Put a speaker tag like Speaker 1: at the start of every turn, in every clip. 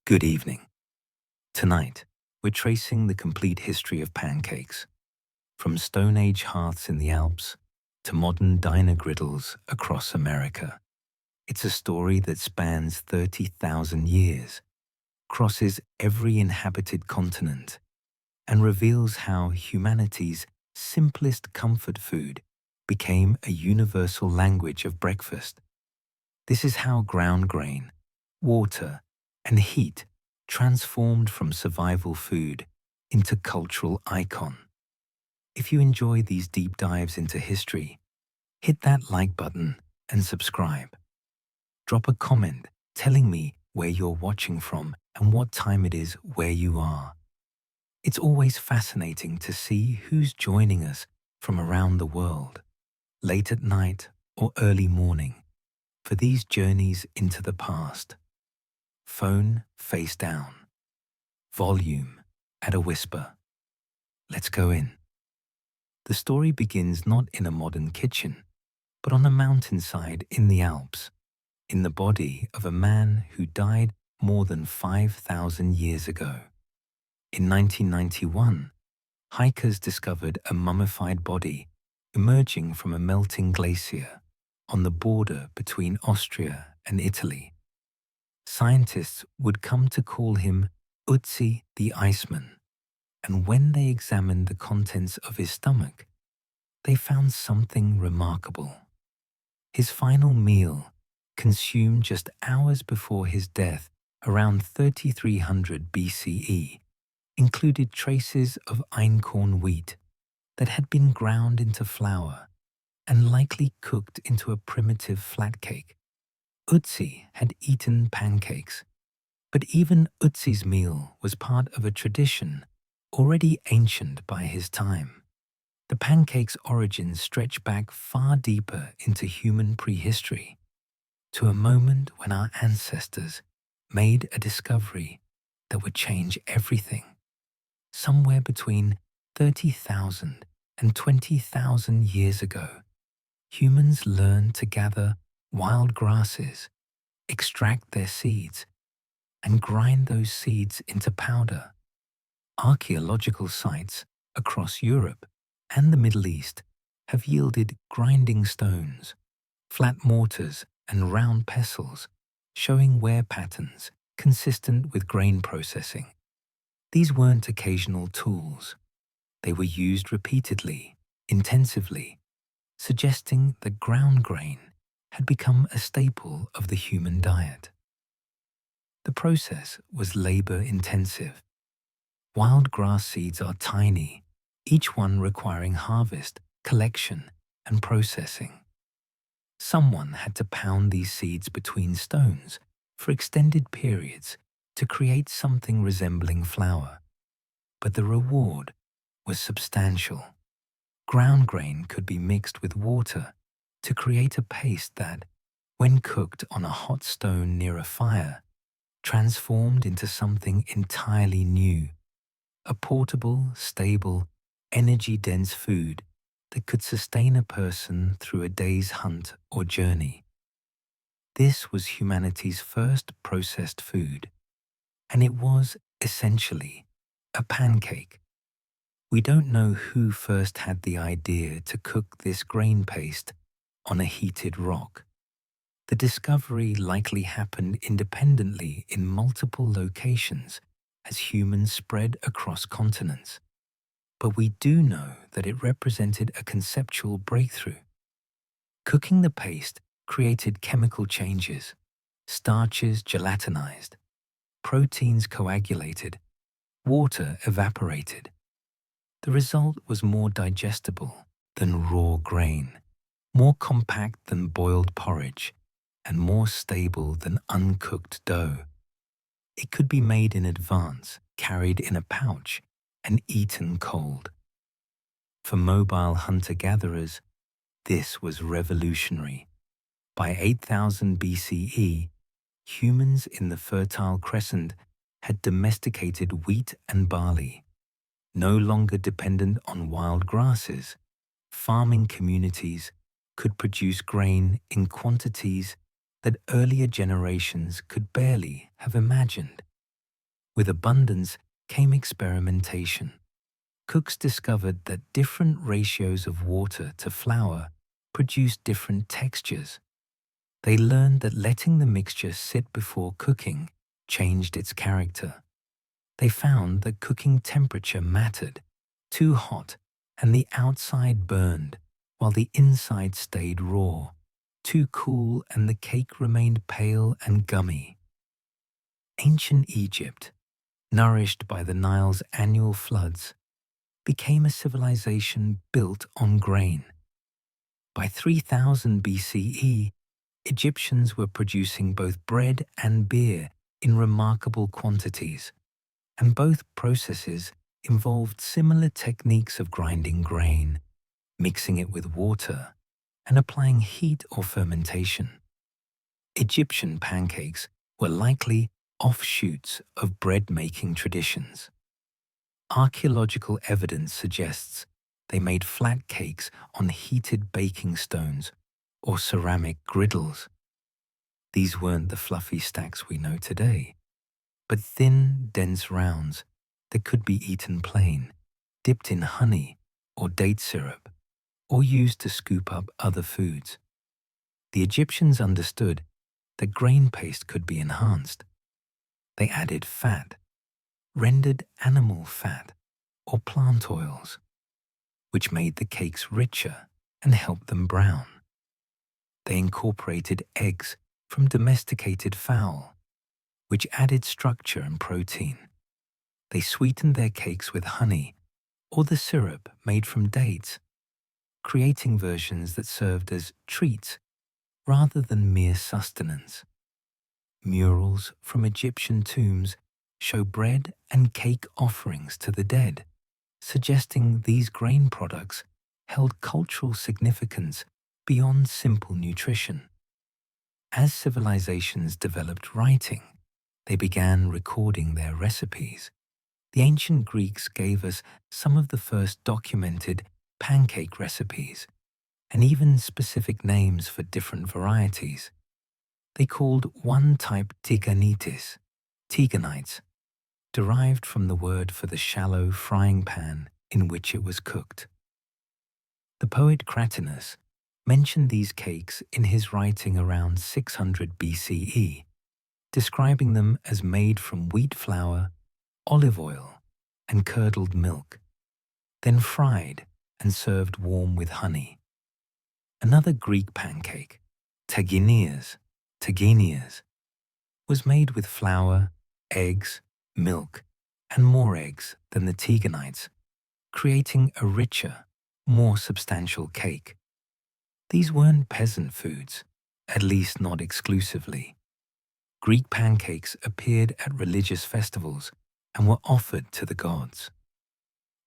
Speaker 1: Good evening. Tonight, we're tracing the complete history of pancakes, from Stone Age hearths in the Alps to modern diner griddles across America. It's a story that spans 30,000 years, crosses every inhabited continent, and reveals how humanity's simplest comfort food became a universal language of breakfast. This is how ground grain, water, and heat transformed from survival food into cultural icon. If you enjoy these deep dives into history, hit that like button and subscribe. Drop a comment telling me where you're watching from and what time it is where you are. It's always fascinating to see who's joining us from around the world, late at night or early morning, for these journeys into the past. Phone face down. Volume at a whisper. Let's go in. The story begins not in a modern kitchen, but on a mountainside in the Alps, in the body of a man who died more than 5,000 years ago. In 1991, hikers discovered a mummified body emerging from a melting glacier on the border between Austria and Italy. Scientists would come to call him Ötzi the Iceman, and when they examined the contents of his stomach, they found something remarkable. His final meal, consumed just hours before his death around 3300 BCE, included traces of einkorn wheat that had been ground into flour and likely cooked into a primitive flat cake. Ötzi had eaten pancakes, but even Ötzi's meal was part of a tradition already ancient by his time. The pancake's origins stretch back far deeper into human prehistory, to a moment when our ancestors made a discovery that would change everything. Somewhere between 30,000 and 20,000 years ago, humans learned to gather wild grasses, extract their seeds, and grind those seeds into powder. Archaeological sites across Europe and the Middle East have yielded grinding stones, flat mortars, and round pestles, showing wear patterns consistent with grain processing. These weren't occasional tools. They were used repeatedly, intensively, suggesting that ground grain had become a staple of the human diet. The process was labor-intensive. Wild grass seeds are tiny, each one requiring harvest, collection, and processing. Someone had to pound these seeds between stones for extended periods to create something resembling flour. But the reward was substantial. Ground grain could be mixed with water to create a paste that, when cooked on a hot stone near a fire, transformed into something entirely new, a portable, stable, energy-dense food that could sustain a person through a day's hunt or journey. This was humanity's first processed food, and it was, essentially, a pancake. We don't know who first had the idea to cook this grain paste on a heated rock. The discovery likely happened independently in multiple locations as humans spread across continents. But we do know that it represented a conceptual breakthrough. Cooking the paste created chemical changes, starches gelatinized, proteins coagulated, water evaporated. The result was more digestible than raw grain, more compact than boiled porridge, and more stable than uncooked dough. It could be made in advance, carried in a pouch, and eaten cold. For mobile hunter-gatherers, this was revolutionary. By 8000 BCE, humans in the Fertile Crescent had domesticated wheat and barley. No longer dependent on wild grasses, farming communities could produce grain in quantities that earlier generations could barely have imagined. With abundance came experimentation. Cooks discovered that different ratios of water to flour produced different textures. They learned that letting the mixture sit before cooking changed its character. They found that cooking temperature mattered. Too hot, and the outside burned, while the inside stayed raw. Too cool, and the cake remained pale and gummy. Ancient Egypt, nourished by the Nile's annual floods, became a civilization built on grain. By 3000 BCE, Egyptians were producing both bread and beer in remarkable quantities, and both processes involved similar techniques of grinding grain, mixing it with water, and applying heat or fermentation. Egyptian pancakes were likely offshoots of bread-making traditions. Archaeological evidence suggests they made flat cakes on heated baking stones or ceramic griddles. These weren't the fluffy stacks we know today, but thin, dense rounds that could be eaten plain, dipped in honey or date syrup, or used to scoop up other foods. The Egyptians understood that grain paste could be enhanced. They added fat, rendered animal fat, or plant oils, which made the cakes richer and helped them brown. They incorporated eggs from domesticated fowl, which added structure and protein. They sweetened their cakes with honey or the syrup made from dates, creating versions that served as treats rather than mere sustenance. Murals from Egyptian tombs show bread and cake offerings to the dead, suggesting these grain products held cultural significance beyond simple nutrition. As civilizations developed writing, they began recording their recipes. The ancient Greeks gave us some of the first documented pancake recipes, and even specific names for different varieties. They called one type tiganites, derived from the word for the shallow frying pan in which it was cooked. The poet Cratinus mentioned these cakes in his writing around 600 BCE, describing them as made from wheat flour, olive oil, and curdled milk, then fried and served warm with honey. Another Greek pancake, taginias, was made with flour, eggs, milk, and more eggs than the tiganites, creating a richer, more substantial cake. These weren't peasant foods, at least not exclusively. Greek pancakes appeared at religious festivals and were offered to the gods.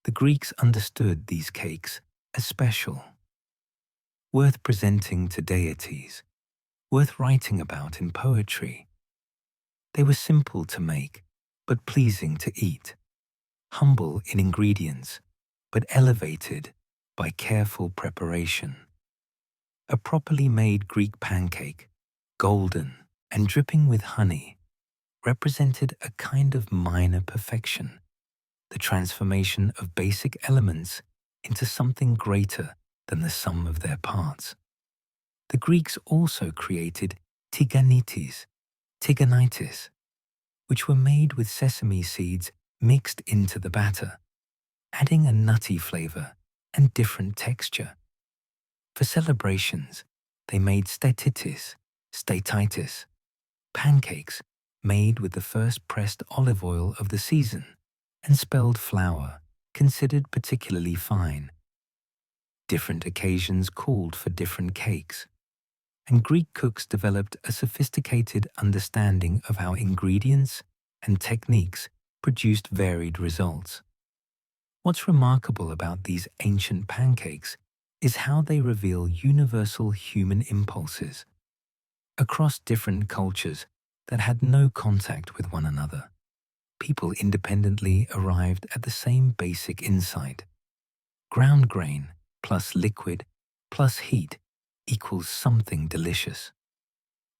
Speaker 1: The Greeks understood these cakes as special, worth presenting to deities, worth writing about in poetry. They were simple to make, but pleasing to eat, humble in ingredients, but elevated by careful preparation. A properly made Greek pancake, golden and dripping with honey, represented a kind of minor perfection, the transformation of basic elements into something greater than the sum of their parts. The Greeks also created tiganites, which were made with sesame seeds mixed into the batter, adding a nutty flavor and different texture. For celebrations, they made statitis, pancakes made with the first pressed olive oil of the season and spelled flour, considered particularly fine. Different occasions called for different cakes, and Greek cooks developed a sophisticated understanding of how ingredients and techniques produced varied results. What's remarkable about these ancient pancakes is how they reveal universal human impulses across different cultures that had no contact with one another. People independently arrived at the same basic insight. Ground grain plus liquid plus heat equals something delicious.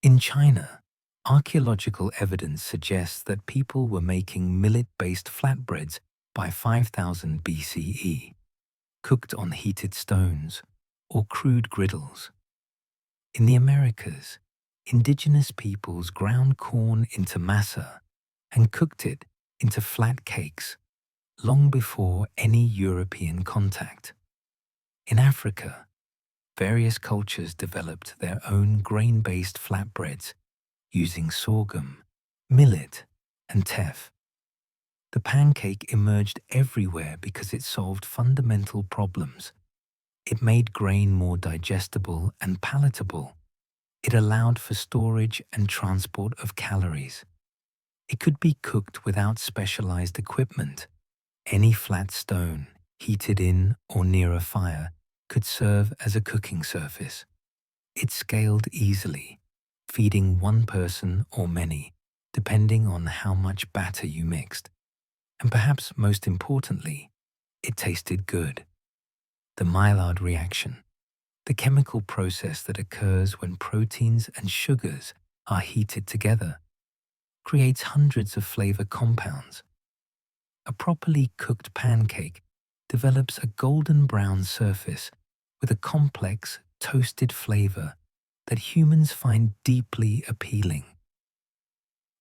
Speaker 1: In China, Archaeological evidence suggests that people were making millet-based flatbreads by 5000 BCE, cooked on heated stones or crude griddles. In the Americas, indigenous peoples ground corn into masa and cooked it into flat cakes long before any European contact. In Africa, various cultures developed their own grain-based flatbreads using sorghum, millet, and teff. The pancake emerged everywhere because it solved fundamental problems. It made grain more digestible and palatable. It allowed for storage and transport of calories. It could be cooked without specialized equipment. Any flat stone, heated in or near a fire, could serve as a cooking surface. It scaled easily, feeding one person or many, depending on how much batter you mixed. And perhaps most importantly, it tasted good. The Maillard reaction, the chemical process that occurs when proteins and sugars are heated together, creates hundreds of flavor compounds. A properly cooked pancake develops a golden brown surface with a complex, toasted flavor that humans find deeply appealing.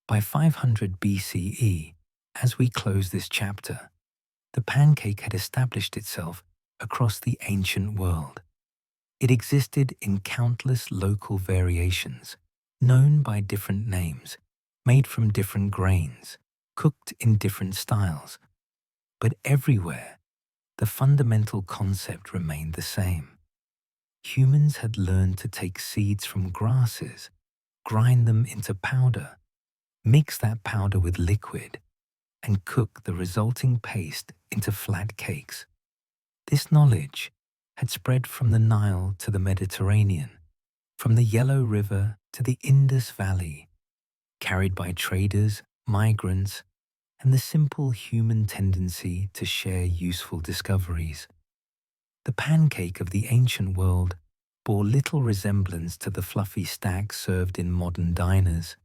Speaker 1: By 500 BCE, as we close this chapter, the pancake had established itself across the ancient world. It existed in countless local variations, known by different names, made from different grains, cooked in different styles. But everywhere, the fundamental concept remained the same. Humans had learned to take seeds from grasses, grind them into powder, mix that powder with liquid, and cook the resulting paste into flat cakes. This knowledge had spread from the Nile to the Mediterranean, from the Yellow River to the Indus Valley, carried by traders, migrants, and the simple human tendency to share useful discoveries. The pancake of the ancient world bore little resemblance to the fluffy stack served in modern diners.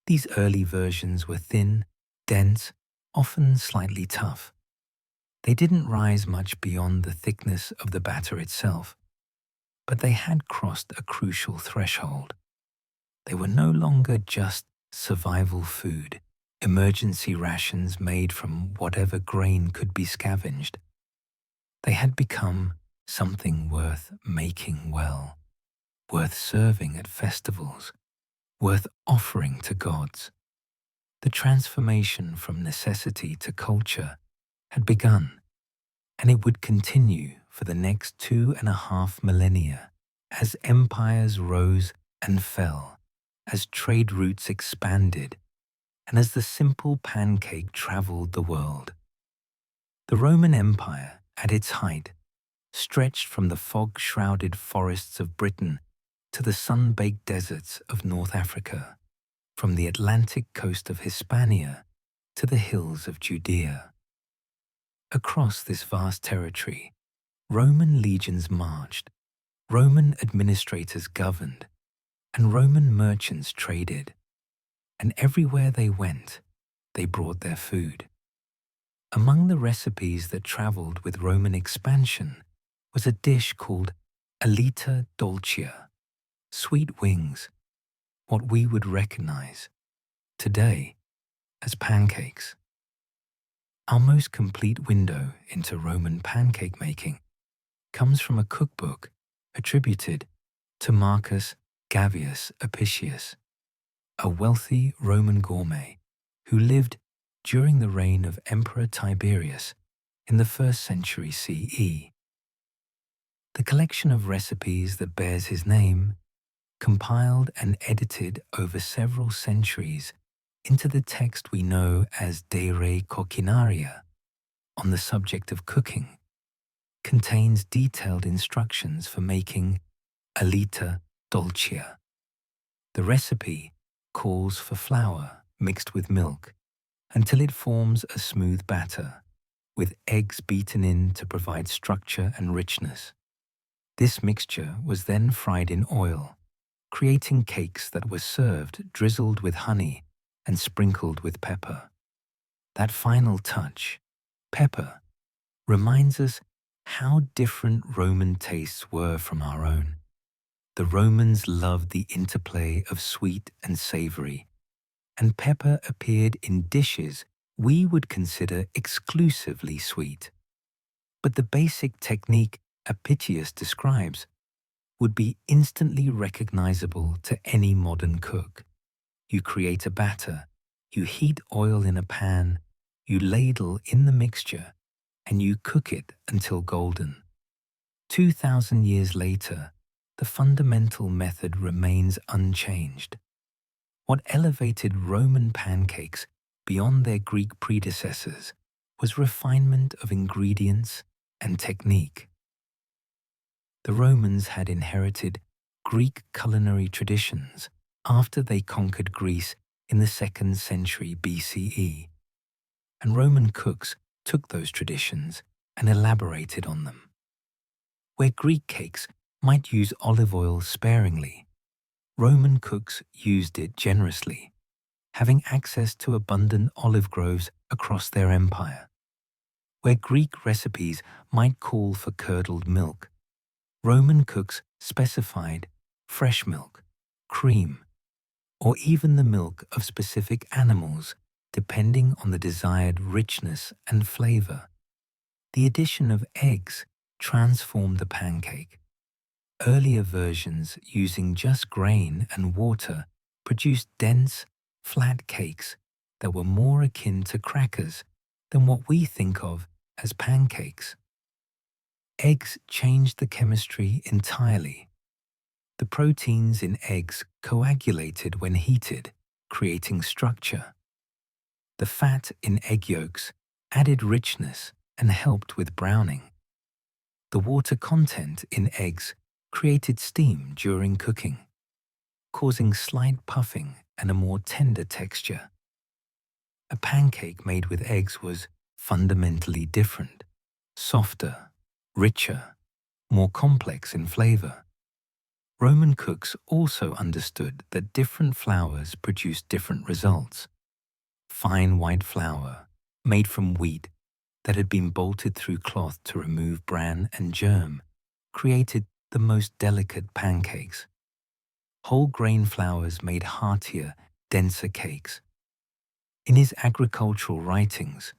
Speaker 1: These early versions were thin, dense, often slightly tough. They didn't rise much beyond the thickness of the batter itself, but they had crossed a crucial threshold. They were no longer just survival food, emergency rations made from whatever grain could be scavenged. They had become something worth making well, worth serving at festivals, worth offering to gods. The transformation from necessity to culture had begun, and it would continue for the next 2.5 millennia as empires rose and fell, as trade routes expanded, and as the simple pancake traveled the world. The Roman Empire, at its height, stretched from the fog-shrouded forests of Britain to the sun-baked deserts of North Africa, from the Atlantic coast of Hispania to the hills of Judea. Across this vast territory, Roman legions marched, Roman administrators governed, and Roman merchants traded. And everywhere they went, they brought their food. Among the recipes that traveled with Roman expansion was a dish called alita dolcia, sweet wings, what we would recognize today as pancakes. Our most complete window into Roman pancake making comes from a cookbook attributed to Marcus Gavius Apicius, a wealthy Roman gourmet who lived during the reign of Emperor Tiberius in the 1st century CE. The collection of recipes that bears his name, compiled and edited over several centuries into the text we know as De Re Coquinaria on the subject of cooking, contains detailed instructions for making alita dolcia. The recipe calls for flour mixed with milk until it forms a smooth batter, with eggs beaten in to provide structure and richness. This mixture was then fried in oil, creating cakes that were served drizzled with honey and sprinkled with pepper. That final touch, pepper, reminds us how different Roman tastes were from our own. The Romans loved the interplay of sweet and savory, and pepper appeared in dishes we would consider exclusively sweet. But the basic technique Apicius describes would be instantly recognizable to any modern cook. You create a batter, you heat oil in a pan, you ladle in the mixture, and you cook it until golden. 2,000 years later, the fundamental method remains unchanged. What elevated Roman pancakes beyond their Greek predecessors was refinement of ingredients and technique. The Romans had inherited Greek culinary traditions after they conquered Greece in the 2nd century BCE, and Roman cooks took those traditions and elaborated on them. Where Greek cakes might use olive oil sparingly, Roman cooks used it generously, having access to abundant olive groves across their empire. Where Greek recipes might call for curdled milk, Roman cooks specified fresh milk, cream, or even the milk of specific animals, depending on the desired richness and flavor. The addition of eggs transformed the pancake. Earlier versions using just grain and water produced dense, flat cakes that were more akin to crackers than what we think of as pancakes. Eggs changed the chemistry entirely. The proteins in eggs coagulated when heated, creating structure. The fat in egg yolks added richness and helped with browning. The water content in eggs created steam during cooking, causing slight puffing and a more tender texture. A pancake made with eggs was fundamentally different, softer, richer, more complex in flavor. Roman cooks also understood that different flours produced different results. Fine white flour, made from wheat that had been bolted through cloth to remove bran and germ, created the most delicate pancakes. Whole grain flours made heartier, denser cakes. In his agricultural writings,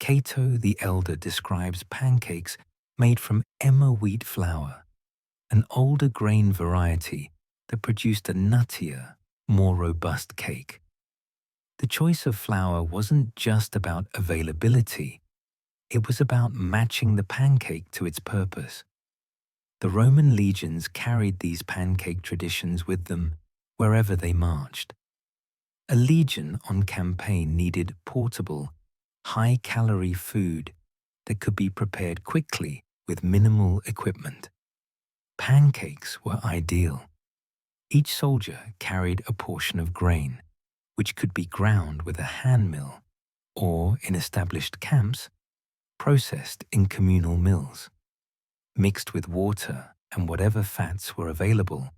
Speaker 1: Cato the Elder describes pancakes made from emmer wheat flour, an older grain variety that produced a nuttier, more robust cake. The choice of flour wasn't just about availability, it was about matching the pancake to its purpose. The Roman legions carried these pancake traditions with them wherever they marched. A legion on campaign needed portable, high-calorie food that could be prepared quickly with minimal equipment. Pancakes were ideal. Each soldier carried a portion of grain, which could be ground with a hand mill or, in established camps, processed in communal mills. Mixed with water and whatever fats were available,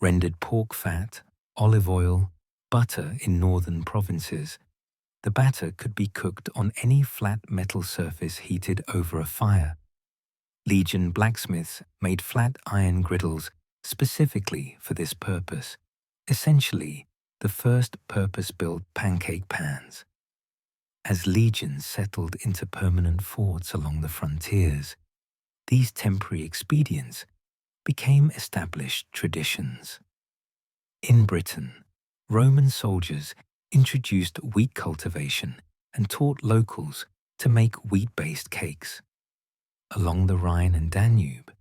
Speaker 1: rendered pork fat, olive oil, butter in northern provinces, the batter could be cooked on any flat metal surface heated over a fire. Legion blacksmiths made flat iron griddles specifically for this purpose, essentially the first purpose-built pancake pans. As legions settled into permanent forts along the frontiers, these temporary expedients became established traditions. In Britain, Roman soldiers introduced wheat cultivation and taught locals to make wheat-based cakes. Along the Rhine and Danube,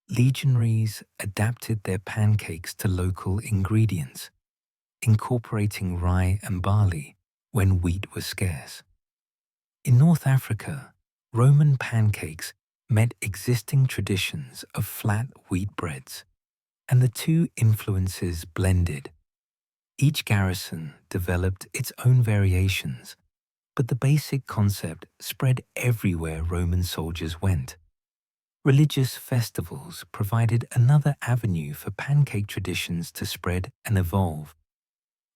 Speaker 1: legionaries adapted their pancakes to local ingredients, incorporating rye and barley when wheat was scarce. In North Africa, Roman pancakes met existing traditions of flat wheat breads, and the two influences blended. Each garrison developed its own variations, but the basic concept spread everywhere Roman soldiers went. Religious festivals provided another avenue for pancake traditions to spread and evolve.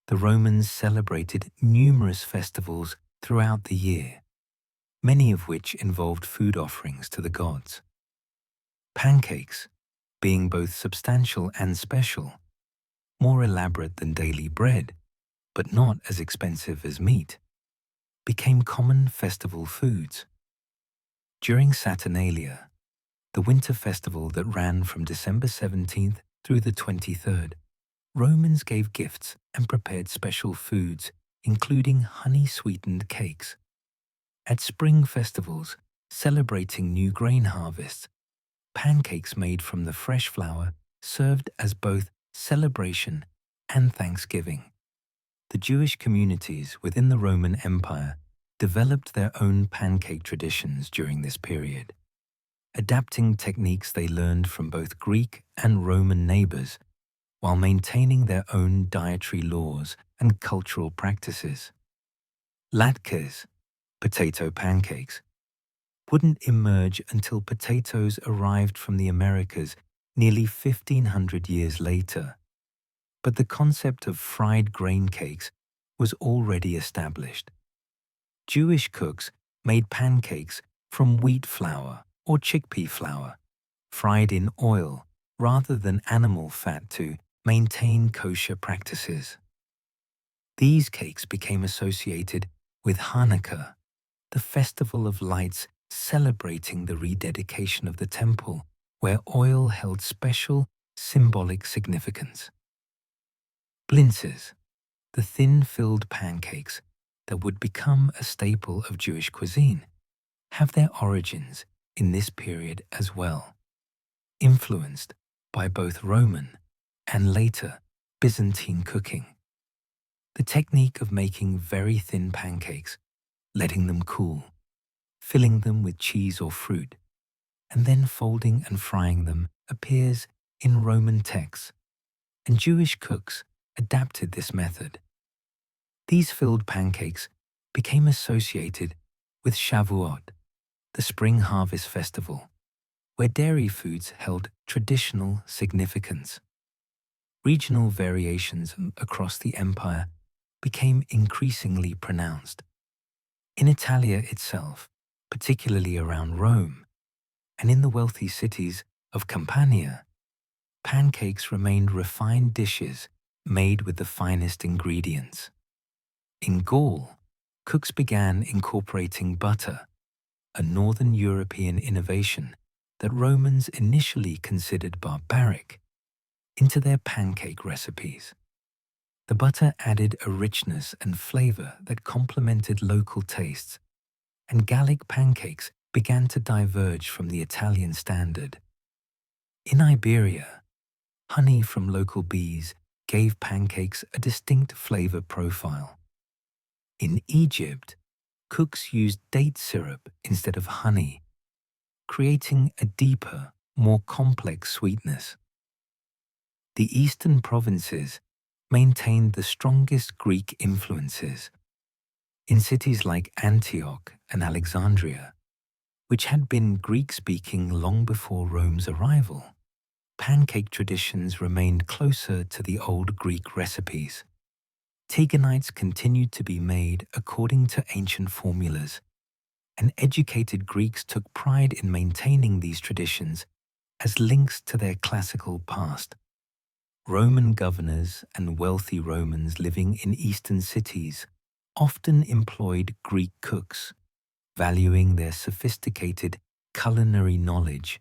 Speaker 1: The Romans celebrated numerous festivals throughout the year, many of which involved food offerings to the gods. Pancakes, being both substantial and special, more elaborate than daily bread, but not as expensive as meat, became common festival foods. During Saturnalia, the winter festival that ran from December 17th through the 23rd, Romans gave gifts and prepared special foods, including honey-sweetened cakes. At spring festivals, celebrating new grain harvests, pancakes made from the fresh flour served as both celebration and thanksgiving. The Jewish communities within the Roman Empire developed their own pancake traditions during this period, adapting techniques they learned from both Greek and Roman neighbors while maintaining their own dietary laws and cultural practices. Latkes, potato pancakes, wouldn't emerge until potatoes arrived from the Americas nearly 1,500 years later. But the concept of fried grain cakes was already established. Jewish cooks made pancakes from wheat flour or chickpea flour, fried in oil rather than animal fat to maintain kosher practices. These cakes became associated with Hanukkah, the festival of lights celebrating the rededication of the temple, where oil held special symbolic significance. Blintzes, the thin-filled pancakes that would become a staple of Jewish cuisine, have their origins in this period as well, influenced by both Roman and later Byzantine cooking. The technique of making very thin pancakes, letting them cool, filling them with cheese or fruit, and then folding and frying them appears in Roman texts, and Jewish cooks adapted this method. These filled pancakes became associated with Shavuot, the spring harvest festival, where dairy foods held traditional significance. Regional variations across the empire became increasingly pronounced. In Italia itself, particularly around Rome, and in the wealthy cities of Campania, pancakes remained refined dishes made with the finest ingredients. In Gaul, cooks began incorporating butter, a northern European innovation that Romans initially considered barbaric, into their pancake recipes. The butter added a richness and flavor that complemented local tastes, and Gallic pancakes began to diverge from the Italian standard. In Iberia, honey from local bees gave pancakes a distinct flavor profile. In Egypt, cooks used date syrup instead of honey, creating a deeper, more complex sweetness. The eastern provinces maintained the strongest Greek influences. In cities like Antioch and Alexandria, which had been Greek-speaking long before Rome's arrival, pancake traditions remained closer to the old Greek recipes. Tiganites continued to be made according to ancient formulas, and educated Greeks took pride in maintaining these traditions as links to their classical past. Roman governors and wealthy Romans living in eastern cities often employed Greek cooks, valuing their sophisticated culinary knowledge,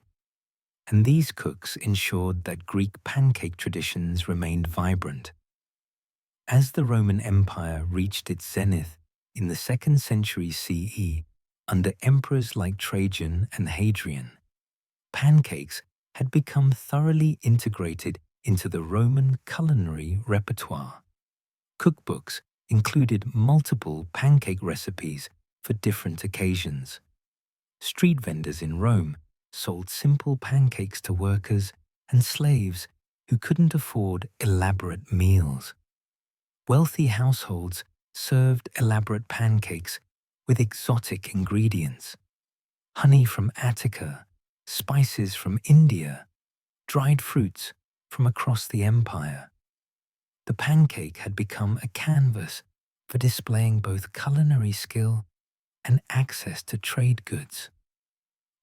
Speaker 1: and these cooks ensured that Greek pancake traditions remained vibrant. As the Roman Empire reached its zenith in the 2nd century CE under emperors like Trajan and Hadrian, pancakes had become thoroughly integrated into the Roman culinary repertoire. Cookbooks included multiple pancake recipes for different occasions. Street vendors in Rome sold simple pancakes to workers and slaves who couldn't afford elaborate meals. Wealthy households served elaborate pancakes with exotic ingredients. Honey from Attica, spices from India, dried fruits from across the empire. The pancake had become a canvas for displaying both culinary skill and access to trade goods.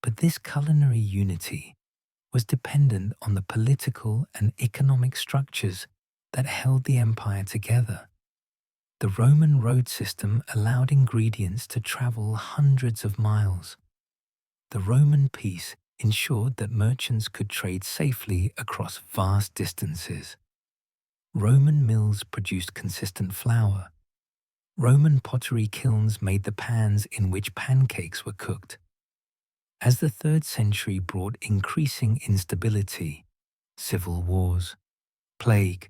Speaker 1: But this culinary unity was dependent on the political and economic structures that held the empire together. The Roman road system allowed ingredients to travel hundreds of miles. The Roman peace ensured that merchants could trade safely across vast distances. Roman mills produced consistent flour. Roman pottery kilns made the pans in which pancakes were cooked. As the 3rd century brought increasing instability, civil wars, plague,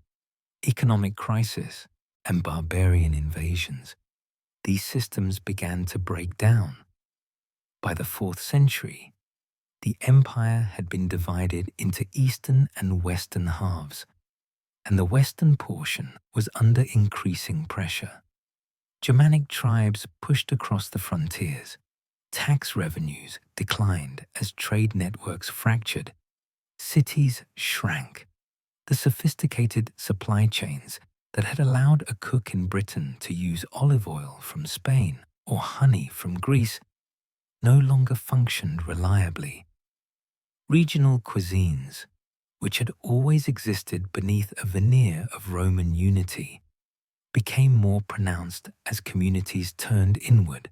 Speaker 1: economic crisis, and barbarian invasions, these systems began to break down. By the 4th century, the empire had been divided into eastern and western halves, and the western portion was under increasing pressure. Germanic tribes pushed across the frontiers. Tax revenues declined as trade networks fractured. Cities shrank. The sophisticated supply chains that had allowed a cook in Britain to use olive oil from Spain or honey from Greece no longer functioned reliably. Regional cuisines, which had always existed beneath a veneer of Roman unity, became more pronounced as communities turned inward.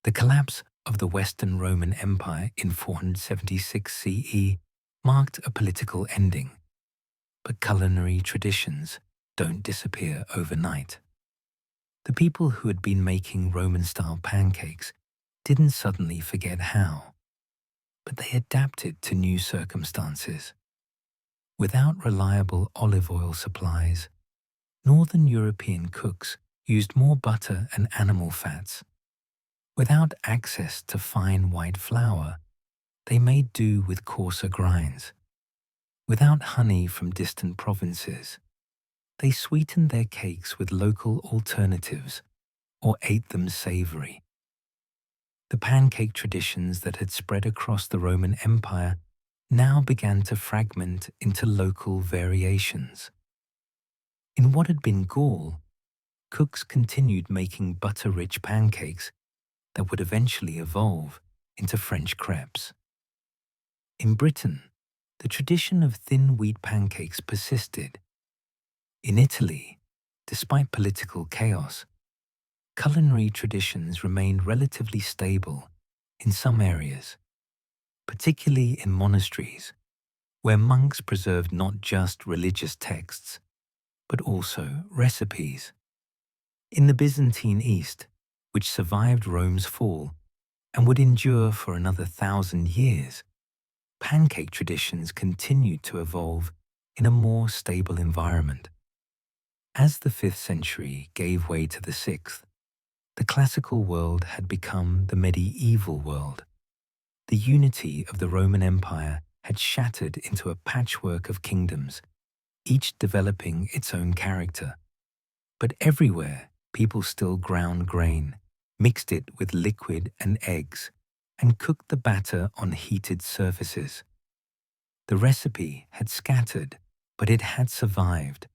Speaker 1: The collapse of the Western Roman Empire in 476 CE marked a political ending, but culinary traditions don't disappear overnight. The people who had been making Roman-style pancakes didn't suddenly forget how, but they adapted to new circumstances. Without reliable olive oil supplies, Northern European cooks used more butter and animal fats. Without access to fine white flour, they made do with coarser grinds. Without honey from distant provinces, they sweetened their cakes with local alternatives or ate them savory. The pancake traditions that had spread across the Roman Empire now began to fragment into local variations. In what had been Gaul, cooks continued making butter-rich pancakes that would eventually evolve into French crepes. In Britain, the tradition of thin wheat pancakes persisted. In Italy, despite political chaos, culinary traditions remained relatively stable in some areas, particularly in monasteries, where monks preserved not just religious texts, but also recipes. In the Byzantine East, which survived Rome's fall and would endure for another 1,000 years, pancake traditions continued to evolve in a more stable environment. As the 5th century gave way to the 6th, the classical world had become the medieval world. The unity of the Roman Empire had shattered into a patchwork of kingdoms, each developing its own character. But everywhere, people still ground grain, mixed it with liquid and eggs, and cooked the batter on heated surfaces. The recipe had scattered, but it had survived,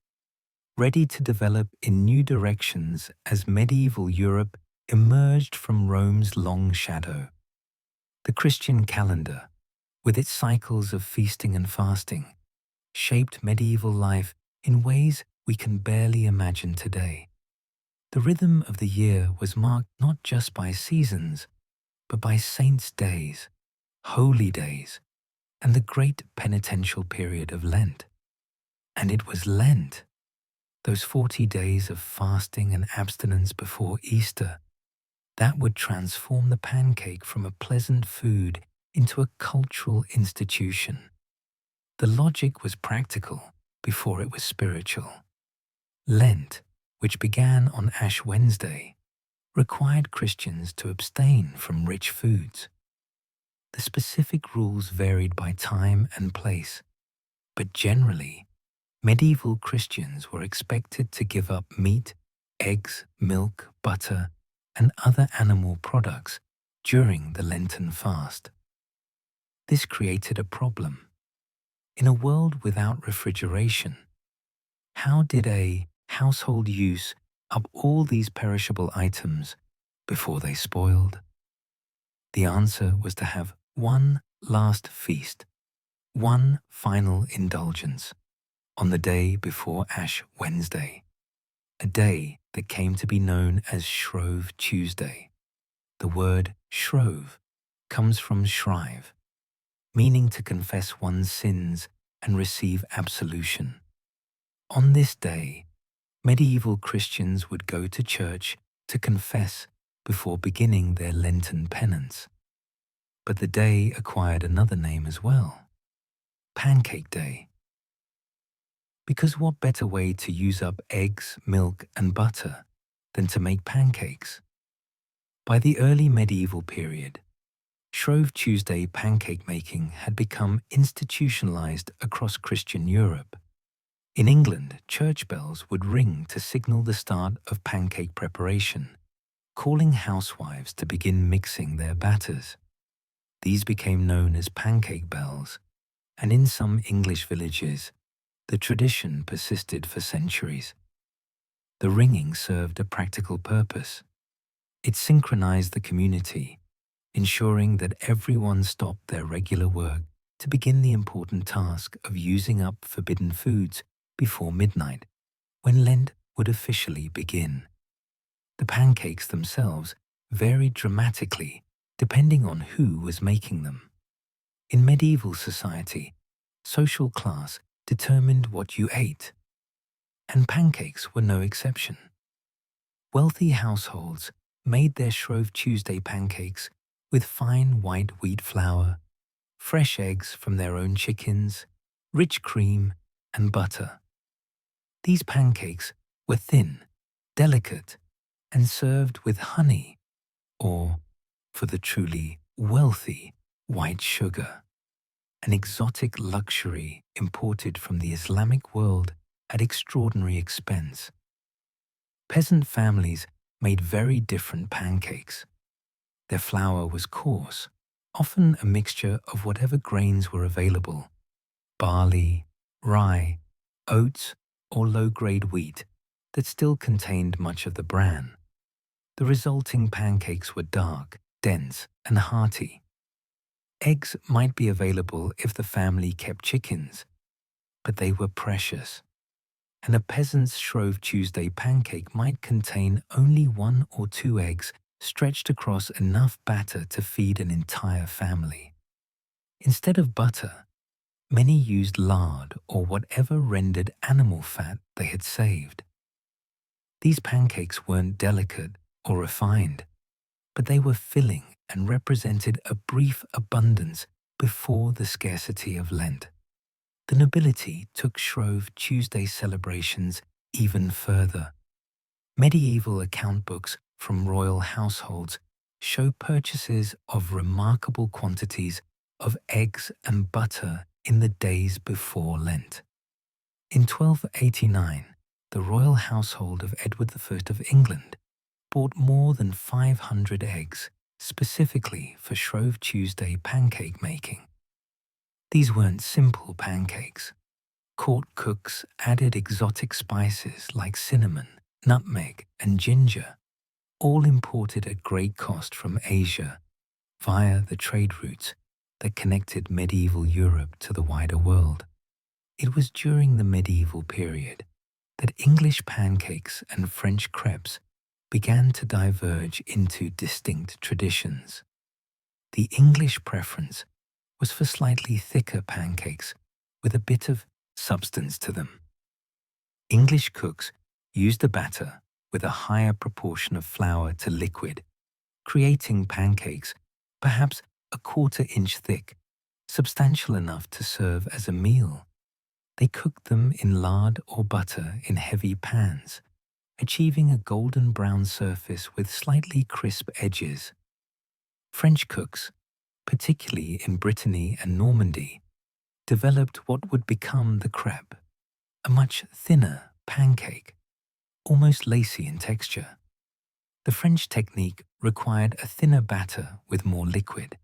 Speaker 1: ready to develop in new directions as medieval Europe emerged from Rome's long shadow. The Christian calendar, with its cycles of feasting and fasting, shaped medieval life in ways we can barely imagine today. The rhythm of the year was marked not just by seasons, but by saints' days, holy days, and the great penitential period of Lent. And it was Lent, those 40 days of fasting and abstinence before Easter, that would transform the pancake from a pleasant food into a cultural institution. The logic was practical before it was spiritual. Lent, which began on Ash Wednesday, required Christians to abstain from rich foods. The specific rules varied by time and place, but generally, medieval Christians were expected to give up meat, eggs, milk, butter, and other animal products during the Lenten fast. This created a problem. In a world without refrigeration, how did a household use up all these perishable items before they spoiled? The answer was to have one last feast, one final indulgence, on the day before Ash Wednesday, a day that came to be known as Shrove Tuesday. The word shrove comes from shrive, meaning to confess one's sins and receive absolution. On this day, medieval Christians would go to church to confess before beginning their Lenten penance. But the day acquired another name as well, Pancake Day. Because what better way to use up eggs, milk, and butter than to make pancakes? By the early medieval period, Shrove Tuesday pancake making had become institutionalized across Christian Europe. In England, church bells would ring to signal the start of pancake preparation, calling housewives to begin mixing their batters. These became known as pancake bells, and in some English villages, the tradition persisted for centuries. The ringing served a practical purpose. It synchronized the community, ensuring that everyone stopped their regular work to begin the important task of using up forbidden foods before midnight, when Lent would officially begin. The pancakes themselves varied dramatically depending on who was making them. In medieval society, social class determined what you ate, and pancakes were no exception. Wealthy households made their Shrove Tuesday pancakes with fine white wheat flour, fresh eggs from their own chickens, rich cream, and butter. These pancakes were thin, delicate, and served with honey, or, for the truly wealthy, white sugar, an exotic luxury imported from the Islamic world at extraordinary expense. Peasant families made very different pancakes. Their flour was coarse, often a mixture of whatever grains were available: barley, rye, oats, or low-grade wheat that still contained much of the bran. The resulting pancakes were dark, dense, and hearty. Eggs might be available if the family kept chickens, but they were precious, and a peasant's Shrove Tuesday pancake might contain only 1 or 2 eggs stretched across enough batter to feed an entire family. Instead of butter, many used lard or whatever rendered animal fat they had saved. These pancakes weren't delicate or refined, but they were filling and represented a brief abundance before the scarcity of Lent. The nobility took Shrove Tuesday celebrations even further. Medieval account books from royal households show purchases of remarkable quantities of eggs and butter in the days before Lent. In 1289, the royal household of Edward I of England bought more than 500 eggs specifically for Shrove Tuesday pancake making. These weren't simple pancakes. Court cooks added exotic spices like cinnamon, nutmeg, and ginger, all imported at great cost from Asia via the trade routes that connected medieval Europe to the wider world. It was during the medieval period that English pancakes and French crepes began to diverge into distinct traditions. The English preference was for slightly thicker pancakes with a bit of substance to them. English cooks used a batter with a higher proportion of flour to liquid, creating pancakes perhaps a 1/4 inch thick, substantial enough to serve as a meal. They cooked them in lard or butter in heavy pans, achieving a golden brown surface with slightly crisp edges. French cooks, particularly in Brittany and Normandy, developed what would become the crepe, a much thinner pancake, almost lacy in texture. The French technique required a thinner batter with more liquid,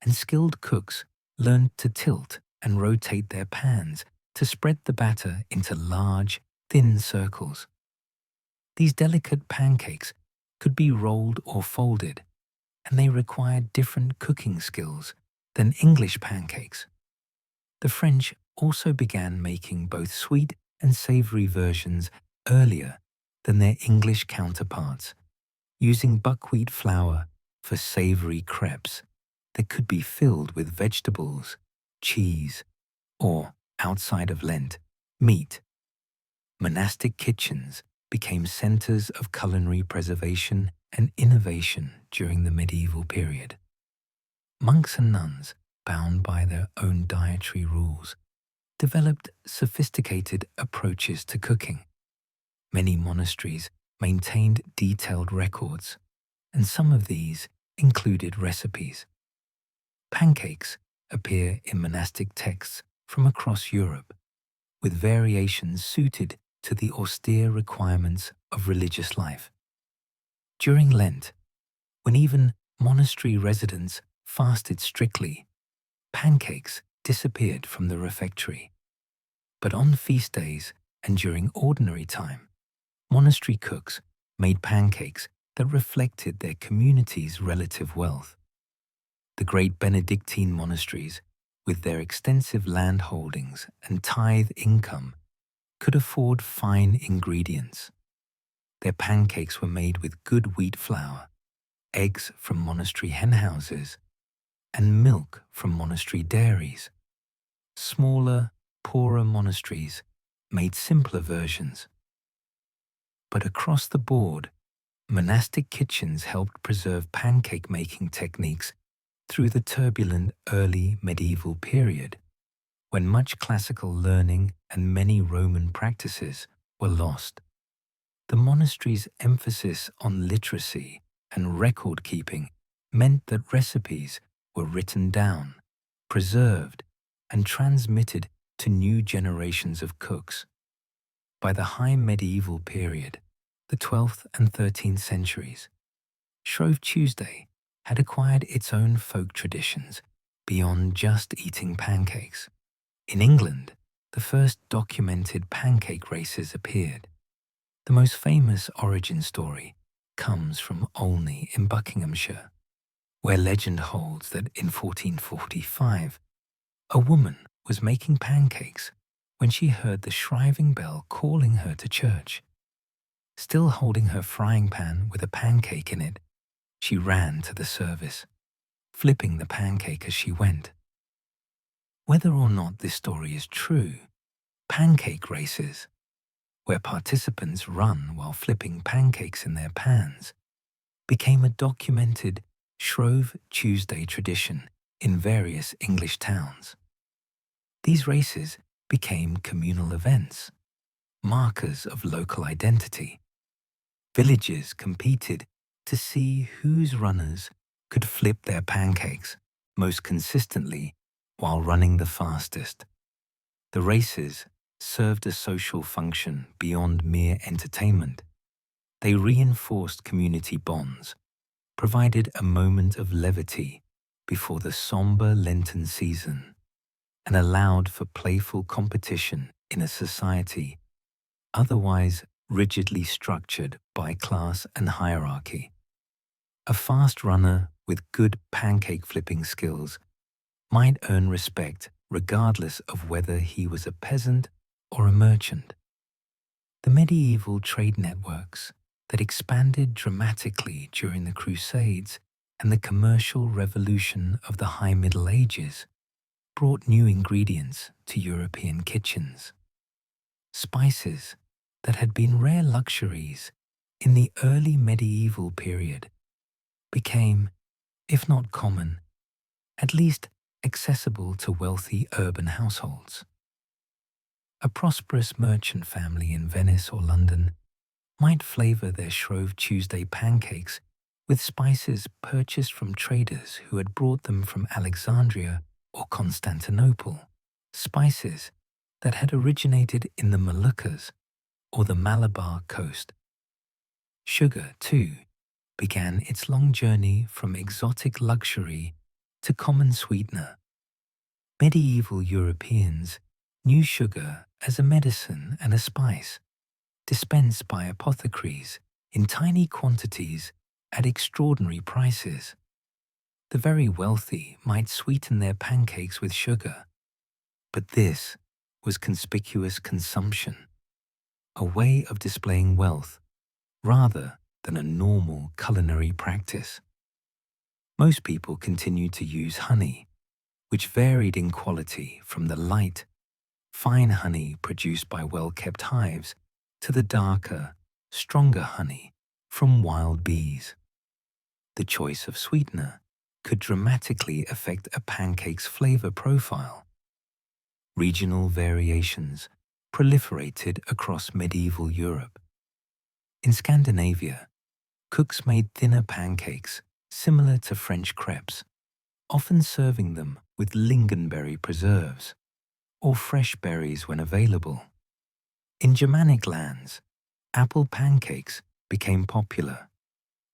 Speaker 1: and skilled cooks learned to tilt and rotate their pans to spread the batter into large, thin circles. These delicate pancakes could be rolled or folded, and they required different cooking skills than English pancakes. The French also began making both sweet and savory versions earlier than their English counterparts, using buckwheat flour for savory crepes that could be filled with vegetables, cheese, or, outside of Lent, meat. Monastic kitchens became centers of culinary preservation and innovation during the medieval period. Monks and nuns, bound by their own dietary rules, developed sophisticated approaches to cooking. Many monasteries maintained detailed records, and some of these included recipes. Pancakes appear in monastic texts from across Europe, with variations suited to the austere requirements of religious life. During Lent, when even monastery residents fasted strictly, pancakes disappeared from the refectory. But on feast days and during ordinary time, monastery cooks made pancakes that reflected their community's relative wealth. The great Benedictine monasteries, with their extensive land holdings and tithe income, could afford fine ingredients. Their pancakes were made with good wheat flour, eggs from monastery henhouses, and milk from monastery dairies. Smaller, poorer monasteries made simpler versions. But across the board, monastic kitchens helped preserve pancake-making techniques through the turbulent early medieval period, when much classical learning and many Roman practices were lost. The monastery's emphasis on literacy and record-keeping meant that recipes were written down, preserved, and transmitted to new generations of cooks. By the high medieval period, the 12th and 13th centuries, Shrove Tuesday had acquired its own folk traditions beyond just eating pancakes. In England, the first documented pancake races appeared. The most famous origin story comes from Olney in Buckinghamshire, where legend holds that in 1445, a woman was making pancakes when she heard the shriving bell calling her to church. Still holding her frying pan with a pancake in it, she ran to the service, flipping the pancake as she went. Whether or not this story is true, pancake races, where participants run while flipping pancakes in their pans, became a documented Shrove Tuesday tradition in various English towns. These races became communal events, markers of local identity. Villages competed to see whose runners could flip their pancakes most consistently while running the fastest. The races served a social function beyond mere entertainment. They reinforced community bonds, provided a moment of levity before the somber Lenten season, and allowed for playful competition in a society otherwise rigidly structured by class and hierarchy. A fast runner with good pancake flipping skills might earn respect regardless of whether he was a peasant or a merchant. The medieval trade networks that expanded dramatically during the Crusades and the commercial revolution of the High Middle Ages brought new ingredients to European kitchens. Spices that had been rare luxuries in the early medieval period became, if not common, at least accessible to wealthy urban households. A prosperous merchant family in Venice or London might flavor their Shrove Tuesday pancakes with spices purchased from traders who had brought them from Alexandria or Constantinople, spices that had originated in the Moluccas or the Malabar coast. Sugar, too, began its long journey from exotic luxury to common sweetener. Medieval Europeans knew sugar as a medicine and a spice, dispensed by apothecaries in tiny quantities at extraordinary prices. The very wealthy might sweeten their pancakes with sugar, but this was conspicuous consumption, a way of displaying wealth rather than a normal culinary practice. Most people continued to use honey, which varied in quality from the light, fine honey produced by well-kept hives to the darker, stronger honey from wild bees. The choice of sweetener could dramatically affect a pancake's flavor profile. Regional variations proliferated across medieval Europe. In Scandinavia, cooks made thinner pancakes similar to French crepes, often serving them with lingonberry preserves or fresh berries when available. In Germanic lands, apple pancakes became popular,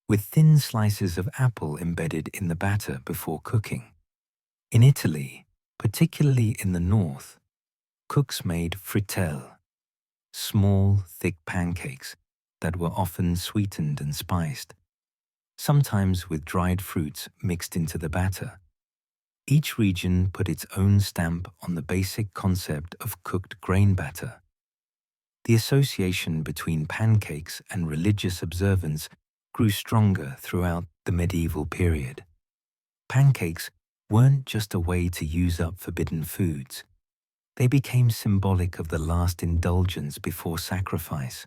Speaker 1: with thin slices of apple embedded in the batter before cooking. In Italy, particularly in the north, cooks made frittelle, small, thick pancakes that were often sweetened and spiced, sometimes with dried fruits mixed into the batter. Each region put its own stamp on the basic concept of cooked grain batter. The association between pancakes and religious observance grew stronger throughout the medieval period. Pancakes weren't just a way to use up forbidden foods. They became symbolic of the last indulgence before sacrifice,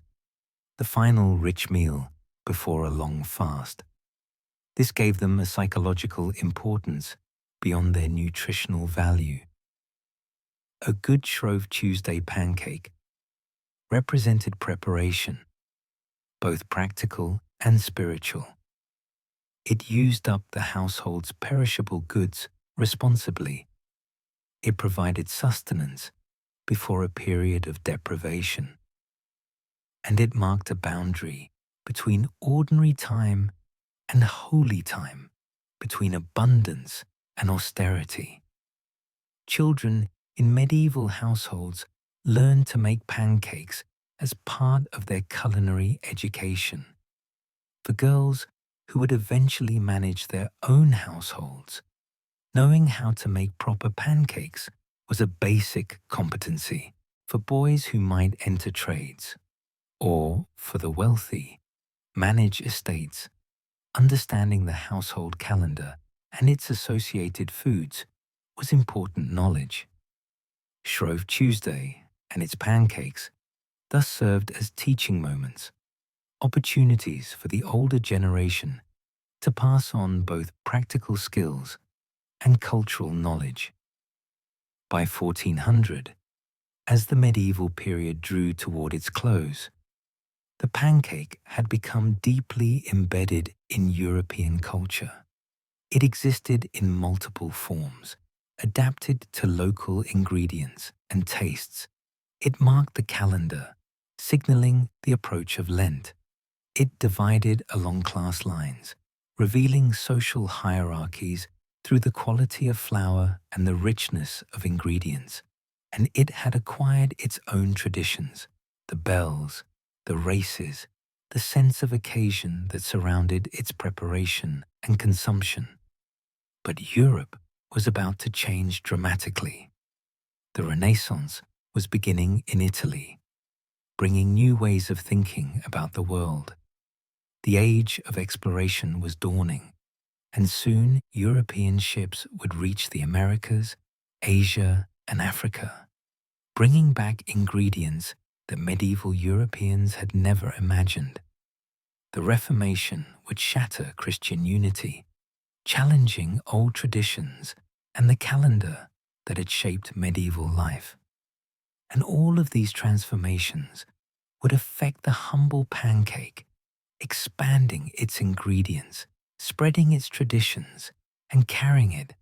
Speaker 1: the final rich meal before a long fast. This gave them a psychological importance beyond their nutritional value. A good Shrove Tuesday pancake represented preparation, both practical and spiritual. It used up the household's perishable goods responsibly. It provided sustenance before a period of deprivation. And it marked a boundary between ordinary time and holy time, between abundance and austerity. Children in medieval households learned to make pancakes as part of their culinary education. For girls who would eventually manage their own households, knowing how to make proper pancakes was a basic competency. For boys who might enter trades, or for the wealthy, manage estates, understanding the household calendar and its associated foods was important knowledge. Shrove Tuesday and its pancakes thus served as teaching moments, opportunities for the older generation to pass on both practical skills and cultural knowledge. By 1400, as the medieval period drew toward its close, the pancake had become deeply embedded in European culture. It existed in multiple forms, adapted to local ingredients and tastes. It marked the calendar, signaling the approach of Lent. It divided along class lines, revealing social hierarchies through the quality of flour and the richness of ingredients. And it had acquired its own traditions, the bells, the races, the sense of occasion that surrounded its preparation and consumption. But Europe was about to change dramatically. The Renaissance was beginning in Italy, bringing new ways of thinking about the world. The age of exploration was dawning, and soon European ships would reach the Americas, Asia, and Africa, bringing back ingredients that medieval Europeans had never imagined. The Reformation would shatter Christian unity, challenging old traditions and the calendar that had shaped medieval life. And all of these transformations would affect the humble pancake, expanding its ingredients, spreading its traditions, and carrying it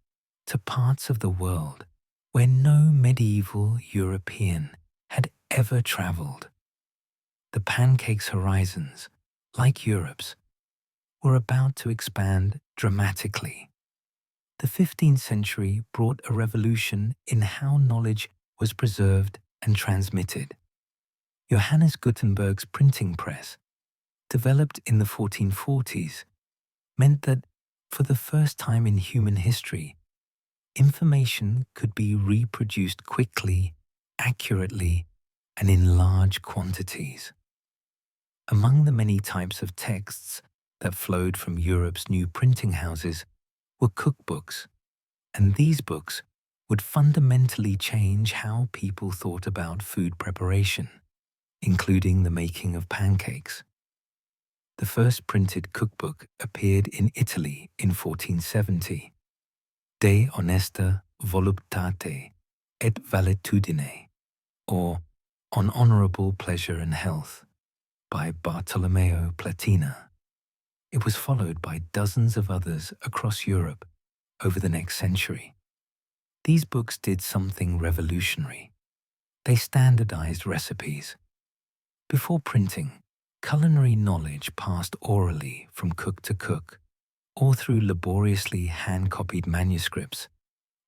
Speaker 1: to parts of the world where no medieval European had ever traveled. The pancake's horizons, like Europe's, were about to expand dramatically. The 15th century brought a revolution in how knowledge was preserved and transmitted. Johannes Gutenberg's printing press, developed in the 1440s, meant that, for the first time in human history, information could be reproduced quickly, accurately, and in large quantities. Among the many types of texts that flowed from Europe's new printing houses were cookbooks, and these books would fundamentally change how people thought about food preparation, including the making of pancakes. The first printed cookbook appeared in Italy in 1470, De Honesta Voluptate et Valetudine, or On Honorable Pleasure and Health, by Bartolomeo Platina. It was followed by dozens of others across Europe over the next century. These books did something revolutionary. They standardized recipes. Before printing, culinary knowledge passed orally from cook to cook, or through laboriously hand-copied manuscripts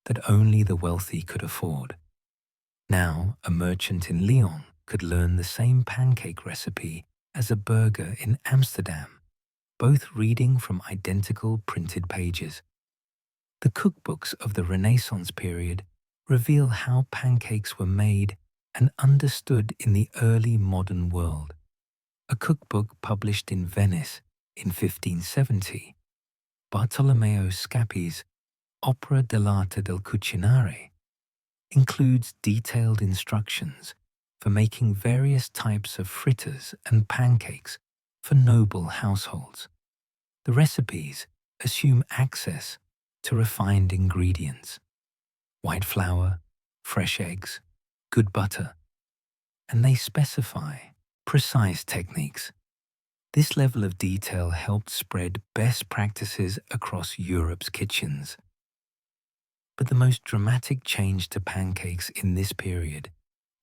Speaker 1: that only the wealthy could afford. Now, a merchant in Lyon could learn the same pancake recipe as a burgher in Amsterdam, both reading from identical printed pages. The cookbooks of the Renaissance period reveal how pancakes were made and understood in the early modern world. A cookbook published in Venice in 1570, Bartolomeo Scappi's Opera dell'arte del cucinare, includes detailed instructions for making various types of fritters and pancakes for noble households. The recipes assume access to refined ingredients: white flour, fresh eggs, good butter, and they specify precise techniques. This level of detail helped spread best practices across Europe's kitchens. But the most dramatic change to pancakes in this period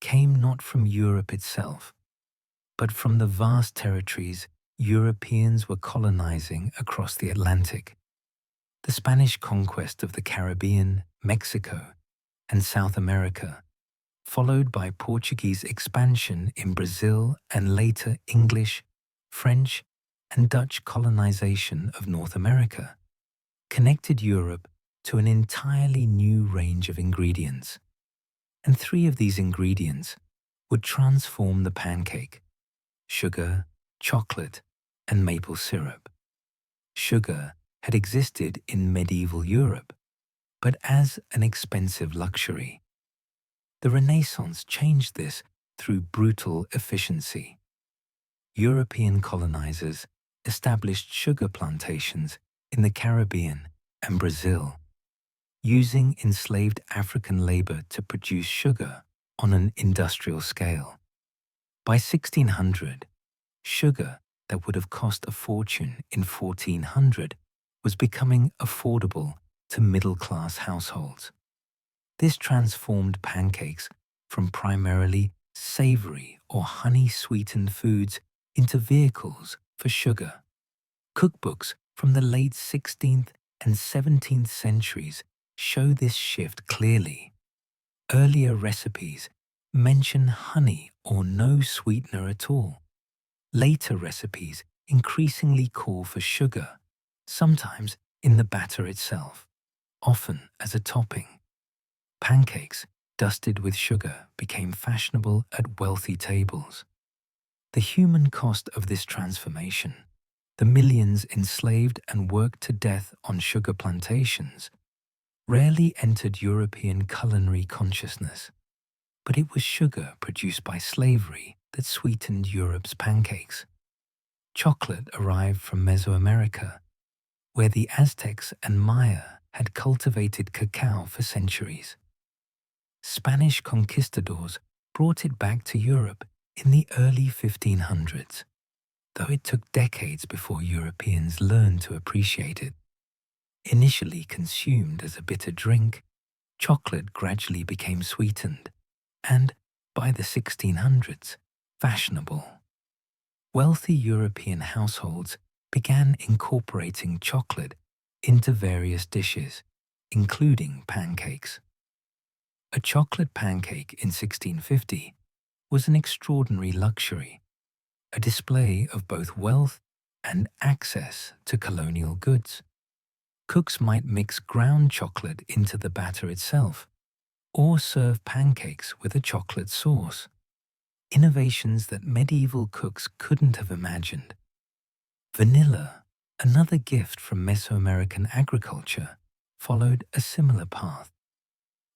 Speaker 1: came not from Europe itself, but from the vast territories Europeans were colonizing across the Atlantic. The Spanish conquest of the Caribbean, Mexico, and South America, followed by Portuguese expansion in Brazil and later English, French, and Dutch colonization of North America, connected Europe to an entirely new range of ingredients. And three of these ingredients would transform the pancake: sugar, chocolate, and maple syrup. Sugar had existed in medieval Europe, but as an expensive luxury. The Renaissance changed this through brutal efficiency. European colonizers established sugar plantations in the Caribbean and Brazil, using enslaved African labor to produce sugar on an industrial scale. By 1600, sugar that would have cost a fortune in 1400 was becoming affordable to middle-class households. This transformed pancakes from primarily savory or honey-sweetened foods into vehicles for sugar. Cookbooks from the late 16th and 17th centuries show this shift clearly. Earlier recipes mention honey or no sweetener at all. Later recipes increasingly call for sugar, sometimes in the batter itself, often as a topping. Pancakes dusted with sugar became fashionable at wealthy tables. The human cost of this transformation, the millions enslaved and worked to death on sugar plantations, rarely entered European culinary consciousness. But it was sugar produced by slavery that sweetened Europe's pancakes. Chocolate arrived from Mesoamerica, where the Aztecs and Maya had cultivated cacao for centuries. Spanish conquistadors brought it back to Europe in the early 1500s, though it took decades before Europeans learned to appreciate it. Initially consumed as a bitter drink, chocolate gradually became sweetened and, by the 1600s, fashionable. Wealthy European households began incorporating chocolate into various dishes, including pancakes. A chocolate pancake in 1650 was an extraordinary luxury, a display of both wealth and access to colonial goods. Cooks might mix ground chocolate into the batter itself, or serve pancakes with a chocolate sauce. Innovations that medieval cooks couldn't have imagined. Vanilla, another gift from Mesoamerican agriculture, followed a similar path.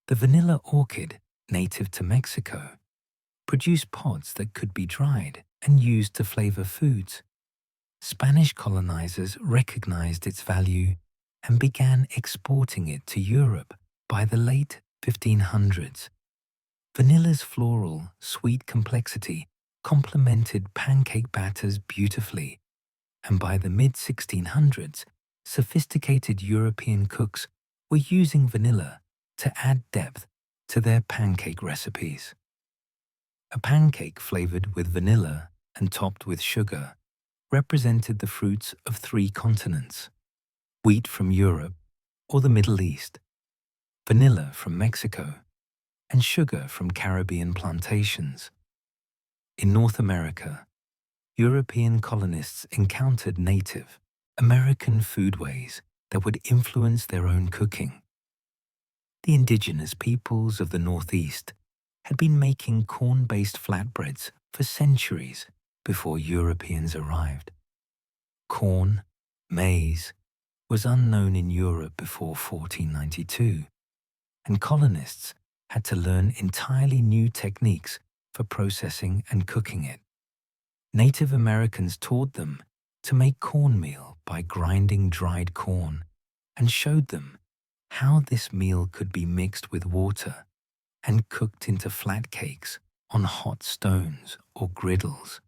Speaker 1: The vanilla orchid, native to Mexico, produced pods that could be dried and used to flavor foods. Spanish colonizers recognized its value and began exporting it to Europe by the late 1500s. Vanilla's floral, sweet complexity complemented pancake batters beautifully, and by the mid-1600s, sophisticated European cooks were using vanilla to add depth to their pancake recipes. A pancake flavored with vanilla and topped with sugar represented the fruits of 3 continents: wheat from Europe or the Middle East, vanilla from Mexico, and sugar from Caribbean plantations. In North America, European colonists encountered native American foodways that would influence their own cooking. The indigenous peoples of the Northeast had been making corn-based flatbreads for centuries before Europeans arrived. Corn, maize, was unknown in Europe before 1492, and colonists had to learn entirely new techniques for processing and cooking it. Native Americans taught them to make cornmeal by grinding dried corn and showed them how this meal could be mixed with water and cooked into flat cakes on hot stones or griddles.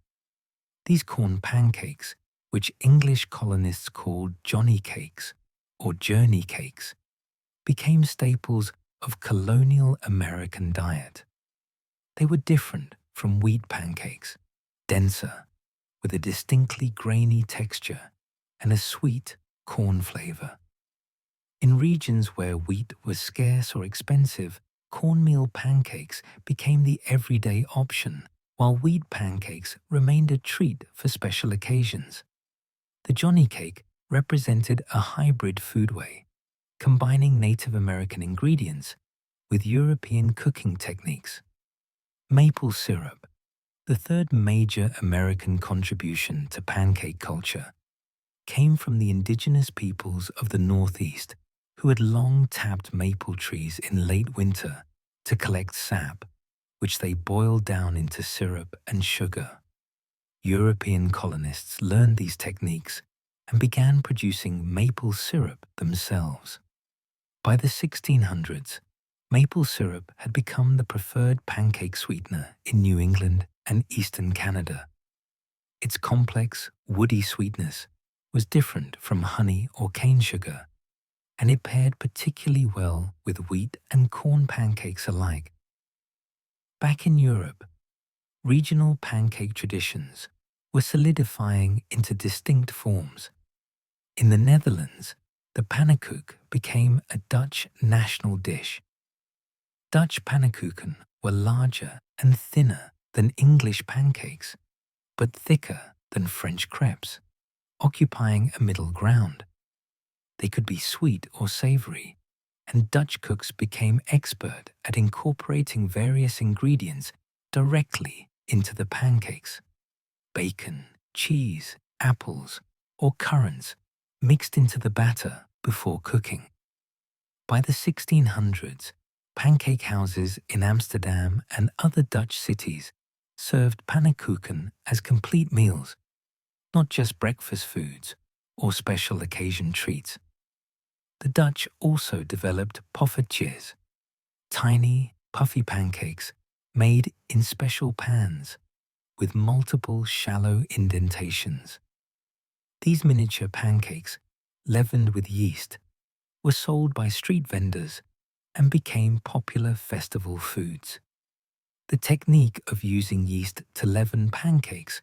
Speaker 1: These corn pancakes, which English colonists called Johnny cakes or journey cakes, became staples of colonial American diet. They were different from wheat pancakes, denser, with a distinctly grainy texture and a sweet corn flavor. In regions where wheat was scarce or expensive, cornmeal pancakes became the everyday option, while wheat pancakes remained a treat for special occasions. The Johnny cake represented a hybrid foodway, combining Native American ingredients with European cooking techniques. Maple syrup, the third major American contribution to pancake culture, came from the indigenous peoples of the Northeast who had long tapped maple trees in late winter to collect sap, which they boiled down into syrup and sugar. European colonists learned these techniques and began producing maple syrup themselves. By the 1600s, maple syrup had become the preferred pancake sweetener in New England and eastern Canada. Its complex, woody sweetness was different from honey or cane sugar, and it paired particularly well with wheat and corn pancakes alike. Back in Europe, regional pancake traditions were solidifying into distinct forms. In the Netherlands, the pannenkoek became a Dutch national dish. Dutch pannenkoeken were larger and thinner than English pancakes, but thicker than French crepes, occupying a middle ground. They could be sweet or savory, and Dutch cooks became expert at incorporating various ingredients directly into the pancakes. Bacon, cheese, apples, or currants mixed into the batter before cooking. By the 1600s, pancake houses in Amsterdam and other Dutch cities served pannenkoeken as complete meals, not just breakfast foods or special occasion treats. The Dutch also developed poffertjes, tiny, puffy pancakes made in special pans with multiple shallow indentations. These miniature pancakes, leavened with yeast, were sold by street vendors and became popular festival foods. The technique of using yeast to leaven pancakes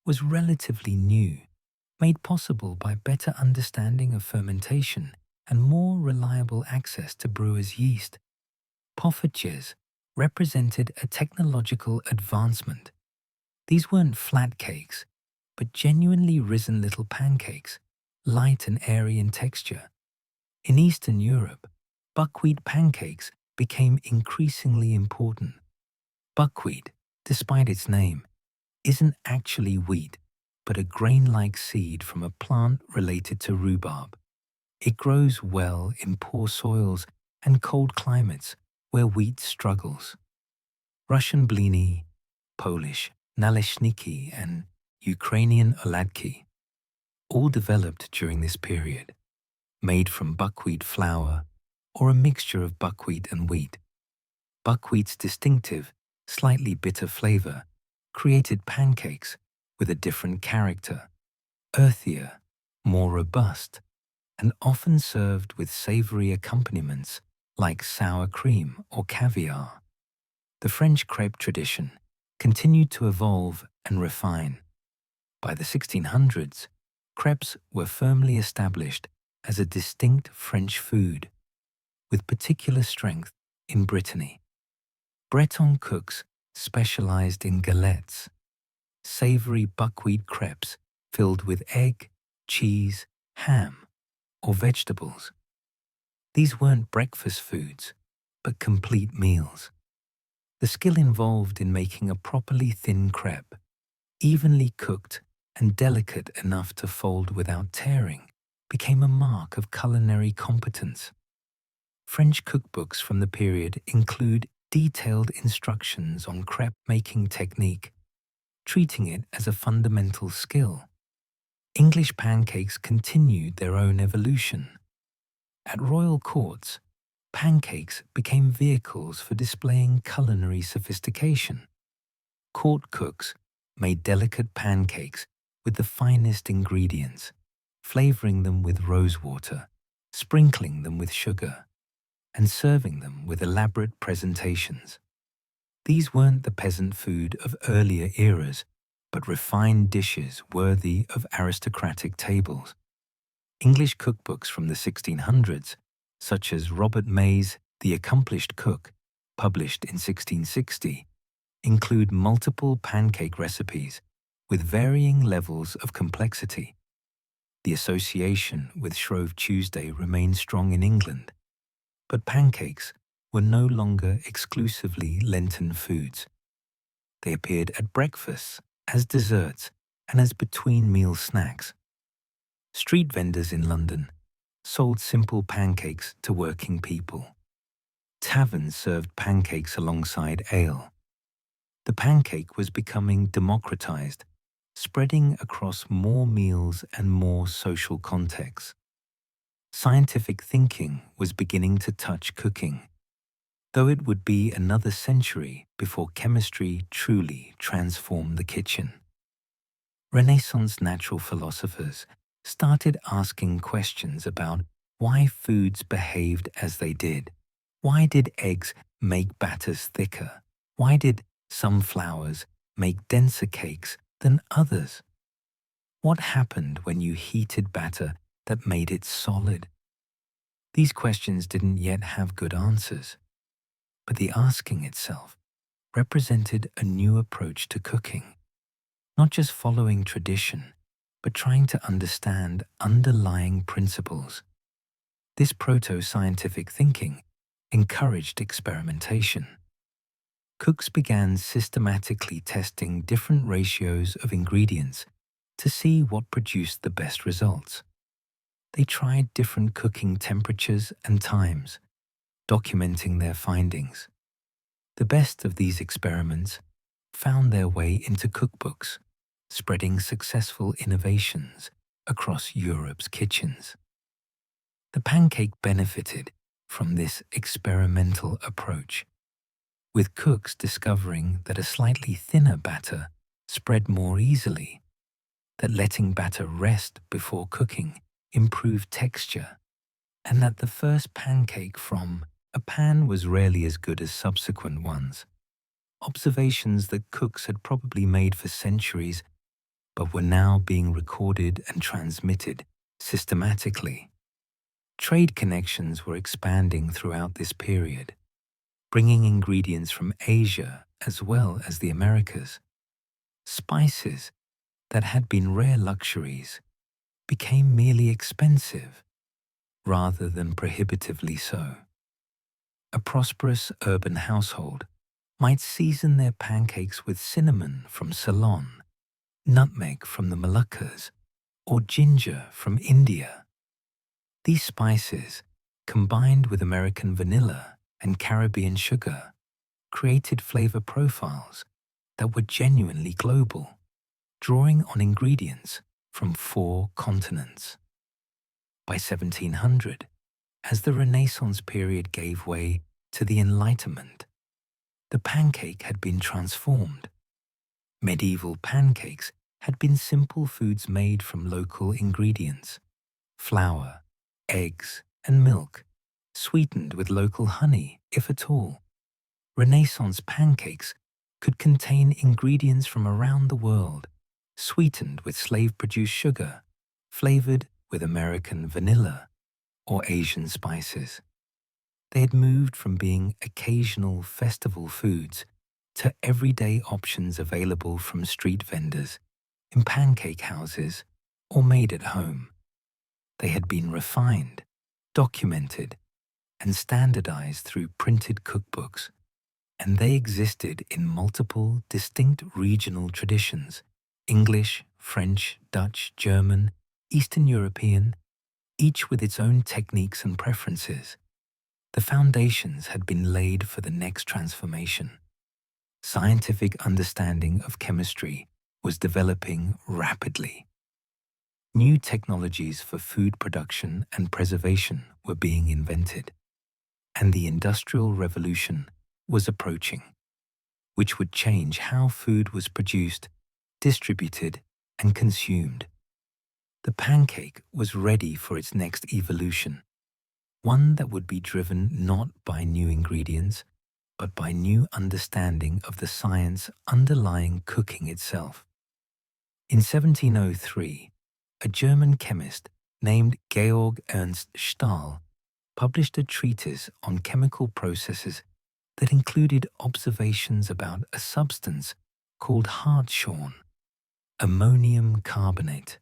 Speaker 1: was relatively new, made possible by better understanding of fermentation and more reliable access to brewers' yeast. Poffertjes represented a technological advancement. These weren't flat cakes, but genuinely risen little pancakes, light and airy in texture. In Eastern Europe, buckwheat pancakes became increasingly important. Buckwheat, despite its name, isn't actually wheat, but a grain-like seed from a plant related to rhubarb. It grows well in poor soils and cold climates where wheat struggles. Russian blini, Polish naleśniki, and Ukrainian oladki all developed during this period, made from buckwheat flour or a mixture of buckwheat and wheat. Buckwheat's distinctive, slightly bitter flavor created pancakes with a different character, earthier, more robust, and often served with savory accompaniments like sour cream or caviar. The French crepe tradition continued to evolve and refine. By the 1600s, crepes were firmly established as a distinct French food, with particular strength in Brittany. Breton cooks specialized in galettes, savory buckwheat crepes filled with egg, cheese, ham, or vegetables. These weren't breakfast foods, but complete meals. The skill involved in making a properly thin crepe, evenly cooked and delicate enough to fold without tearing, became a mark of culinary competence. French cookbooks from the period include detailed instructions on crepe making technique, treating it as a fundamental skill. English pancakes continued their own evolution. At royal courts, pancakes became vehicles for displaying culinary sophistication. Court cooks made delicate pancakes with the finest ingredients, flavoring them with rosewater, sprinkling them with sugar, and serving them with elaborate presentations. These weren't the peasant food of earlier eras, but refined dishes worthy of aristocratic tables. English cookbooks from the 1600s, such as Robert May's The Accomplished Cook, published in 1660, include multiple pancake recipes with varying levels of complexity. The association with Shrove Tuesday remained strong in England, but pancakes were no longer exclusively Lenten foods. They appeared at breakfasts, as desserts, and as between-meal snacks. Street vendors in London sold simple pancakes to working people. Taverns served pancakes alongside ale. The pancake was becoming democratized, spreading across more meals and more social contexts. Scientific thinking was beginning to touch cooking, though it would be another century before chemistry truly transformed the kitchen. Renaissance natural philosophers started asking questions about why foods behaved as they did. Why did eggs make batters thicker? Why did some flours make denser cakes than others? What happened when you heated batter that made it solid? These questions didn't yet have good answers, but the asking itself represented a new approach to cooking, not just following tradition, but trying to understand underlying principles. This proto-scientific thinking encouraged experimentation. Cooks began systematically testing different ratios of ingredients to see what produced the best results. They tried different cooking temperatures and times, documenting their findings. The best of these experiments found their way into cookbooks, spreading successful innovations across Europe's kitchens. The pancake benefited from this experimental approach, with cooks discovering that a slightly thinner batter spread more easily, that letting batter rest before cooking improved texture, and that the first pancake from a pan was rarely as good as subsequent ones. Observations that cooks had probably made for centuries, but were now being recorded and transmitted systematically. Trade connections were expanding throughout this period, bringing ingredients from Asia as well as the Americas. Spices that had been rare luxuries became merely expensive rather than prohibitively so. A prosperous urban household might season their pancakes with cinnamon from Ceylon, nutmeg from the Moluccas, or ginger from India. These spices, combined with American vanilla and Caribbean sugar, created flavor profiles that were genuinely global, drawing on ingredients from 4 continents. By 1700, as the Renaissance period gave way to the Enlightenment, the pancake had been transformed. Medieval pancakes had been simple foods made from local ingredients: flour, eggs, and milk, sweetened with local honey, if at all. Renaissance pancakes could contain ingredients from around the world, sweetened with slave-produced sugar, flavored with American vanilla or Asian spices. They had moved from being occasional festival foods to everyday options available from street vendors, in pancake houses, or made at home. They had been refined, documented, and standardized through printed cookbooks, and they existed in multiple distinct regional traditions: English, French, Dutch, German, Eastern European, each with its own techniques and preferences. The foundations had been laid for the next transformation. Scientific understanding of chemistry was developing rapidly. New technologies for food production and preservation were being invented, and the Industrial Revolution was approaching, which would change how food was produced, distributed, and consumed. The pancake was ready for its next evolution, one that would be driven not by new ingredients, but by new understanding of the science underlying cooking itself. In 1703, a German chemist named Georg Ernst Stahl published a treatise on chemical processes that included observations about a substance called hartshorn, ammonium carbonate.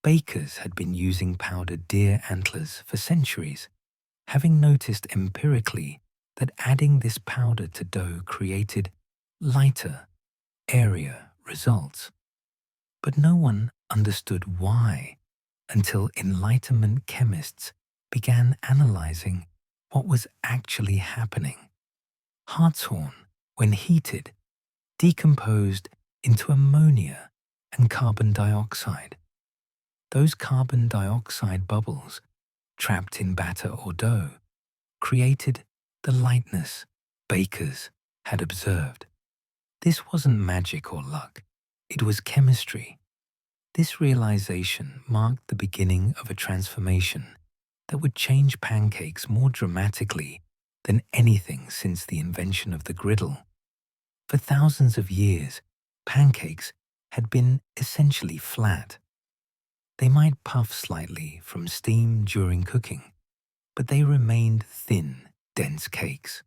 Speaker 1: Bakers had been using powdered deer antlers for centuries, having noticed empirically that adding this powder to dough created lighter, airier results. But no one understood why until Enlightenment chemists began analyzing what was actually happening. Hartshorn, when heated, decomposed into ammonia and carbon dioxide. Those carbon dioxide bubbles, trapped in batter or dough, created the lightness bakers had observed. This wasn't magic or luck, it was chemistry. This realization marked the beginning of a transformation that would change pancakes more dramatically than anything since the invention of the griddle. For thousands of years, pancakes had been essentially flat. They might puff slightly from steam during cooking, but they remained thin, dense cakes.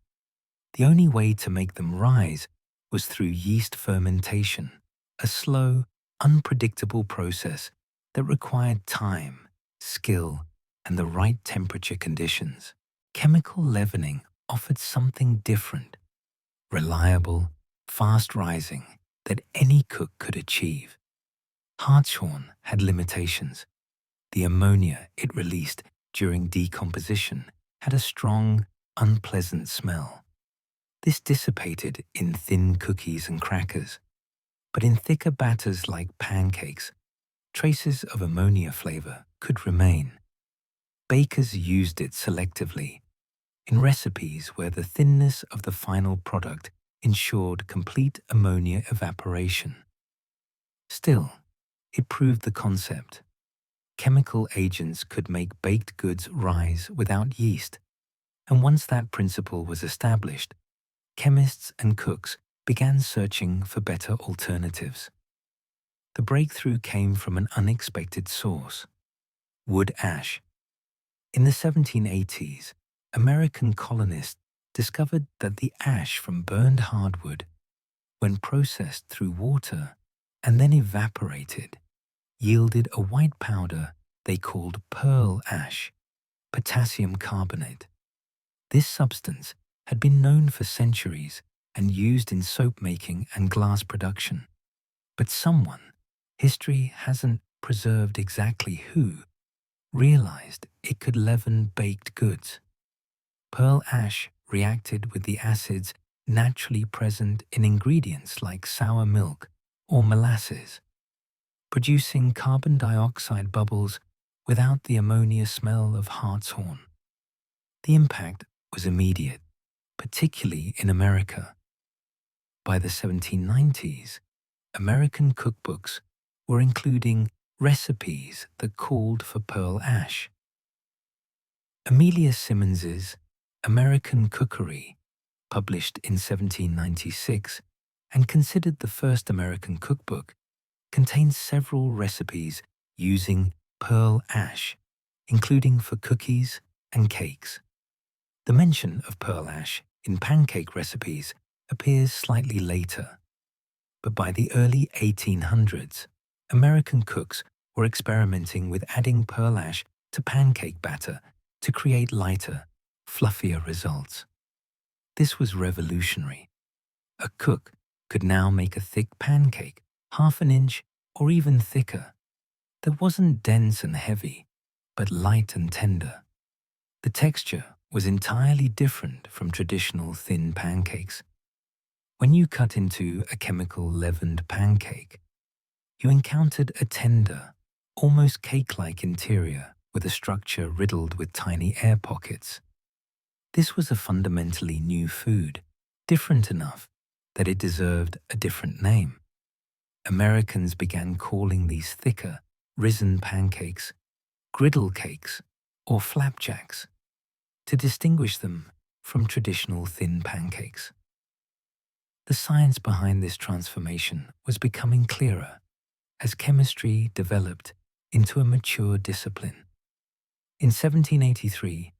Speaker 1: The only way to make them rise was through yeast fermentation, a slow, unpredictable process that required time, skill, and the right temperature conditions. Chemical leavening offered something different: reliable, fast rising, that any cook could achieve. Hartshorn had limitations. The ammonia it released during decomposition had a strong, unpleasant smell. This dissipated in thin cookies and crackers, but in thicker batters like pancakes, traces of ammonia flavor could remain. Bakers used it selectively in recipes where the thinness of the final product ensured complete ammonia evaporation. Still, it proved the concept. Chemical agents could make baked goods rise without yeast, and once that principle was established, chemists and cooks began searching for better alternatives. The breakthrough came from an unexpected source: wood ash. In the 1780s, American colonists discovered that the ash from burned hardwood, when processed through water and then evaporated, yielded a white powder they called pearl ash, potassium carbonate. This substance had been known for centuries and used in soap making and glass production. But someone, history hasn't preserved exactly who, realized it could leaven baked goods. Pearl ash reacted with the acids naturally present in ingredients like sour milk or molasses, producing carbon dioxide bubbles without the ammonia smell of hartshorn. The impact was immediate, particularly in America. By the 1790s, American cookbooks were including recipes that called for pearl ash. Amelia Simmons's American Cookery, published in 1796 and considered the first American cookbook, contains several recipes using pearl ash, including for cookies and cakes. The mention of pearl ash in pancake recipes appears slightly later, but by the early 1800s, American cooks were experimenting with adding pearl ash to pancake batter to create lighter, fluffier results. This was revolutionary. A cook could now make a thick pancake, half an inch or even thicker, that wasn't dense and heavy, but light and tender. The texture was entirely different from traditional thin pancakes. When you cut into a chemical-leavened pancake, you encountered a tender, almost cake-like interior with a structure riddled with tiny air pockets. This was a fundamentally new food, different enough that it deserved a different name. Americans began calling these thicker, risen pancakes griddle cakes or flapjacks to distinguish them from traditional thin pancakes. The science behind this transformation was becoming clearer as chemistry developed into a mature discipline. In 1783,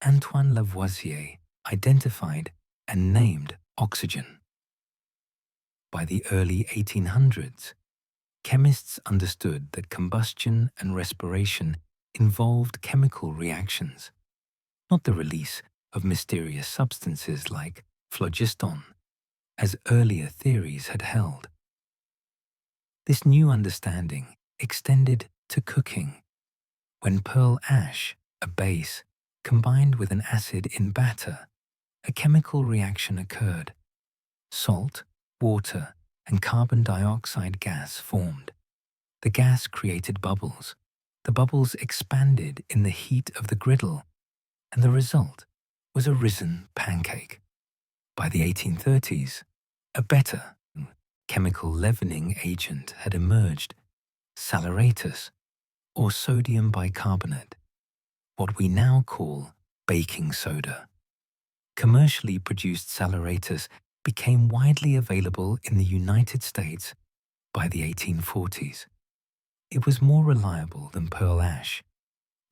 Speaker 1: Antoine Lavoisier identified and named oxygen. By the early 1800s, chemists understood that combustion and respiration involved chemical reactions, not the release of mysterious substances like phlogiston, as earlier theories had held. This new understanding extended to cooking. When pearl ash, a base, combined with an acid in batter, a chemical reaction occurred. Salt, water, and carbon dioxide gas formed. The gas created bubbles. The bubbles expanded in the heat of the griddle, and the result was a risen pancake. By the 1830s, a better chemical leavening agent had emerged, saleratus, or sodium bicarbonate, what we now call baking soda. Commercially produced saleratus became widely available in the United States by the 1840s. It was more reliable than pearl ash,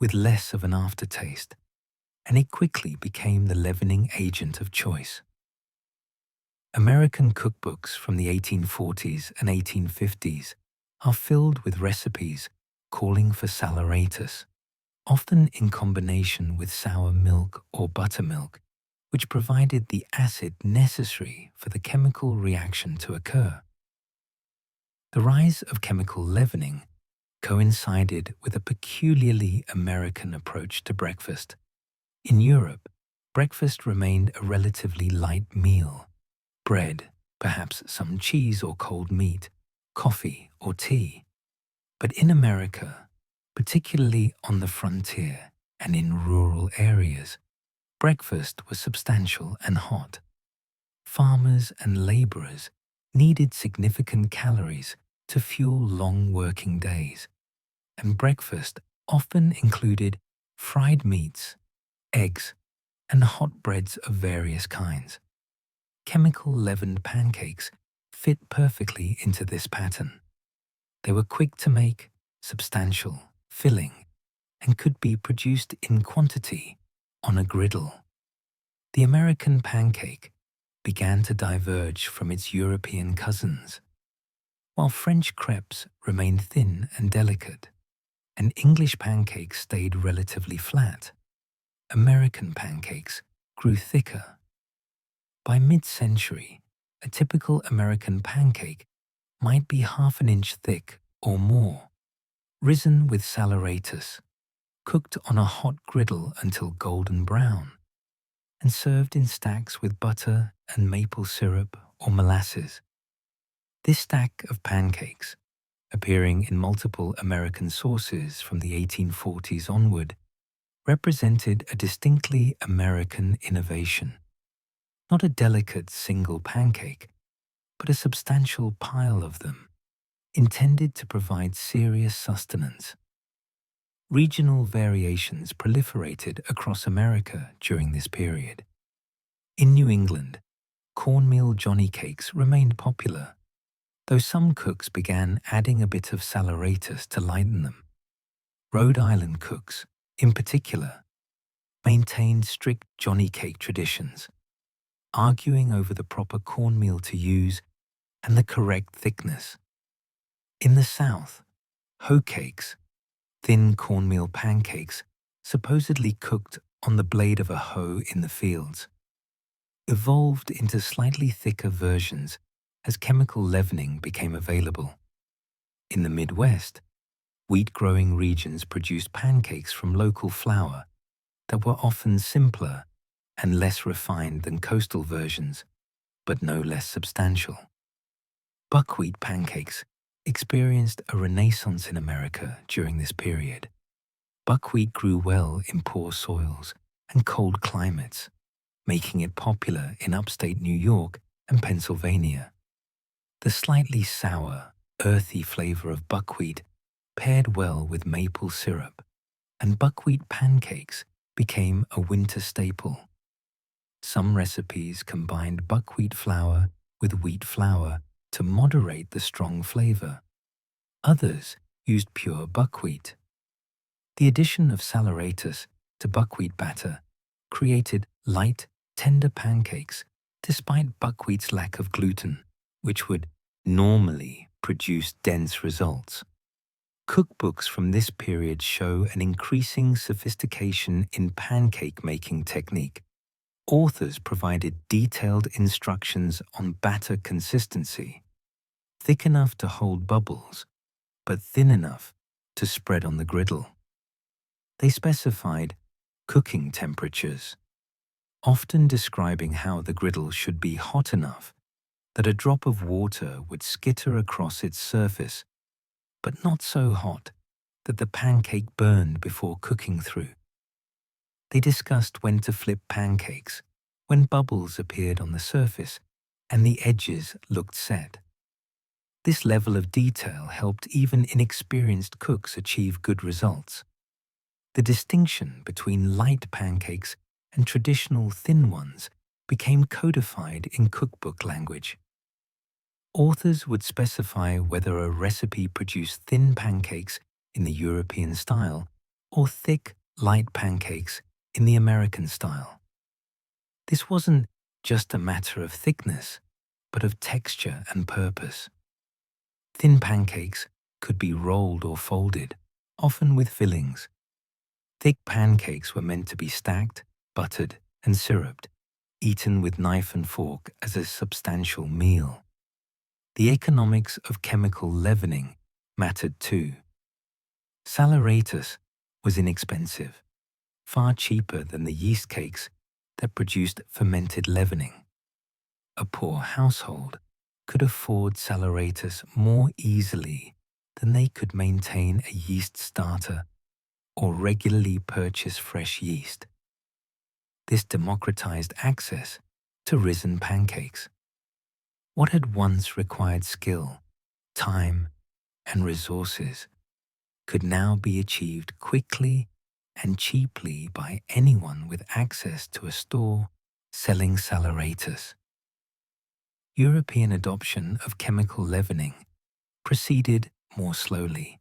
Speaker 1: with less of an aftertaste, and it quickly became the leavening agent of choice. American cookbooks from the 1840s and 1850s are filled with recipes calling for saleratus, often in combination with sour milk or buttermilk, which provided the acid necessary for the chemical reaction to occur. The rise of chemical leavening coincided with a peculiarly American approach to breakfast. In Europe, breakfast remained a relatively light meal. Bread, perhaps some cheese or cold meat, coffee or tea. But in America, particularly on the frontier and in rural areas, breakfast was substantial and hot. Farmers and laborers needed significant calories to fuel long working days, and breakfast often included fried meats, eggs, and hot breads of various kinds. Chemical leavened pancakes fit perfectly into this pattern. They were quick to make, substantial, filling, and could be produced in quantity on a griddle. The American pancake began to diverge from its European cousins. While French crepes remained thin and delicate, and English pancakes stayed relatively flat, American pancakes grew thicker. By mid-century, a typical American pancake might be half an inch thick or more, risen with saleratus, cooked on a hot griddle until golden brown, and served in stacks with butter and maple syrup or molasses. This stack of pancakes, appearing in multiple American sources from the 1840s onward, represented a distinctly American innovation. Not a delicate single pancake, but a substantial pile of them, intended to provide serious sustenance. Regional variations proliferated across America during this period. In New England, cornmeal johnny cakes remained popular, though some cooks began adding a bit of saleratus to lighten them. Rhode Island cooks, in particular, maintained strict johnny cake traditions, arguing over the proper cornmeal to use and the correct thickness. In the South, hoe cakes, thin cornmeal pancakes supposedly cooked on the blade of a hoe in the fields, evolved into slightly thicker versions as chemical leavening became available. In the Midwest, wheat-growing regions produced pancakes from local flour that were often simpler and less refined than coastal versions, but no less substantial. Buckwheat pancakes experienced a renaissance in America during this period. Buckwheat grew well in poor soils and cold climates, making it popular in upstate New York and Pennsylvania. The slightly sour, earthy flavor of buckwheat paired well with maple syrup, and buckwheat pancakes became a winter staple. Some recipes combined buckwheat flour with wheat flour to moderate the strong flavor. Others used pure buckwheat. The addition of saleratus to buckwheat batter created light, tender pancakes despite buckwheat's lack of gluten, which would normally produce dense results. Cookbooks from this period show an increasing sophistication in pancake-making technique. Authors provided detailed instructions on batter consistency, thick enough to hold bubbles, but thin enough to spread on the griddle. They specified cooking temperatures, often describing how the griddle should be hot enough that a drop of water would skitter across its surface, but not so hot that the pancake burned before cooking through. They discussed when to flip pancakes, when bubbles appeared on the surface and the edges looked set. This level of detail helped even inexperienced cooks achieve good results. The distinction between light pancakes and traditional thin ones became codified in cookbook language. Authors would specify whether a recipe produced thin pancakes in the European style or thick, light pancakes in the American style. This wasn't just a matter of thickness, but of texture and purpose. Thin pancakes could be rolled or folded, often with fillings. Thick pancakes were meant to be stacked, buttered, and syruped, eaten with knife and fork as a substantial meal. The economics of chemical leavening mattered too. Saleratus was inexpensive, far cheaper than the yeast cakes that produced fermented leavening. A poor household could afford saleratus more easily than they could maintain a yeast starter or regularly purchase fresh yeast. This democratized access to risen pancakes. What had once required skill, time, and resources could now be achieved quickly and cheaply by anyone with access to a store selling saleratus. European adoption of chemical leavening proceeded more slowly.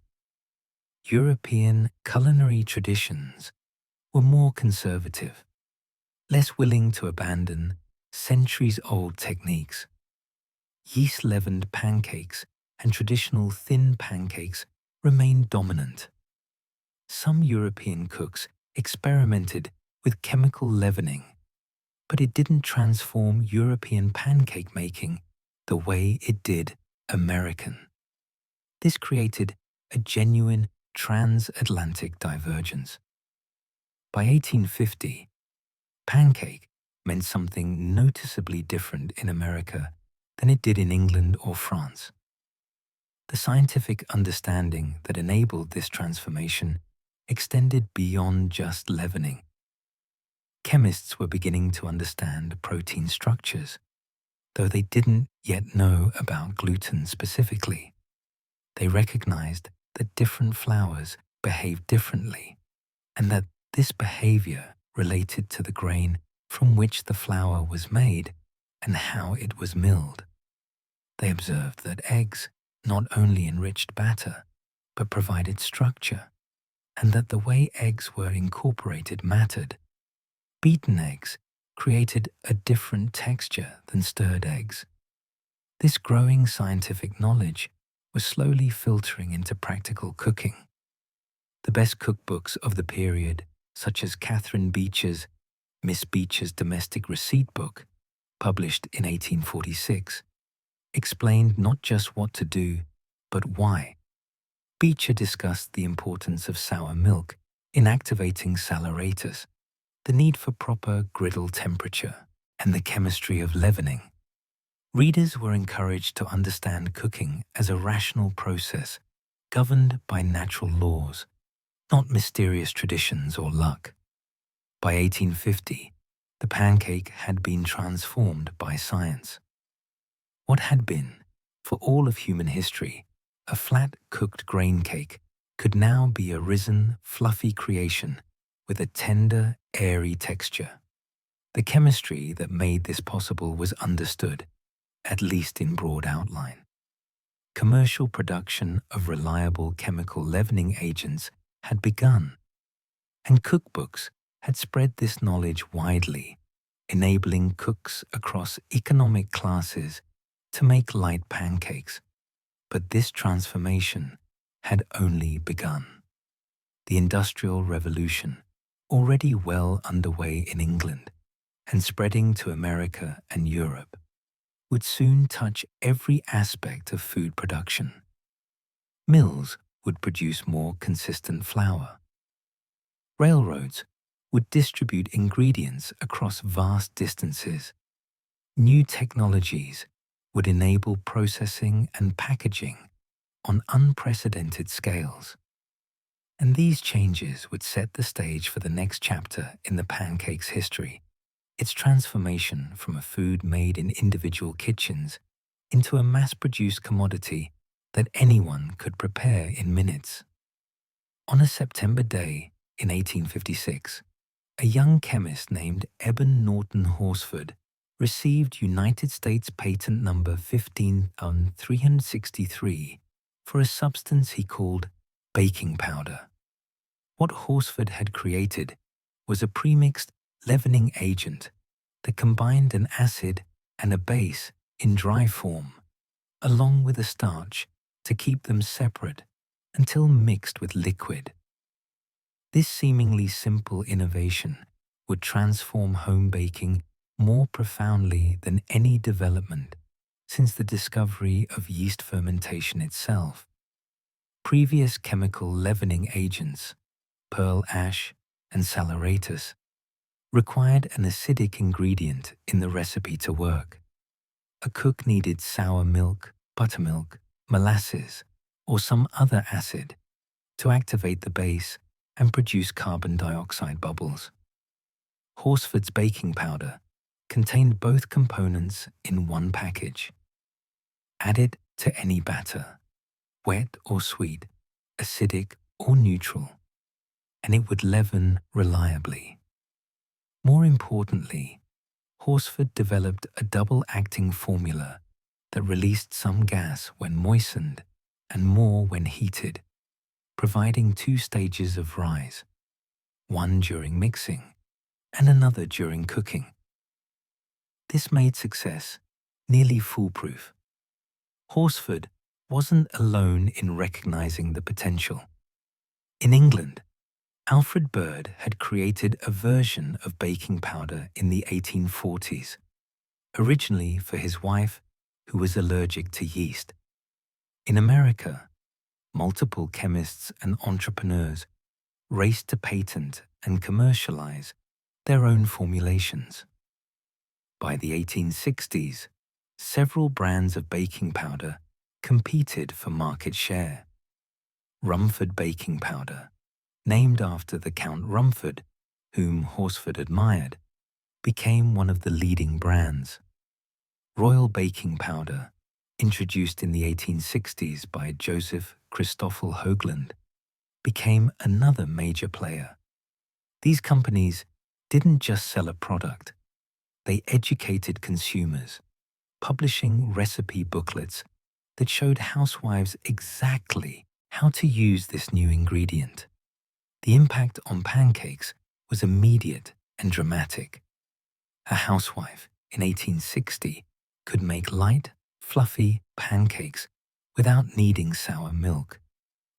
Speaker 1: European culinary traditions were more conservative, less willing to abandon centuries-old techniques. Yeast-leavened pancakes and traditional thin pancakes remained dominant. Some European cooks experimented with chemical leavening, but it didn't transform European pancake making the way it did American. This created a genuine transatlantic divergence. By 1850, pancake meant something noticeably different in America than it did in England or France. The scientific understanding that enabled this transformation extended beyond just leavening. Chemists were beginning to understand protein structures, though they didn't yet know about gluten specifically. They recognized that different flours behaved differently, and that this behavior related to the grain from which the flour was made and how it was milled. They observed that eggs not only enriched batter, but provided structure, and that the way eggs were incorporated mattered. Beaten eggs created a different texture than stirred eggs. This growing scientific knowledge was slowly filtering into practical cooking. The best cookbooks of the period, such as Catherine Beecher's Miss Beecher's Domestic Receipt Book, published in 1846, explained not just what to do, but why. Beecher discussed the importance of sour milk in activating saleratus, the need for proper griddle temperature, and the chemistry of leavening. Readers were encouraged to understand cooking as a rational process governed by natural laws, not mysterious traditions or luck. By 1850, the pancake had been transformed by science. What had been, for all of human history, a flat cooked grain cake could now be a risen, fluffy creation with a tender, airy texture. The chemistry that made this possible was understood, at least in broad outline. Commercial production of reliable chemical leavening agents had begun, and cookbooks had spread this knowledge widely, enabling cooks across economic classes to make light pancakes. But this transformation had only begun. The Industrial Revolution, already well underway in England and spreading to America and Europe, would soon touch every aspect of food production. Mills would produce more consistent flour. Railroads would distribute ingredients across vast distances. New technologies would enable processing and packaging on unprecedented scales. And these changes would set the stage for the next chapter in the pancake's history, its transformation from a food made in individual kitchens into a mass-produced commodity that anyone could prepare in minutes. On a September day in 1856, a young chemist named Eben Norton Horsford received United States Patent Number 15363 for a substance he called baking powder. What Horsford had created was a premixed leavening agent that combined an acid and a base in dry form, along with a starch to keep them separate until mixed with liquid. This seemingly simple innovation would transform home baking more profoundly than any development since the discovery of yeast fermentation itself. Previous chemical leavening agents, pearl ash and saleratus, required an acidic ingredient in the recipe to work. A cook needed sour milk, buttermilk, molasses, or some other acid to activate the base and produce carbon dioxide bubbles. Horsford's baking powder contained both components in one package. Add it to any batter, wet or sweet, acidic or neutral, and it would leaven reliably. More importantly, Horsford developed a double-acting formula that released some gas when moistened and more when heated. providing two stages of rise, one during mixing and another during cooking. This made success nearly foolproof. Horsford wasn't alone in recognizing the potential. In England, Alfred Bird had created a version of baking powder in the 1840s, originally for his wife, who was allergic to yeast. In America, multiple chemists and entrepreneurs raced to patent and commercialize their own formulations. By the 1860s, several brands of baking powder competed for market share. Rumford baking powder, named after the Count Rumford, whom Horsford admired, became one of the leading brands. Royal baking powder, introduced in the 1860s by Joseph Christoffel Hoagland, became another major player. These companies didn't just sell a product, they educated consumers, publishing recipe booklets that showed housewives exactly how to use this new ingredient. The impact on pancakes was immediate and dramatic. A housewife in 1860 could make light, fluffy pancakes without needing sour milk,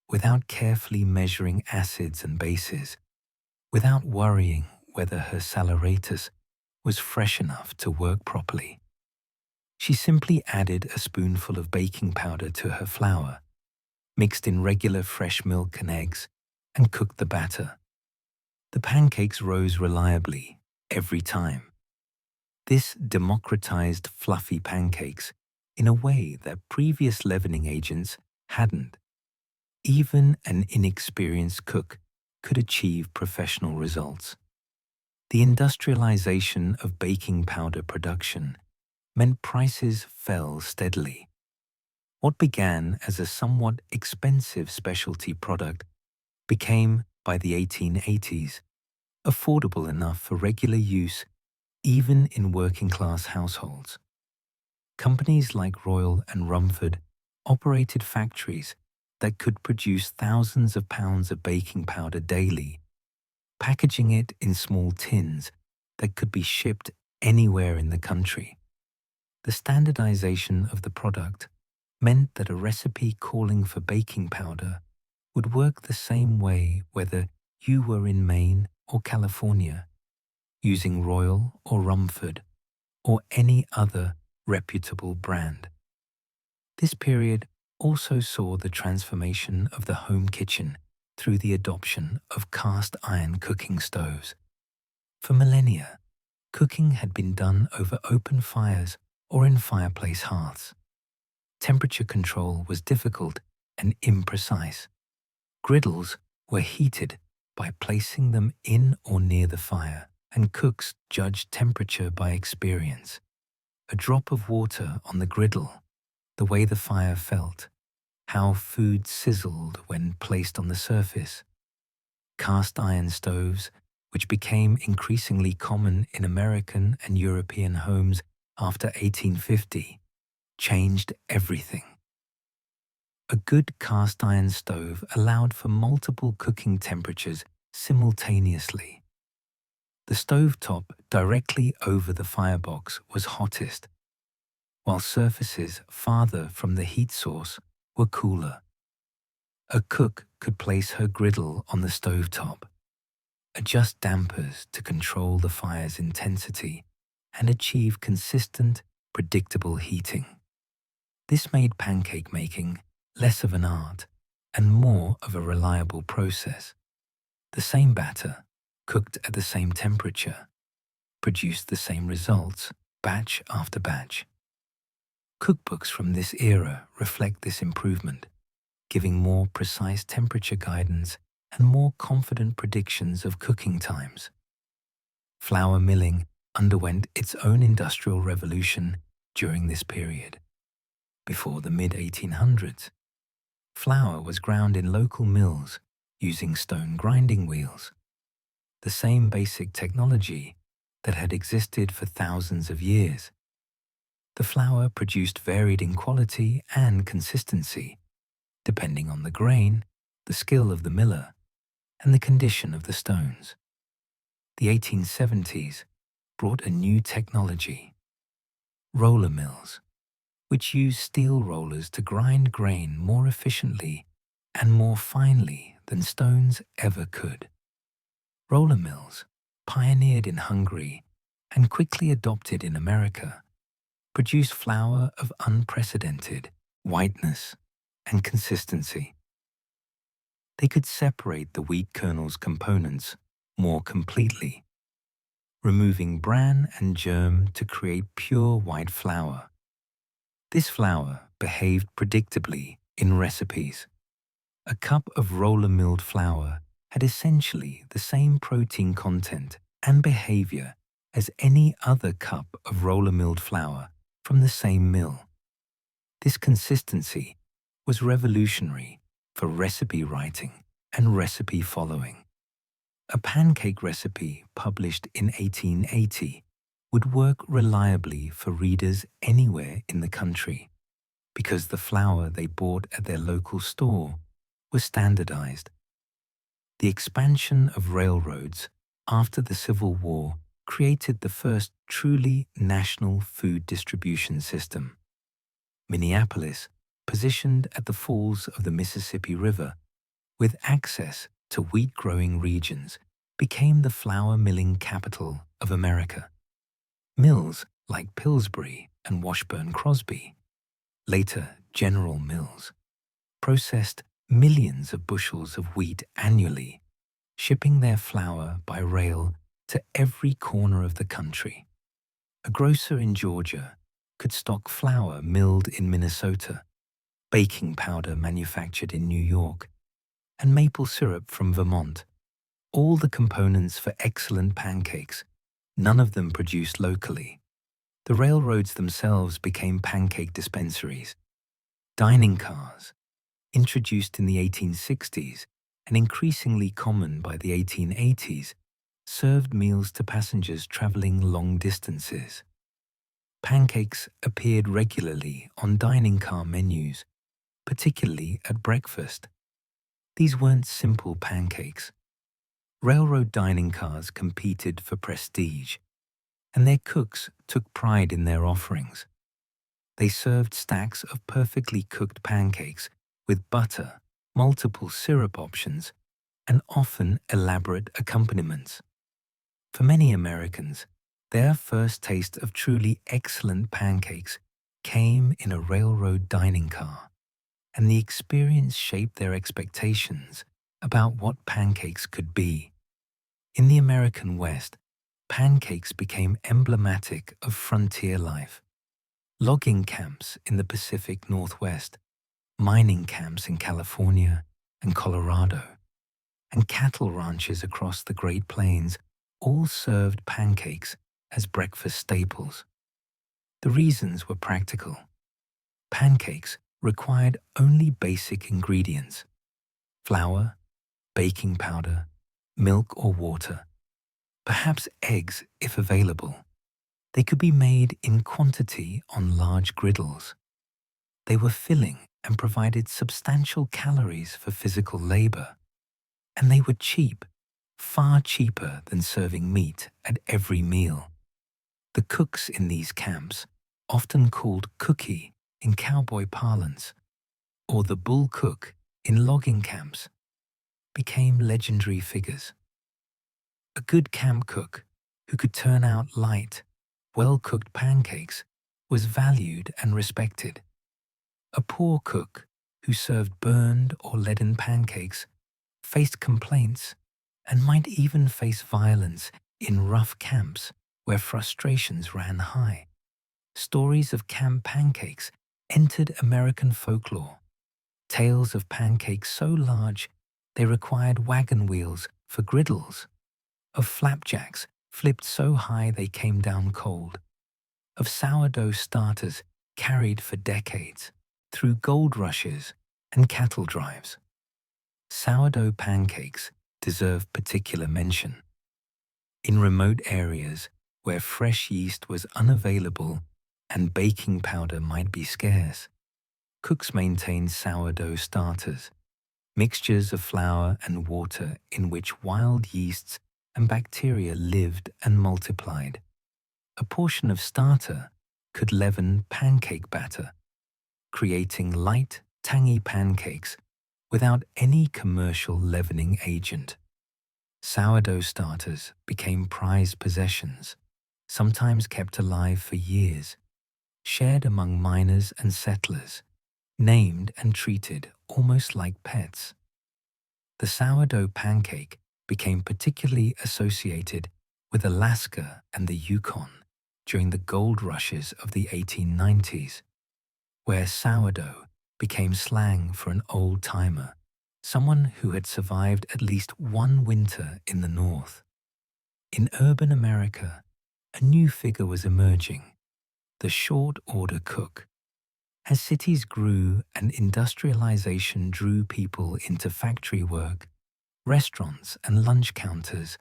Speaker 1: without carefully measuring acids and bases, without worrying whether her saleratus was fresh enough to work properly. She simply added a spoonful of baking powder to her flour, mixed in regular fresh milk and eggs, and cooked the batter. The pancakes rose reliably every time. This democratized fluffy pancakes in a way that previous leavening agents hadn't. Even an inexperienced cook could achieve professional results. The industrialization of baking powder production meant prices fell steadily. What began as a somewhat expensive specialty product became, by the 1880s, affordable enough for regular use even in working-class households. Companies like Royal and Rumford operated factories that could produce thousands of pounds of baking powder daily, packaging it in small tins that could be shipped anywhere in the country. The standardization of the product meant that a recipe calling for baking powder would work the same way whether you were in Maine or California, using Royal or Rumford or any other reputable brand. This period also saw the transformation of the home kitchen through the adoption of cast iron cooking stoves. For millennia, cooking had been done over open fires or in fireplace hearths. Temperature control was difficult and imprecise. Griddles were heated by placing them in or near the fire, and cooks judged temperature by experience. A drop of water on the griddle, the way the fire felt, how food sizzled when placed on the surface. Cast iron stoves, which became increasingly common in American and European homes after 1850, changed everything. A good cast iron stove allowed for multiple cooking temperatures simultaneously. The stovetop directly over the firebox was hottest, while surfaces farther from the heat source were cooler. A cook could place her griddle on the stovetop, adjust dampers to control the fire's intensity, and achieve consistent, predictable heating. This made pancake making less of an art and more of a reliable process. The same batter, cooked at the same temperature, produced the same results batch after batch. Cookbooks from this era reflect this improvement, giving more precise temperature guidance and more confident predictions of cooking times. Flour milling underwent its own industrial revolution during this period. Before the mid-1800s, flour was ground in local mills using stone grinding wheels, the same basic technology that had existed for thousands of years. The flour produced varied in quality and consistency, depending on the grain the skill of the miller, and the condition of the stones. The 1870s brought a new technology, roller mills, which used steel rollers to grind grain more efficiently and more finely than stones ever could. Roller mills, pioneered in Hungary and quickly adopted in America, produce flour of unprecedented whiteness and consistency. They could separate the wheat kernel's components more completely, removing bran and germ to create pure white flour. This flour behaved predictably in recipes. A cup of roller-milled flour had essentially the same protein content and behavior as any other cup of roller-milled flour from the same mill. This consistency was revolutionary for recipe writing and recipe following. A pancake recipe published in 1880 would work reliably for readers anywhere in the country because the flour they bought at their local store was standardized. The expansion of railroads after the Civil War created the first truly national food distribution system. Minneapolis, positioned at the falls of the Mississippi River, with access to wheat-growing regions, became the flour milling capital of America. Mills like Pillsbury and Washburn-Crosby, later General Mills, processed millions of bushels of wheat annually, shipping their flour by rail to every corner of the country. A grocer in Georgia could stock flour milled in Minnesota, baking powder manufactured in New York, and maple syrup from Vermont, all the components for excellent pancakes, none of them produced locally. The railroads themselves became pancake dispensaries. Dining cars, introduced in the 1860s and increasingly common by the 1880s, served meals to passengers traveling long distances. Pancakes appeared regularly on dining car menus, particularly at breakfast. These weren't simple pancakes. Railroad dining cars competed for prestige, and their cooks took pride in their offerings. They served stacks of perfectly cooked pancakes with butter, multiple syrup options, and often elaborate accompaniments. For many Americans, their first taste of truly excellent pancakes came in a railroad dining car, and the experience shaped their expectations about what pancakes could be. In the American West, pancakes became emblematic of frontier life. Logging camps in the Pacific Northwest, mining camps in California and Colorado, and cattle ranches across the Great Plains all served pancakes as breakfast staples. The reasons were practical. Pancakes required only basic ingredients: flour, baking powder, milk or water, perhaps eggs if available. They could be made in quantity on large griddles. They were filling and provided substantial calories for physical labor. And they were cheap, far cheaper than serving meat at every meal. The cooks in these camps, often called cookie in cowboy parlance, or the bull cook in logging camps, became legendary figures. A good camp cook who could turn out light, well-cooked pancakes was valued and respected. A poor cook who served burned or leaden pancakes faced complaints and might even face violence in rough camps where frustrations ran high. Stories of camp pancakes entered American folklore. Tales of pancakes so large they required wagon wheels for griddles, of flapjacks flipped so high they came down cold, of sourdough starters carried for decades through gold rushes and cattle drives. Sourdough pancakes deserve particular mention. In remote areas where fresh yeast was unavailable and baking powder might be scarce, cooks maintained sourdough starters. mixtures of flour and water in which wild yeasts and bacteria lived and multiplied. A portion of starter could leaven pancake batter, creating light, tangy pancakes without any commercial leavening agent. Sourdough starters became prized possessions, sometimes kept alive for years, shared among miners and settlers, named and treated almost like pets. The sourdough pancake became particularly associated with Alaska and the Yukon during the gold rushes of the 1890s, where sourdough became slang for an old-timer, someone who had survived at least one winter in the North. In urban America, a new figure was emerging, the short-order cook. As cities grew and industrialization drew people into factory work, restaurants and lunch counters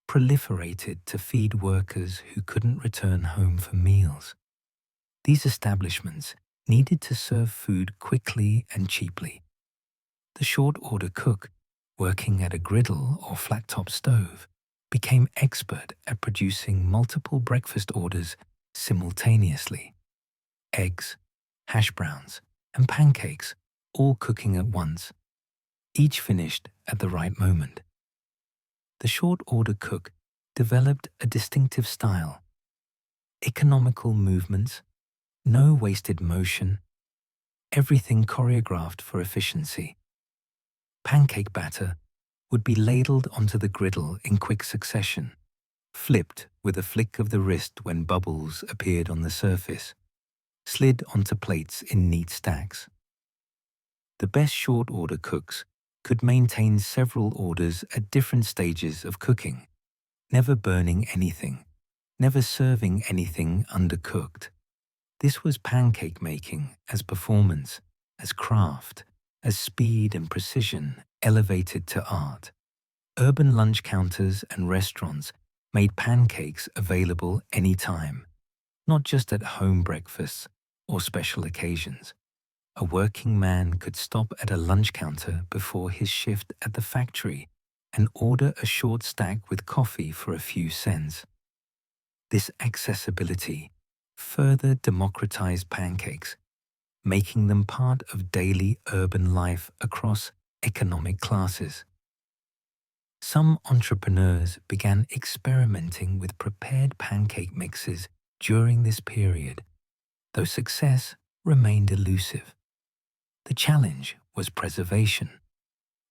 Speaker 1: proliferated to feed workers who couldn't return home for meals. These establishments needed to serve food quickly and cheaply. The short-order cook, working at a griddle or flat-top stove, became expert at producing multiple breakfast orders simultaneously. Eggs, hash browns, and pancakes, all cooking at once, each finished at the right moment. The short-order cook developed a distinctive style: economical movements, no wasted motion, everything choreographed for efficiency. Pancake batter would be ladled onto the griddle in quick succession, flipped with a flick of the wrist when bubbles appeared on the surface, slid onto plates in neat stacks. The best short-order cooks could maintain several orders at different stages of cooking, never burning anything, never serving anything undercooked. This was pancake making as performance, as craft, as speed and precision elevated to art. Urban lunch counters and restaurants made pancakes available anytime, not just at home breakfasts or special occasions. A working man could stop at a lunch counter before his shift at the factory and order a short stack with coffee for a few cents. This accessibility further democratized pancakes, making them part of daily urban life across economic classes. Some entrepreneurs began experimenting with prepared pancake mixes during this period, though success remained elusive. The challenge was preservation: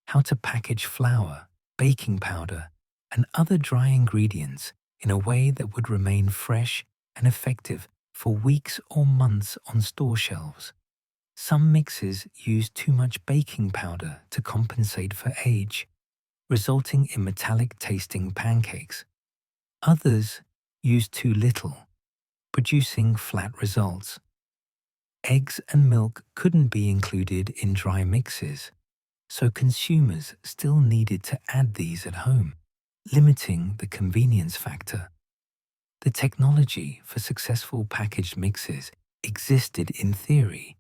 Speaker 1: how to package flour, baking powder, and other dry ingredients in a way that would remain fresh and effective for weeks or months on store shelves. Some mixes used too much baking powder to compensate for age, resulting in metallic-tasting pancakes. Others used too little, producing flat results. Eggs and milk couldn't be included in dry mixes, so consumers still needed to add these at home, limiting the convenience factor. The technology for successful packaged mixes existed in theory,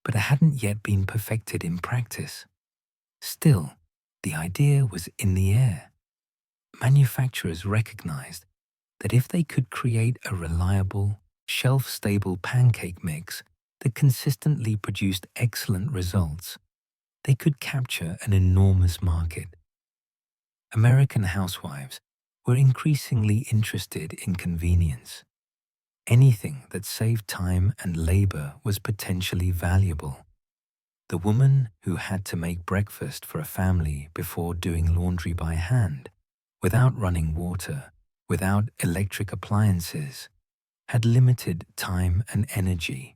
Speaker 1: but it hadn't yet been perfected in practice. Still, the idea was in the air. Manufacturers recognized that if they could create a reliable, shelf-stable pancake mix that consistently produced excellent results, they could capture an enormous market. American housewives were increasingly interested in convenience. Anything that saved time and labor was potentially valuable. The woman who had to make breakfast for a family before doing laundry by hand, without running water, without electric appliances, had limited time and energy.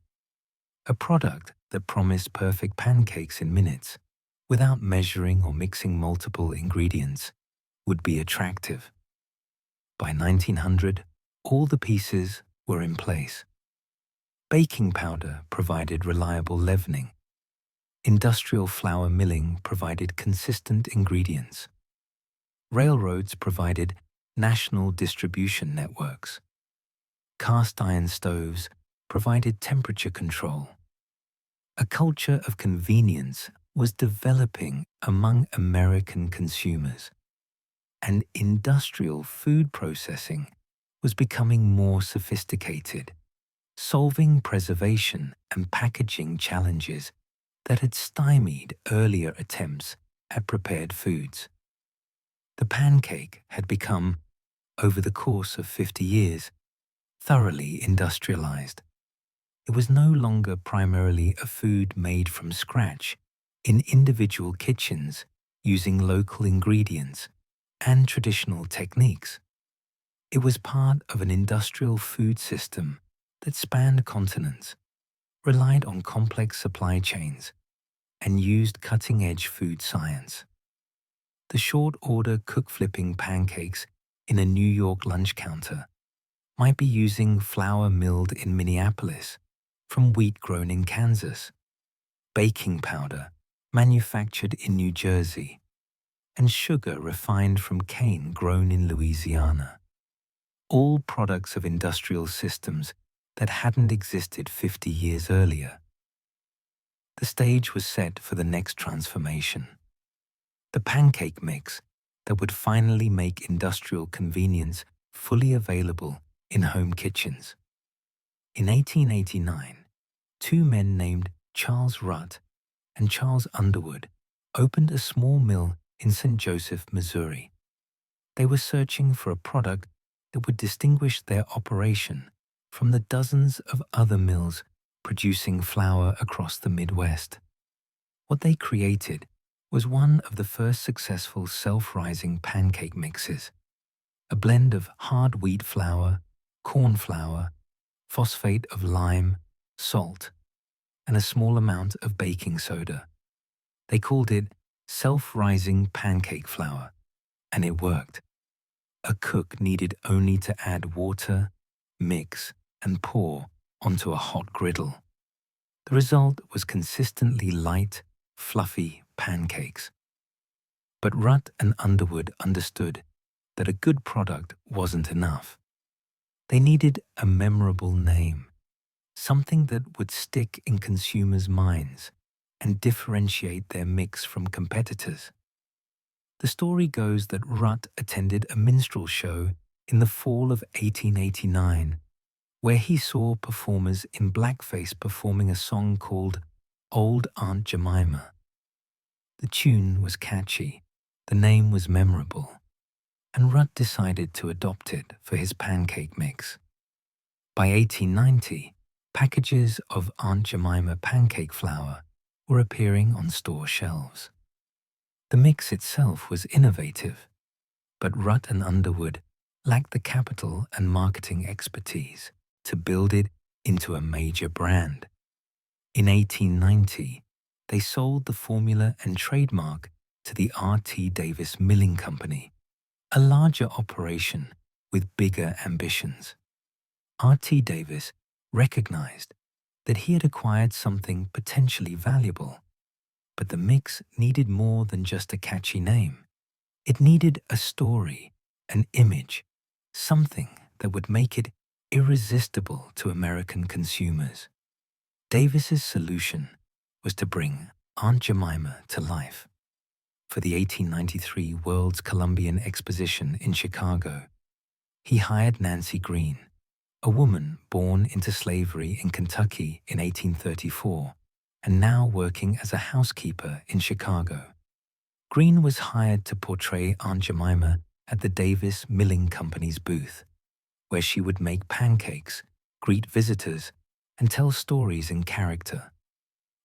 Speaker 1: A product that promised perfect pancakes in minutes, without measuring or mixing multiple ingredients, would be attractive. By 1900, all the pieces were in place. Baking powder provided reliable leavening. Industrial flour milling provided consistent ingredients. Railroads provided national distribution networks. Cast iron stoves provided temperature control. A culture of convenience was developing among American consumers, and industrial food processing was becoming more sophisticated, solving preservation and packaging challenges that had stymied earlier attempts at prepared foods. The pancake had become, over the course of 50 years, thoroughly industrialized. It was no longer primarily a food made from scratch in individual kitchens using local ingredients and traditional techniques. It was part of an industrial food system that spanned continents, relied on complex supply chains, and used cutting-edge food science. The short-order cook-flipping pancakes in a New York lunch counter might be using flour milled in Minneapolis from wheat grown in Kansas, baking powder manufactured in New Jersey, and sugar refined from cane grown in Louisiana. All products of industrial systems that hadn't existed 50 years earlier. The stage was set for the next transformation. The pancake mix that would finally make industrial convenience fully available in home kitchens. In 1889, two men named Charles Rutt and Charles Underwood opened a small mill in St. Joseph, Missouri. They were searching for a product that would distinguish their operation from the dozens of other mills producing flour across the Midwest. What they created was one of the first successful self-rising pancake mixes, a blend of hard wheat flour, corn flour, phosphate of lime, salt, and a small amount of baking soda. They called it self-rising pancake flour, and it worked. A cook needed only to add water, mix, and pour onto a hot griddle. The result was consistently light, fluffy pancakes. But Rutt and Underwood understood that a good product wasn't enough. They needed a memorable name, something that would stick in consumers' minds and differentiate their mix from competitors. The story goes that Rutt attended a minstrel show in the fall of 1889, where he saw performers in blackface performing a song called Old Aunt Jemima. The tune was catchy, the name was memorable, and Rutt decided to adopt it for his pancake mix. By 1890, packages of Aunt Jemima pancake flour were appearing on store shelves. The mix itself was innovative, but Rutt and Underwood lacked the capital and marketing expertise to build it into a major brand. In 1890, they sold the formula and trademark to the R.T. Davis Milling Company, a larger operation with bigger ambitions. R.T. Davis recognized that he had acquired something potentially valuable, but the mix needed more than just a catchy name. It needed a story, an image, something that would make it irresistible to American consumers. Davis's solution was to bring Aunt Jemima to life. For the 1893 World's Columbian Exposition in Chicago, he hired Nancy Green, a woman born into slavery in Kentucky in 1834 and now working as a housekeeper in Chicago. Green was hired to portray Aunt Jemima at the Davis Milling Company's booth, where she would make pancakes, greet visitors, and tell stories in character.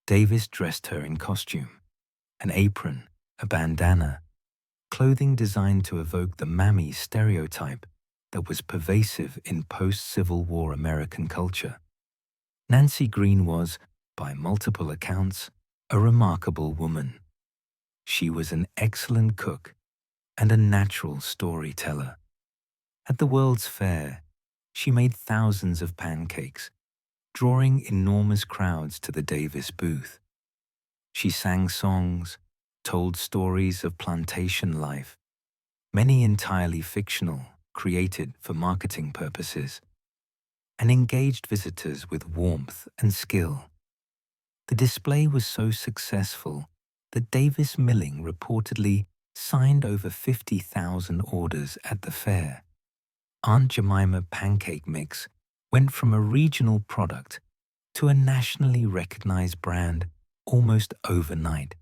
Speaker 1: Davis dressed her in costume, an apron, a bandana, clothing designed to evoke the mammy stereotype that was pervasive in post-Civil War American culture. Nancy Green was, by multiple accounts, a remarkable woman. She was an excellent cook and a natural storyteller. At the World's Fair, she made thousands of pancakes, drawing enormous crowds to the Davis booth. She sang songs, told stories of plantation life, many entirely fictional, created for marketing purposes, and engaged visitors with warmth and skill. The display was so successful that Davis Milling reportedly signed over 50,000 orders at the fair. Aunt Jemima pancake mix went from a regional product to a nationally recognized brand almost overnight.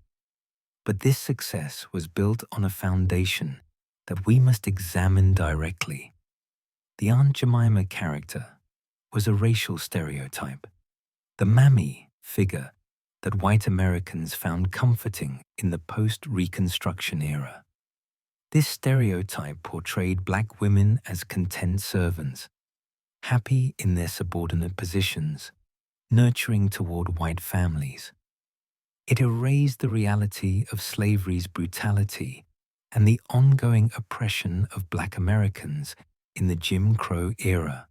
Speaker 1: But this success was built on a foundation that we must examine directly. The Aunt Jemima character was a racial stereotype, the mammy figure that white Americans found comforting in the post-Reconstruction era. This stereotype portrayed black women as content servants, happy in their subordinate positions, nurturing toward white families. It erased the reality of slavery's brutality and the ongoing oppression of black Americans in the Jim Crow era.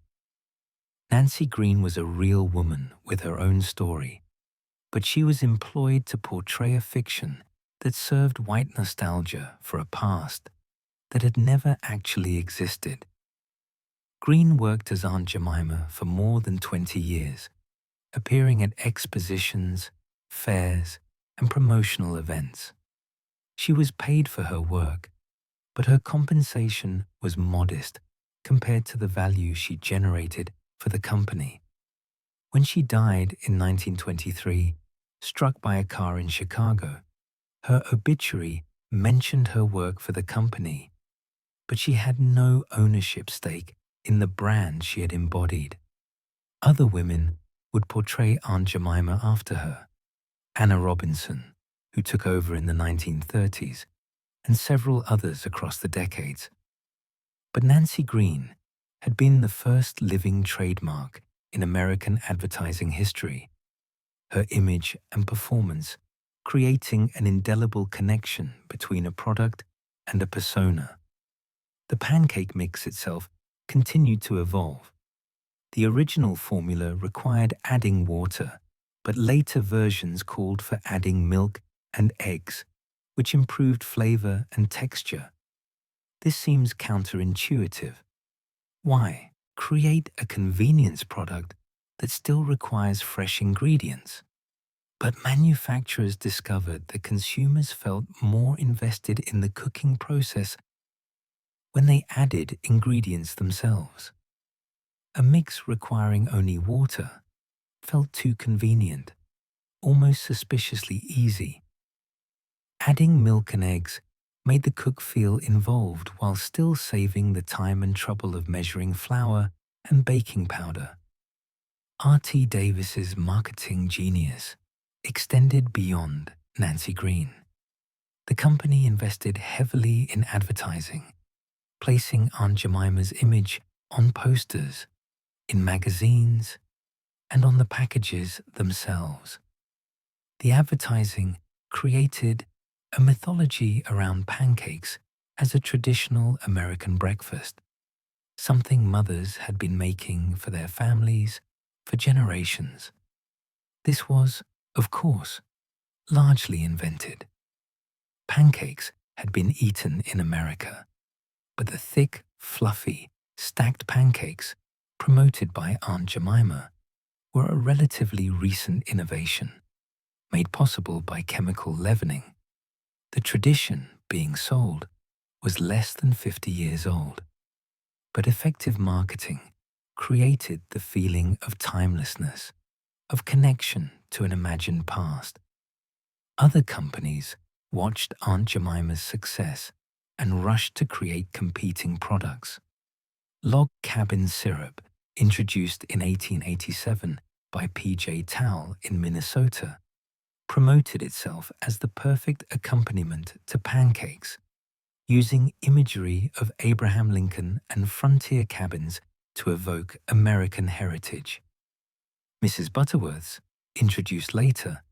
Speaker 1: Nancy Green was a real woman with her own story, but she was employed to portray a fiction that served white nostalgia for a past that had never actually existed. Green worked as Aunt Jemima for more than 20 years, appearing at expositions, fairs, and promotional events. She was paid for her work, but her compensation was modest compared to the value she generated for the company. When she died in 1923, struck by a car in Chicago, her obituary mentioned her work for the company, but she had no ownership stake in the brand she had embodied. Other women would portray Aunt Jemima after her: Anna Robinson, who took over in the 1930s, and several others across the decades. But Nancy Green had been the first living trademark in American advertising history, her image and performance creating an indelible connection between a product and a persona. The pancake mix itself continued to evolve. The original formula required adding water, but later versions called for adding milk and eggs, which improved flavor and texture. This seems counterintuitive. Why create a convenience product that still requires fresh ingredients? But manufacturers discovered that consumers felt more invested in the cooking process when they added ingredients themselves. A mix requiring only water felt too convenient, almost suspiciously easy. Adding milk and eggs made the cook feel involved while still saving the time and trouble of measuring flour and baking powder. R.T. Davis's marketing genius extended beyond Nancy Green. The company invested heavily in advertising, placing Aunt Jemima's image on posters, in magazines, and on the packages themselves. The advertising created a mythology around pancakes as a traditional American breakfast, something mothers had been making for their families for generations. This was, of course, largely invented. Pancakes had been eaten in America, but the thick, fluffy, stacked pancakes promoted by Aunt Jemima were a relatively recent innovation, made possible by chemical leavening. The tradition being sold was less than 50 years old, but effective marketing created the feeling of timelessness, of connection to an imagined past. Other companies watched Aunt Jemima's success and rushed to create competing products. Log cabin syrup, introduced in 1887 by P.J. Towle in Minnesota, promoted itself as the perfect accompaniment to pancakes, using imagery of Abraham Lincoln and frontier cabins to evoke American heritage. Mrs. Butterworth's, introduced later,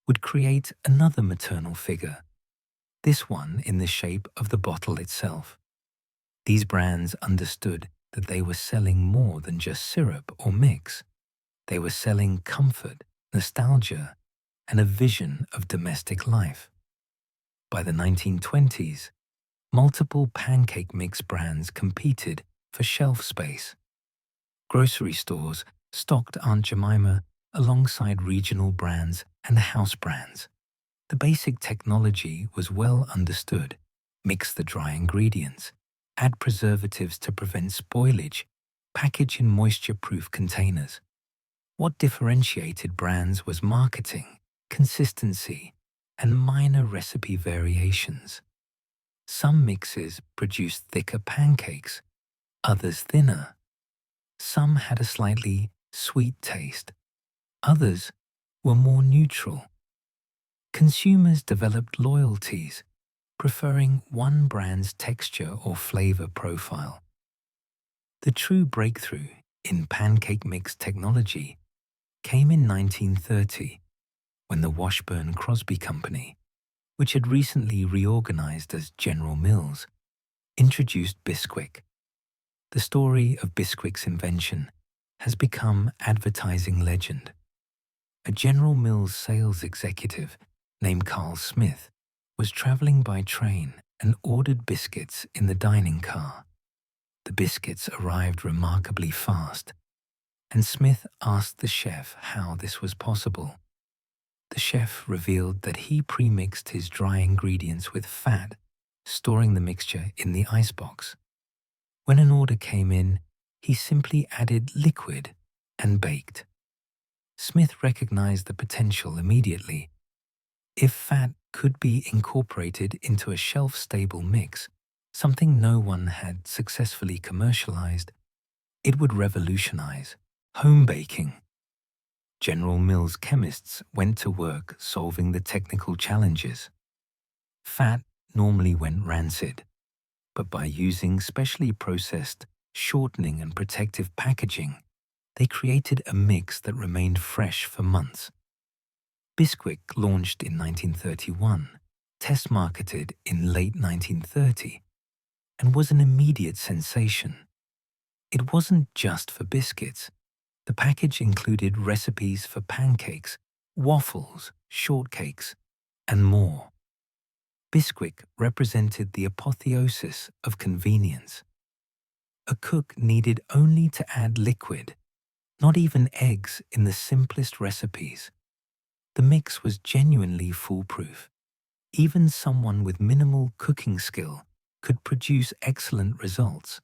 Speaker 1: would create another maternal figure, this one in the shape of the bottle itself. These brands understood that they were selling more than just syrup or mix. They were selling comfort, nostalgia, and a vision of domestic life. By the 1920s, multiple pancake mix brands competed for shelf space. Grocery stores stocked Aunt Jemima alongside regional brands and house brands. The basic technology was well understood. Mix the dry ingredients, add preservatives to prevent spoilage, package in moisture-proof containers. What differentiated brands was marketing, consistency, and minor recipe variations. Some mixes produced thicker pancakes, others thinner. Some had a slightly sweet taste, others were more neutral. Consumers developed loyalties, preferring one brand's texture or flavor profile. The true breakthrough in pancake mix technology came in 1930, when the Washburn-Crosby Company, which had recently reorganized as General Mills, introduced Bisquick. The story of Bisquick's invention has become advertising legend. A General Mills sales executive named Carl Smith was traveling by train and ordered biscuits in the dining car. The biscuits arrived remarkably fast, and Smith asked the chef how this was possible. The chef revealed that he pre-mixed his dry ingredients with fat, storing the mixture in the icebox. When an order came in, he simply added liquid and baked. Smith recognized the potential immediately. If fat could be incorporated into a shelf-stable mix, something no one had successfully commercialized, it would revolutionize home baking. General Mills chemists went to work solving the technical challenges. Fat normally went rancid, but by using specially processed, shortening and protective packaging, they created a mix that remained fresh for months. Bisquick launched in 1931, test-marketed in late 1930, and was an immediate sensation. It wasn't just for biscuits. The package included recipes for pancakes, waffles, shortcakes, and more. Bisquick represented the apotheosis of convenience. A cook needed only to add liquid, not even eggs in the simplest recipes. The mix was genuinely foolproof. Even someone with minimal cooking skill could produce excellent results.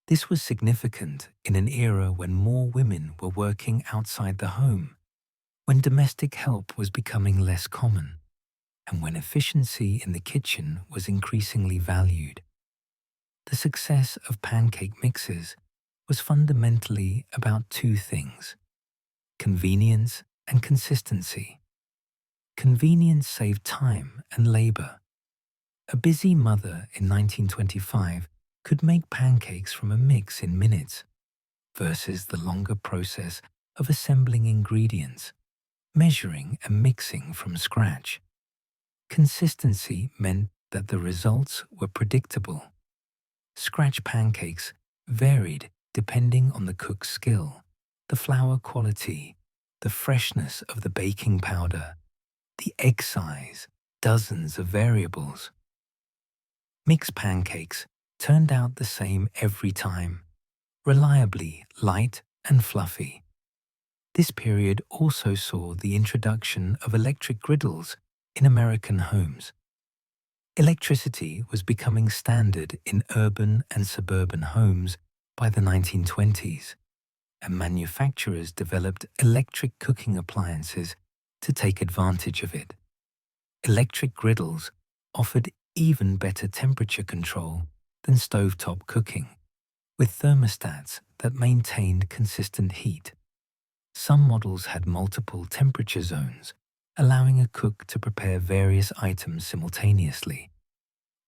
Speaker 1: This was significant in an era when more women were working outside the home, when domestic help was becoming less common, and when efficiency in the kitchen was increasingly valued. The success of pancake mixes was fundamentally about two things: convenience and consistency. Convenience saved time and labor. A busy mother in 1925 could make pancakes from a mix in minutes, versus the longer process of assembling ingredients, measuring and mixing from scratch. Consistency meant that the results were predictable. Scratch pancakes varied depending on the cook's skill, the flour quality, the freshness of the baking powder, the egg size, dozens of variables. Mixed pancakes turned out the same every time, reliably light and fluffy. This period also saw the introduction of electric griddles in American homes. Electricity was becoming standard in urban and suburban homes by the 1920s, and manufacturers developed electric cooking appliances to take advantage of it. Electric griddles offered even better temperature control than stovetop cooking, with thermostats that maintained consistent heat. Some models had multiple temperature zones, allowing a cook to prepare various items simultaneously.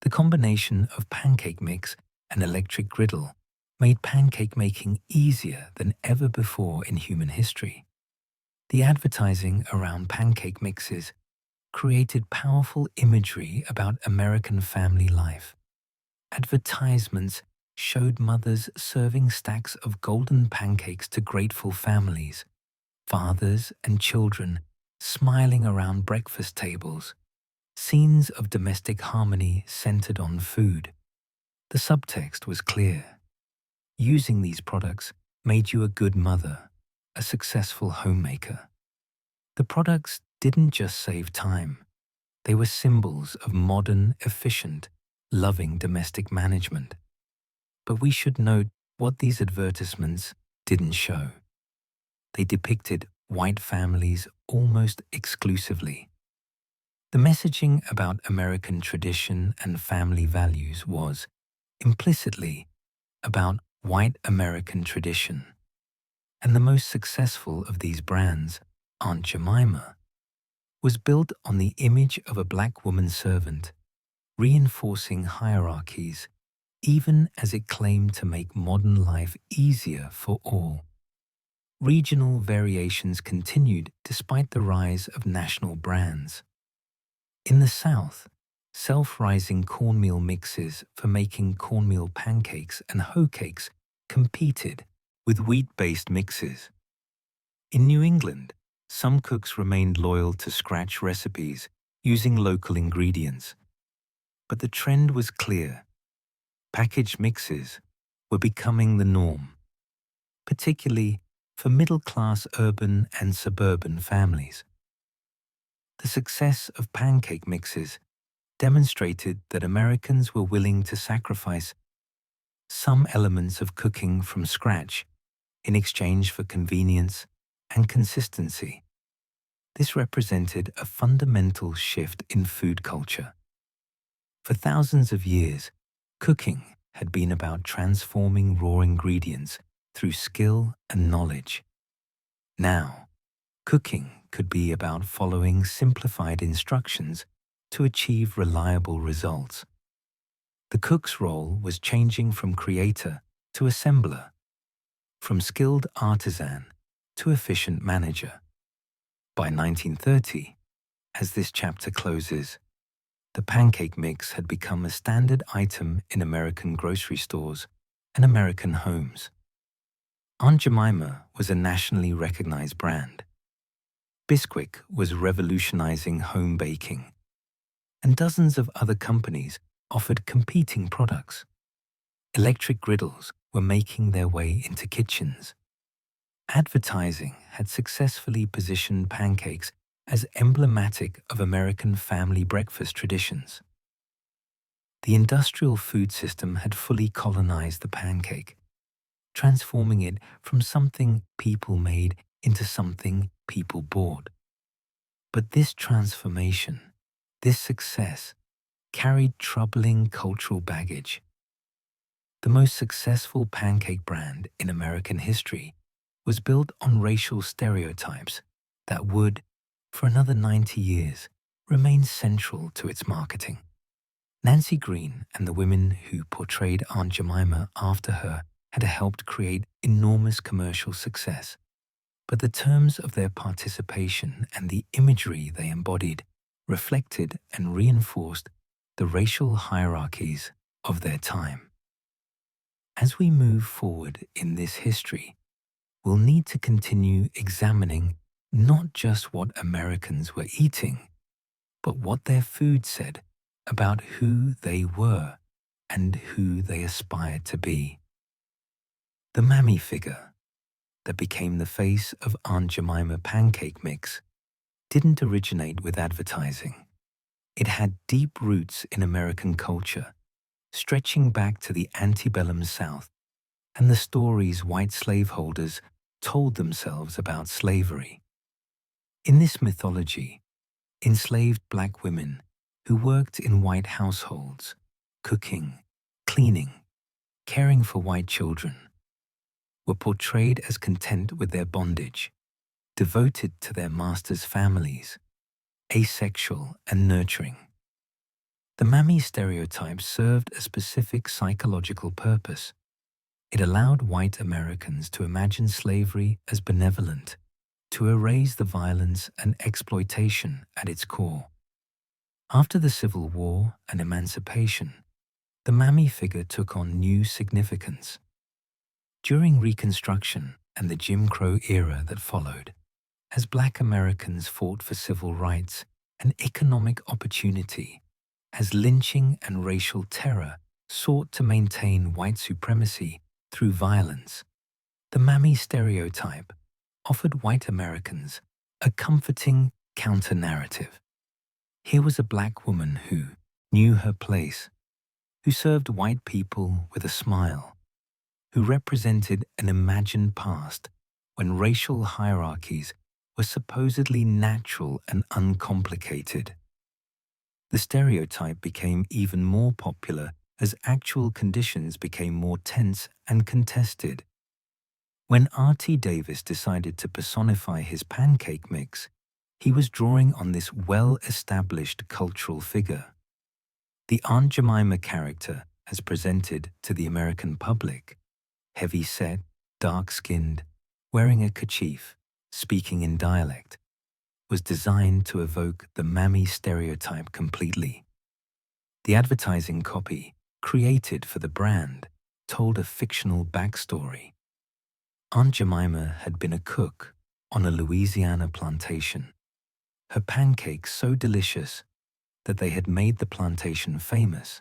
Speaker 1: The combination of pancake mix and electric griddle made pancake making easier than ever before in human history. The advertising around pancake mixes created powerful imagery about American family life. Advertisements showed mothers serving stacks of golden pancakes to grateful families, fathers and children smiling around breakfast tables, scenes of domestic harmony centered on food. The subtext was clear. Using these products made you a good mother, a successful homemaker. The products didn't just save time, They were symbols of modern, efficient, loving domestic management. But we should note what these advertisements didn't show. They depicted white families almost exclusively. The messaging about American tradition and family values was, implicitly, about white American tradition. And the most successful of these brands, Aunt Jemima, was built on the image of a black woman servant, reinforcing hierarchies, even as it claimed to make modern life easier for all. Regional variations continued despite the rise of national brands. In the South, self-rising cornmeal mixes for making cornmeal pancakes and hoe cakes competed with wheat-based mixes. In New England, some cooks remained loyal to scratch recipes using local ingredients. But the trend was clear. Packaged mixes were becoming the norm, particularly for middle-class urban and suburban families. The success of pancake mixes demonstrated that Americans were willing to sacrifice some elements of cooking from scratch in exchange for convenience and consistency. This represented a fundamental shift in food culture. For thousands of years, cooking had been about transforming raw ingredients through skill and knowledge. Now, cooking could be about following simplified instructions to achieve reliable results. The cook's role was changing from creator to assembler, from skilled artisan to efficient manager. By 1930, as this chapter closes, the pancake mix had become a standard item in American grocery stores and American homes. Aunt Jemima was a nationally recognized brand. Bisquick was revolutionizing home baking, and dozens of other companies offered competing products. Electric griddles were making their way into kitchens. Advertising had successfully positioned pancakes as emblematic of American family breakfast traditions. The industrial food system had fully colonized the pancake, transforming it from something people made into something people bought. But this transformation, this success, carried troubling cultural baggage. The most successful pancake brand in American history was built on racial stereotypes that would, for another 90 years, remain central to its marketing. Nancy Green and the women who portrayed Aunt Jemima after her had helped create enormous commercial success, but the terms of their participation and the imagery they embodied reflected and reinforced the racial hierarchies of their time. As we move forward in this history, we'll need to continue examining not just what Americans were eating, but what their food said about who they were and who they aspired to be. The mammy figure that became the face of Aunt Jemima pancake mix didn't originate with advertising. It had deep roots in American culture, stretching back to the antebellum South and the stories white slaveholders told themselves about slavery. In this mythology, enslaved black women who worked in white households, cooking, cleaning, caring for white children, were portrayed as content with their bondage, devoted to their masters' families, asexual and nurturing. The mammy stereotype served a specific psychological purpose. It allowed white Americans to imagine slavery as benevolent, to erase the violence and exploitation at its core. After the Civil War and emancipation, the mammy figure took on new significance. During Reconstruction and the Jim Crow era that followed, as Black Americans fought for civil rights and economic opportunity, as lynching and racial terror sought to maintain white supremacy through violence, the mammy stereotype offered white Americans a comforting counter-narrative. Here was a black woman who knew her place, who served white people with a smile, who represented an imagined past when racial hierarchies were supposedly natural and uncomplicated. The stereotype became even more popular as actual conditions became more tense and contested. When R.T. Davis decided to personify his pancake mix, he was drawing on this well-established cultural figure. The Aunt Jemima character, as presented to the American public, heavy-set, dark-skinned, wearing a kerchief, speaking in dialect, was designed to evoke the mammy stereotype completely. The advertising copy, created for the brand, told a fictional backstory. Aunt Jemima had been a cook on a Louisiana plantation. Her pancakes so delicious that they had made the plantation famous,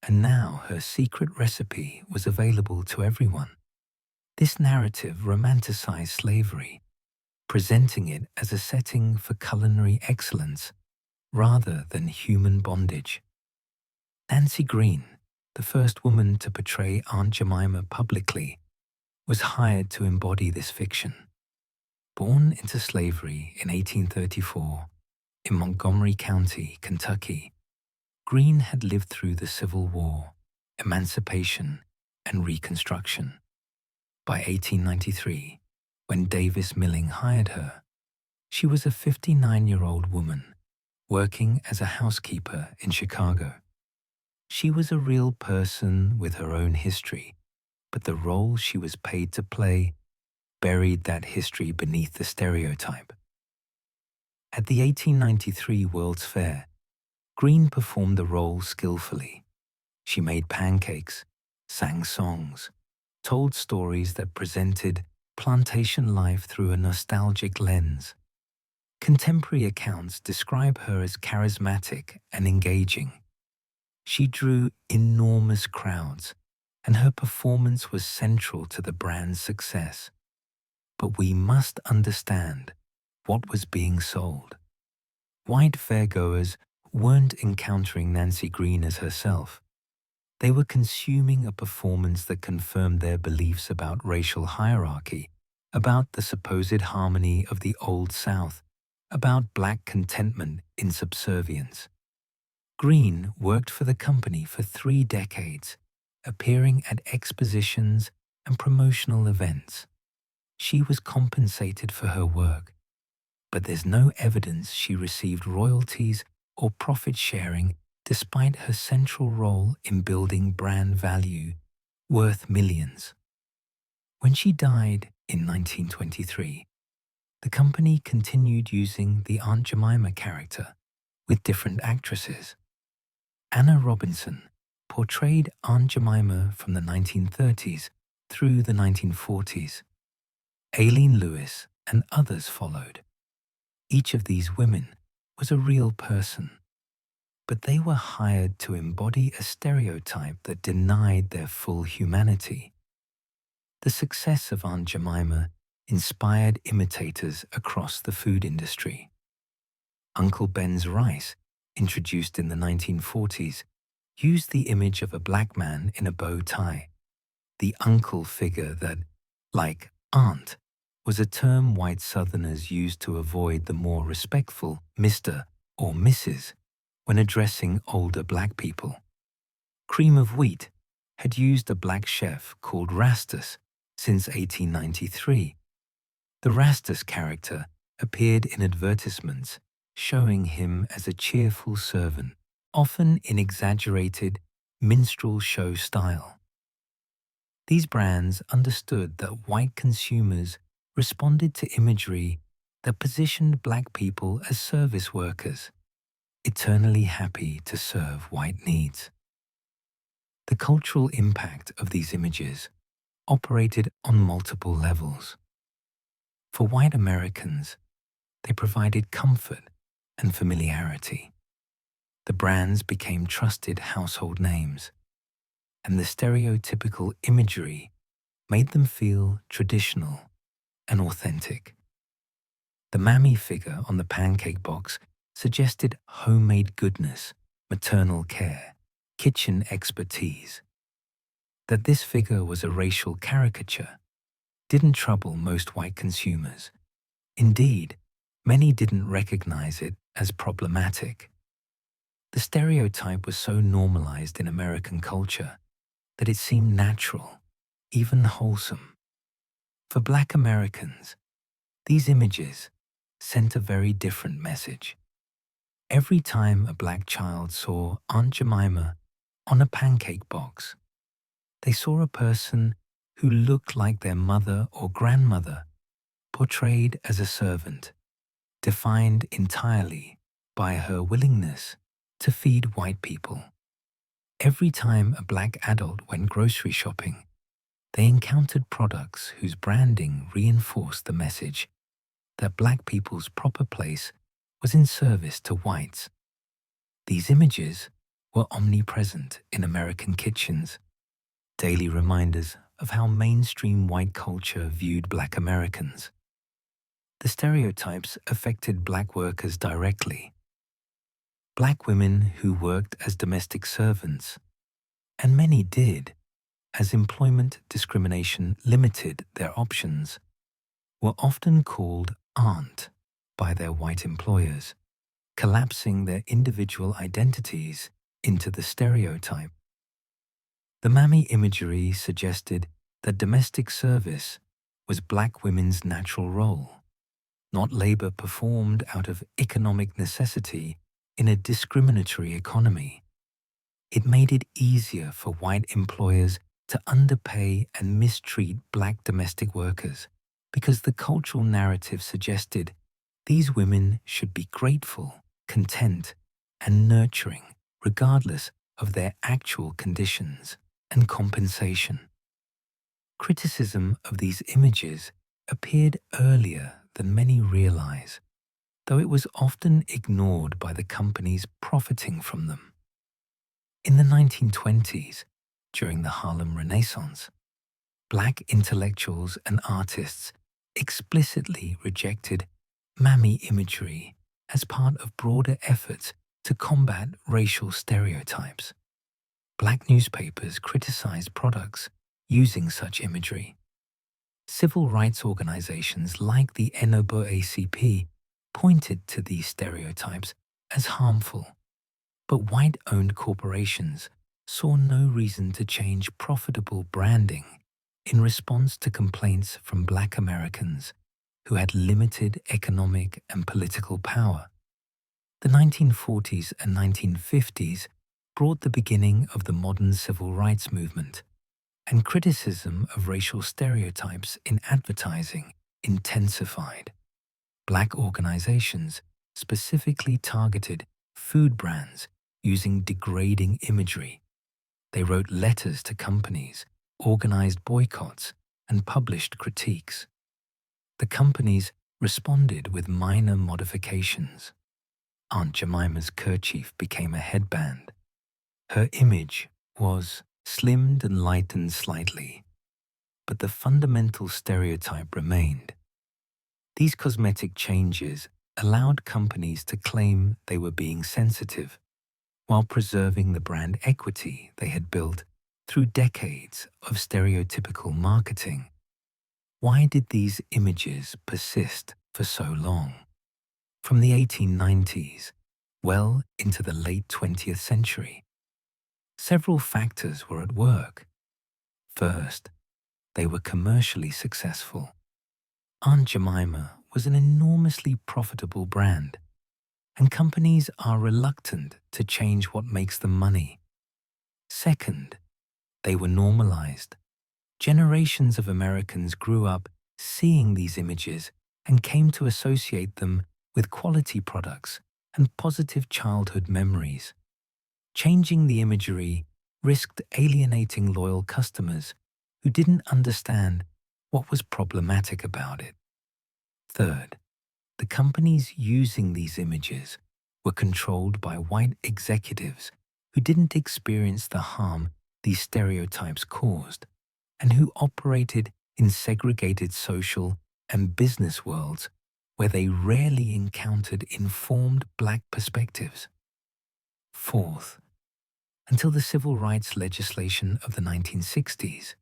Speaker 1: and now her secret recipe was available to everyone. This narrative romanticized slavery, presenting it as a setting for culinary excellence rather than human bondage. Nancy Green, the first woman to portray Aunt Jemima publicly, was hired to embody this fiction. Born into slavery in 1834 in Montgomery County, Kentucky, Green had lived through the Civil War, emancipation, and Reconstruction. By 1893, when Davis Milling hired her, she was a 59-year-old woman working as a housekeeper in Chicago. She was a real person with her own history, but the role she was paid to play buried that history beneath the stereotype. At the 1893 World's Fair, Green performed the role skillfully. She made pancakes, sang songs, told stories that presented plantation life through a nostalgic lens. Contemporary accounts describe her as charismatic and engaging. She drew enormous crowds, and her performance was central to the brand's success. But we must understand what was being sold. White fairgoers weren't encountering Nancy Green as herself. They were consuming a performance that confirmed their beliefs about racial hierarchy, about the supposed harmony of the Old South, about black contentment in subservience. Green worked for the company for 3 decades, appearing at expositions and promotional events. She was compensated for her work, but there's no evidence she received royalties or profit sharing despite her central role in building brand value worth millions. When she died in 1923, the company continued using the Aunt Jemima character with different actresses. Anna Robinson portrayed Aunt Jemima from the 1930s through the 1940s. Aileen Lewis and others followed. Each of these women was a real person, but they were hired to embody a stereotype that denied their full humanity. The success of Aunt Jemima inspired imitators across the food industry. Uncle Ben's rice, introduced in the 1940s, used the image of a black man in a bow tie. The uncle figure that, like aunt, was a term white Southerners used to avoid the more respectful Mr. or Mrs. when addressing older black people. Cream of Wheat had used a black chef called Rastus since 1893. The Rastus character appeared in advertisements showing him as a cheerful servant, often in exaggerated minstrel show style. These brands understood that white consumers responded to imagery that positioned black people as service workers, eternally happy to serve white needs. The cultural impact of these images operated on multiple levels. For white Americans, they provided comfort and familiarity. The brands became trusted household names, and the stereotypical imagery made them feel traditional and authentic. The mammy figure on the pancake box suggested homemade goodness, maternal care, kitchen expertise. That this figure was a racial caricature didn't trouble most white consumers. Indeed, many didn't recognize it as problematic. The stereotype was so normalized in American culture that it seemed natural, even wholesome. For Black Americans, these images sent a very different message. Every time a Black child saw Aunt Jemima on a pancake box, they saw a person who looked like their mother or grandmother, portrayed as a servant, defined entirely by her willingness to feed white people. Every time a Black adult went grocery shopping, they encountered products whose branding reinforced the message that Black people's proper place was in service to whites. These images were omnipresent in American kitchens, daily reminders of how mainstream white culture viewed Black Americans. The stereotypes affected Black workers directly. Black women who worked as domestic servants, and many did, as employment discrimination limited their options, were often called aunt by their white employers, collapsing their individual identities into the stereotype. The mammy imagery suggested that domestic service was Black women's natural role, not labor performed out of economic necessity in a discriminatory economy. It made it easier for white employers to underpay and mistreat Black domestic workers because the cultural narrative suggested these women should be grateful, content, and nurturing regardless of their actual conditions and compensation. Criticism of these images appeared earlier than many realize, though it was often ignored by the companies profiting from them. In the 1920s, during the Harlem Renaissance, Black intellectuals and artists explicitly rejected mammy imagery as part of broader efforts to combat racial stereotypes. Black newspapers criticized products using such imagery. Civil rights organizations like the NAACP pointed to these stereotypes as harmful, but white-owned corporations saw no reason to change profitable branding in response to complaints from Black Americans who had limited economic and political power. The 1940s and 1950s brought the beginning of the modern civil rights movement, and criticism of racial stereotypes in advertising intensified. Black organizations specifically targeted food brands using degrading imagery. They wrote letters to companies, organized boycotts, and published critiques. The companies responded with minor modifications. Aunt Jemima's kerchief became a headband. Her image was slimmed and lightened slightly, but the fundamental stereotype remained. These cosmetic changes allowed companies to claim they were being sensitive, while preserving the brand equity they had built through decades of stereotypical marketing. Why did these images persist for so long? From the 1890s, well into the late 20th century, several factors were at work. First, they were commercially successful. Aunt Jemima was an enormously profitable brand, and companies are reluctant to change what makes them money. Second, they were normalized. Generations of Americans grew up seeing these images and came to associate them with quality products and positive childhood memories. Changing the imagery risked alienating loyal customers who didn't understand what was problematic about it. Third, the companies using these images were controlled by white executives who didn't experience the harm these stereotypes caused and who operated in segregated social and business worlds where they rarely encountered informed Black perspectives. Fourth, until the civil rights legislation of the 1960s,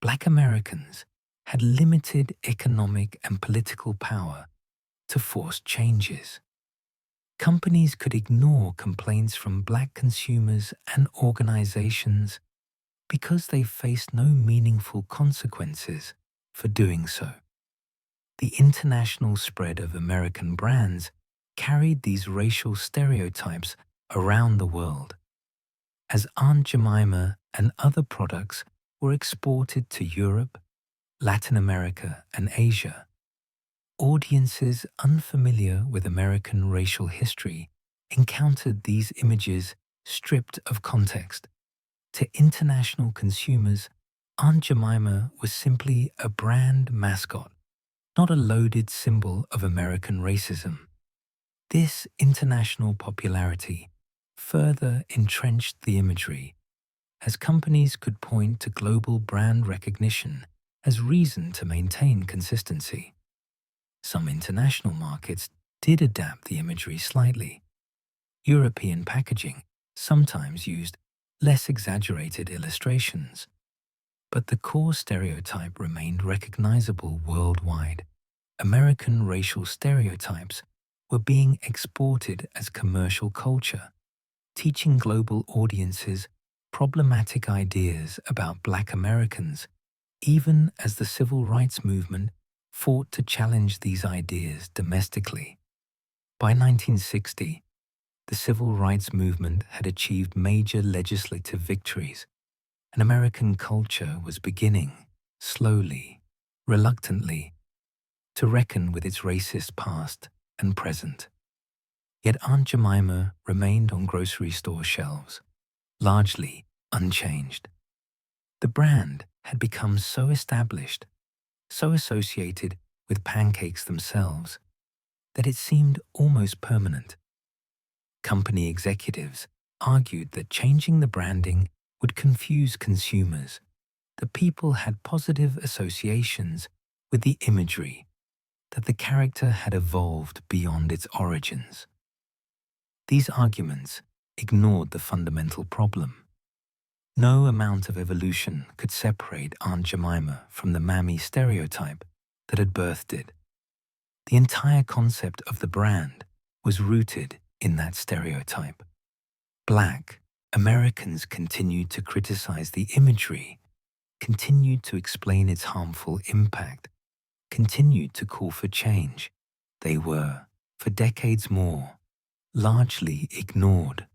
Speaker 1: Black Americans had limited economic and political power to force changes. Companies could ignore complaints from Black consumers and organizations because they faced no meaningful consequences for doing so. The international spread of American brands carried these racial stereotypes around the world. As Aunt Jemima and other products were exported to Europe, Latin America, and Asia, audiences unfamiliar with American racial history encountered these images stripped of context. To international consumers, Aunt Jemima was simply a brand mascot, not a loaded symbol of American racism. This international popularity further entrenched the imagery, as companies could point to global brand recognition as reason to maintain consistency. Some international markets did adapt the imagery slightly. European packaging sometimes used less exaggerated illustrations, but the core stereotype remained recognizable worldwide. American racial stereotypes were being exported as commercial culture, teaching global audiences problematic ideas about Black Americans, even as the civil rights movement fought to challenge these ideas domestically. By 1960, the civil rights movement had achieved major legislative victories, and American culture was beginning, slowly, reluctantly, to reckon with its racist past and present. Yet Aunt Jemima remained on grocery store shelves, largely unchanged. The brand had become so established, so associated with pancakes themselves, that it seemed almost permanent. Company executives argued that changing the branding would confuse consumers, that people had positive associations with the imagery, that the character had evolved beyond its origins. These arguments ignored the fundamental problem. No amount of evolution could separate Aunt Jemima from the mammy stereotype that had birthed it. The entire concept of the brand was rooted in that stereotype. Black Americans continued to criticize the imagery, continued to explain its harmful impact, continued to call for change. They were, for decades more, largely ignored.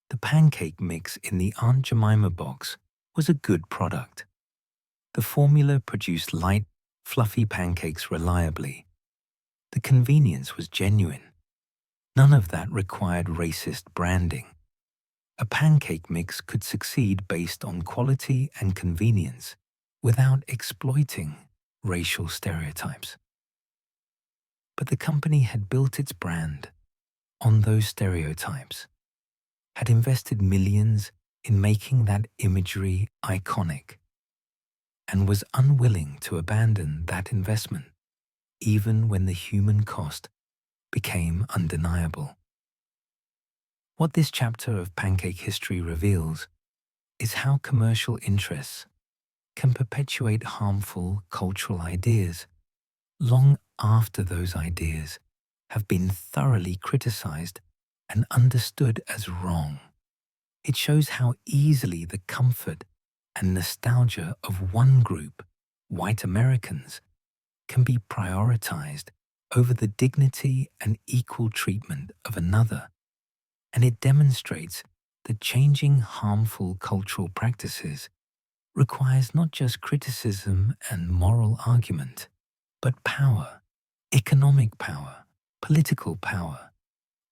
Speaker 1: The pancake mix in the Aunt Jemima box was a good product. The formula produced light, fluffy pancakes reliably. The convenience was genuine. None of that required racist branding. A pancake mix could succeed based on quality and convenience without exploiting racial stereotypes. But the company had built its brand on those stereotypes, had invested millions in making that imagery iconic, and was unwilling to abandon that investment, even when the human cost became undeniable. What this chapter of pancake history reveals is how commercial interests can perpetuate harmful cultural ideas long after those ideas have been thoroughly criticized and understood as wrong. It shows how easily the comfort and nostalgia of one group, white Americans, can be prioritized over the dignity and equal treatment of another. And it demonstrates that changing harmful cultural practices requires not just criticism and moral argument, but power, economic power, political power,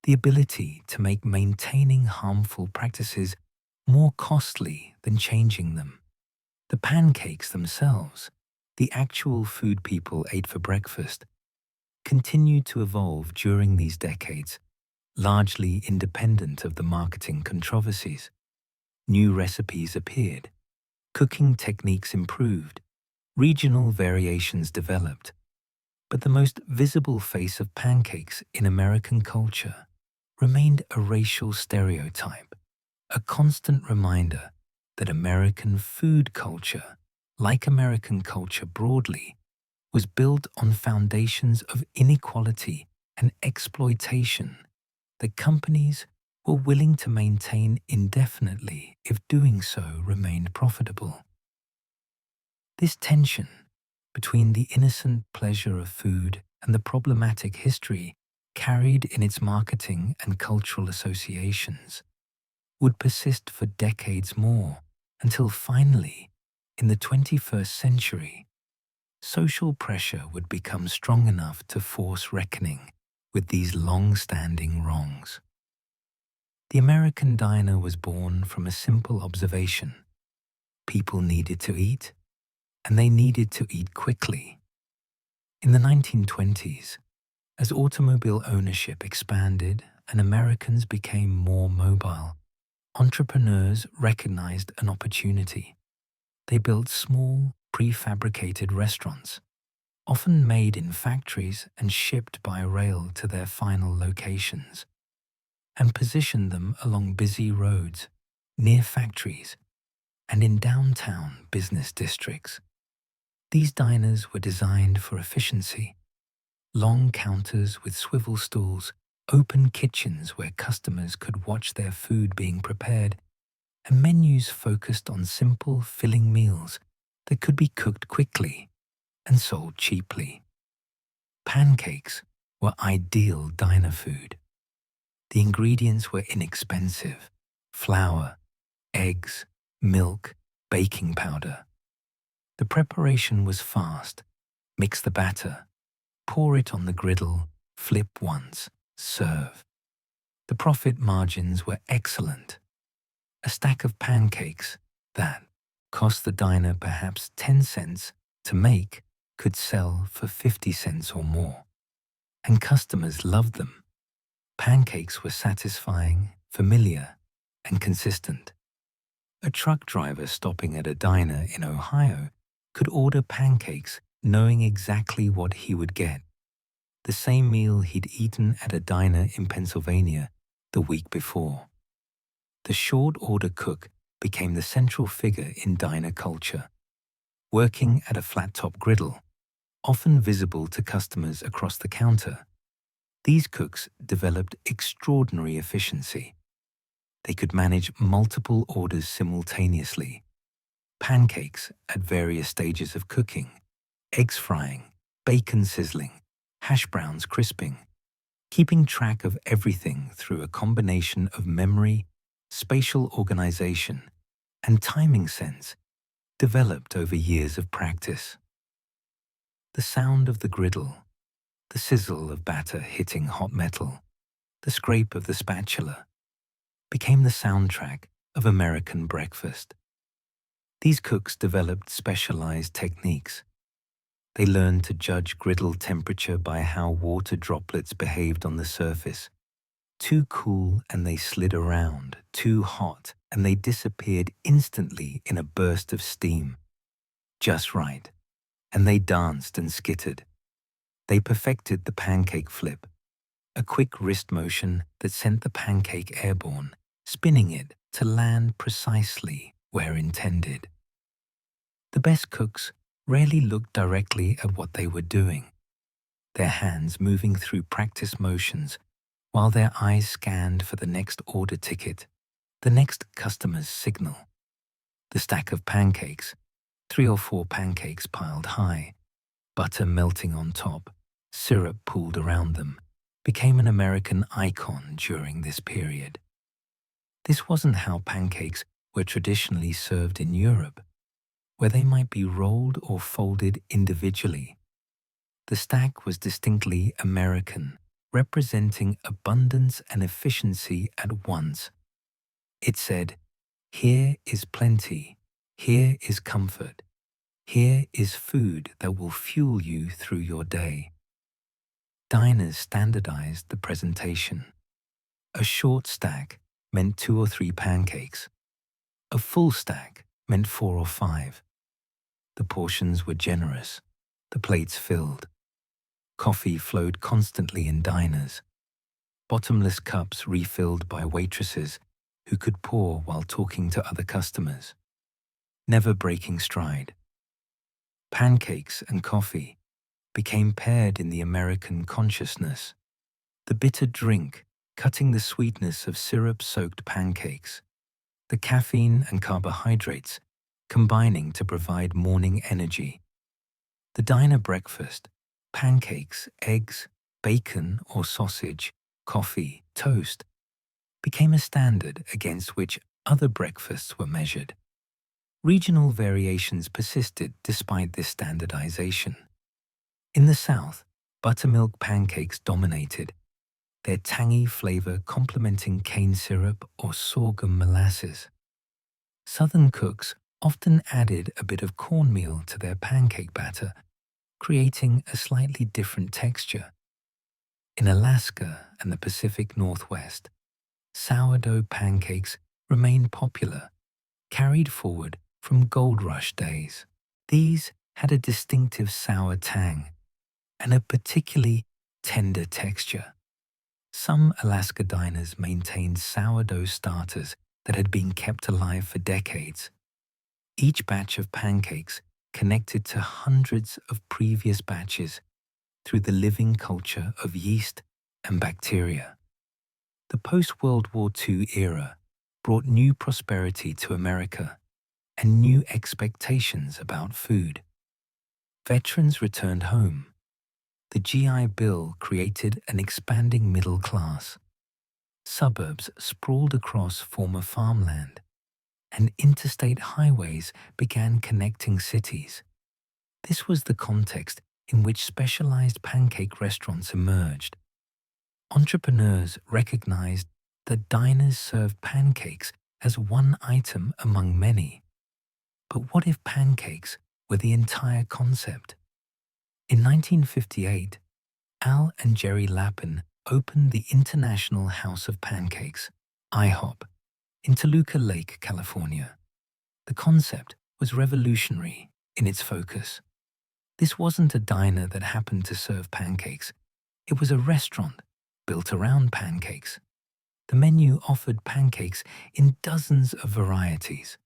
Speaker 1: the ability to make maintaining harmful practices more costly than changing them. The pancakes themselves, the actual food people ate for breakfast, continued to evolve during these decades, largely independent of the marketing controversies. New recipes appeared, cooking techniques improved, regional variations developed, But the most visible face of pancakes in American culture remained a racial stereotype, a constant reminder that American food culture, like American culture broadly, was built on foundations of inequality and exploitation that companies were willing to maintain indefinitely if doing so remained profitable. This tension between the innocent pleasure of food and the problematic history carried in its marketing and cultural associations would persist for decades more until finally, in the 21st century, social pressure would become strong enough to force reckoning with these long-standing wrongs. The American diner was born from a simple observation. People needed to eat, and they needed to eat quickly. In the 1920s, as automobile ownership expanded and Americans became more mobile, entrepreneurs recognized an opportunity. They built small, prefabricated restaurants, often made in factories and shipped by rail to their final locations, and positioned them along busy roads, near factories, and in downtown business districts. These diners were designed for efficiency. Long counters with swivel stools, open kitchens where customers could watch their food being prepared, and menus focused on simple, filling meals that could be cooked quickly and sold cheaply. Pancakes were ideal diner food. The ingredients were inexpensive: flour, eggs, milk, baking powder. The preparation was fast. Mix the batter, pour it on the griddle, flip once, serve. The profit margins were excellent. A stack of pancakes that cost the diner perhaps 10 cents to make could sell for 50 cents or more. And customers loved them. Pancakes were satisfying, familiar, and consistent. A truck driver stopping at a diner in Ohio could order pancakes knowing exactly what he would get. The same meal he'd eaten at a diner in Pennsylvania the week before. The short order cook became the central figure in diner culture, working at a flat-top griddle, often visible to customers across the counter. These cooks developed extraordinary efficiency. They could manage multiple orders simultaneously: pancakes at various stages of cooking, eggs frying, bacon sizzling, hash browns crisping, keeping track of everything through a combination of memory, spatial organization, and timing sense developed over years of practice. The sound of the griddle, the sizzle of batter hitting hot metal, the scrape of the spatula, became the soundtrack of American breakfast. These cooks developed specialized techniques. They learned to judge griddle temperature by how water droplets behaved on the surface. Too cool and they slid around, too hot and they disappeared instantly in a burst of steam. Just right, and they danced and skittered. They perfected the pancake flip, a quick wrist motion that sent the pancake airborne, spinning it to land precisely where intended. The best cooks rarely looked directly at what they were doing, their hands moving through practice motions while their eyes scanned for the next order ticket, the next customer's signal. The stack of pancakes, 3 or 4 pancakes piled high, butter melting on top, syrup pooled around them, became an American icon during this period. This wasn't how pancakes were traditionally served in Europe, where they might be rolled or folded individually. The stack was distinctly American, representing abundance and efficiency at once. It said, "Here is plenty, here is comfort, here is food that will fuel you through your day." Diners standardized the presentation. A short stack meant 2 or 3 pancakes. A full stack meant 4 or 5. The portions were generous, the plates filled. Coffee flowed constantly in diners, bottomless cups refilled by waitresses who could pour while talking to other customers, never breaking stride. Pancakes and coffee became paired in the American consciousness, the bitter drink cutting the sweetness of syrup-soaked pancakes, the caffeine and carbohydrates combining to provide morning energy. The diner breakfast, pancakes, eggs, bacon or sausage, coffee, toast, became a standard against which other breakfasts were measured. Regional variations persisted despite this standardization. In the South, buttermilk pancakes dominated, their tangy flavor complementing cane syrup or sorghum molasses. Southern cooks often added a bit of cornmeal to their pancake batter, creating a slightly different texture. In Alaska and the Pacific Northwest, sourdough pancakes remained popular, carried forward from Gold Rush days. These had a distinctive sour tang and a particularly tender texture. Some Alaska diners maintained sourdough starters that had been kept alive for decades. Each batch of pancakes connected to hundreds of previous batches through the living culture of yeast and bacteria. The post-World War II era brought new prosperity to America and new expectations about food. Veterans returned home. The GI Bill created an expanding middle class. Suburbs sprawled across former farmland, and interstate highways began connecting cities. This was the context in which specialized pancake restaurants emerged. Entrepreneurs recognized that diners served pancakes as one item among many. But what if pancakes were the entire concept? In 1958, Al and Jerry Lapin opened the International House of Pancakes, IHOP, in Toluca Lake, California. The concept was revolutionary in its focus. This wasn't a diner that happened to serve pancakes. It was a restaurant built around pancakes. The menu offered pancakes in dozens of varieties: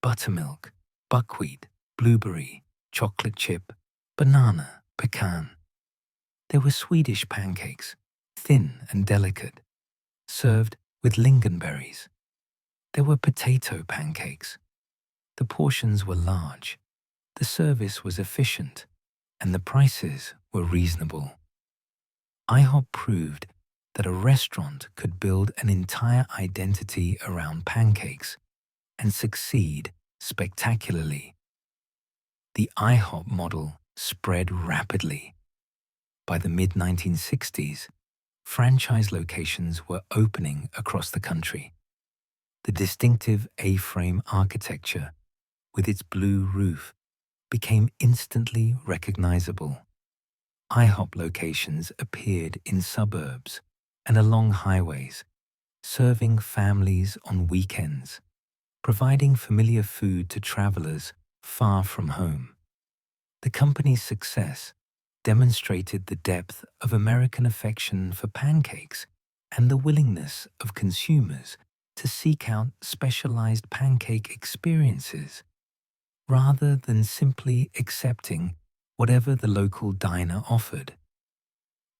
Speaker 1: buttermilk, buckwheat, blueberry, chocolate chip, banana, pecan. There were Swedish pancakes, thin and delicate, served with lingonberries. There were potato pancakes. The portions were large, the service was efficient, and the prices were reasonable. IHOP proved that a restaurant could build an entire identity around pancakes and succeed spectacularly. The IHOP model spread rapidly. By the mid-1960s, franchise locations were opening across the country. The distinctive A-frame architecture, with its blue roof, became instantly recognizable. IHOP locations appeared in suburbs and along highways, serving families on weekends, providing familiar food to travelers far from home. The company's success demonstrated the depth of American affection for pancakes and the willingness of consumers to seek out specialized pancake experiences rather than simply accepting whatever the local diner offered.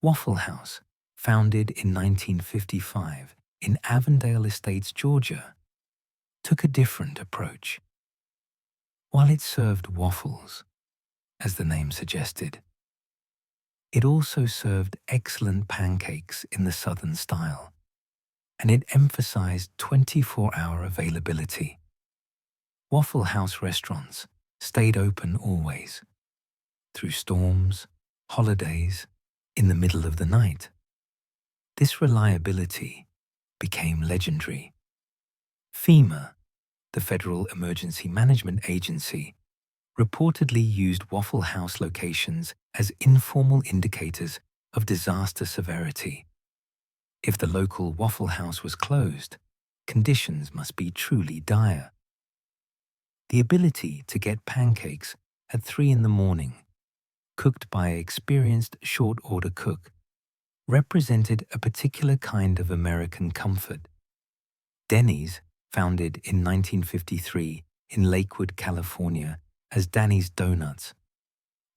Speaker 1: Waffle House, founded in 1955 in Avondale Estates, Georgia, took a different approach. While it served waffles, as the name suggested, it also served excellent pancakes in the Southern style, and it emphasized 24-hour availability. Waffle House restaurants stayed open always, through storms, holidays, in the middle of the night. This reliability became legendary. FEMA, the Federal Emergency Management Agency, reportedly used Waffle House locations as informal indicators of disaster severity. If the local Waffle House was closed, conditions must be truly dire. The ability to get pancakes at 3 in the morning, cooked by an experienced short-order cook, represented a particular kind of American comfort. Denny's, founded in 1953 in Lakewood, California, as Danny's Donuts,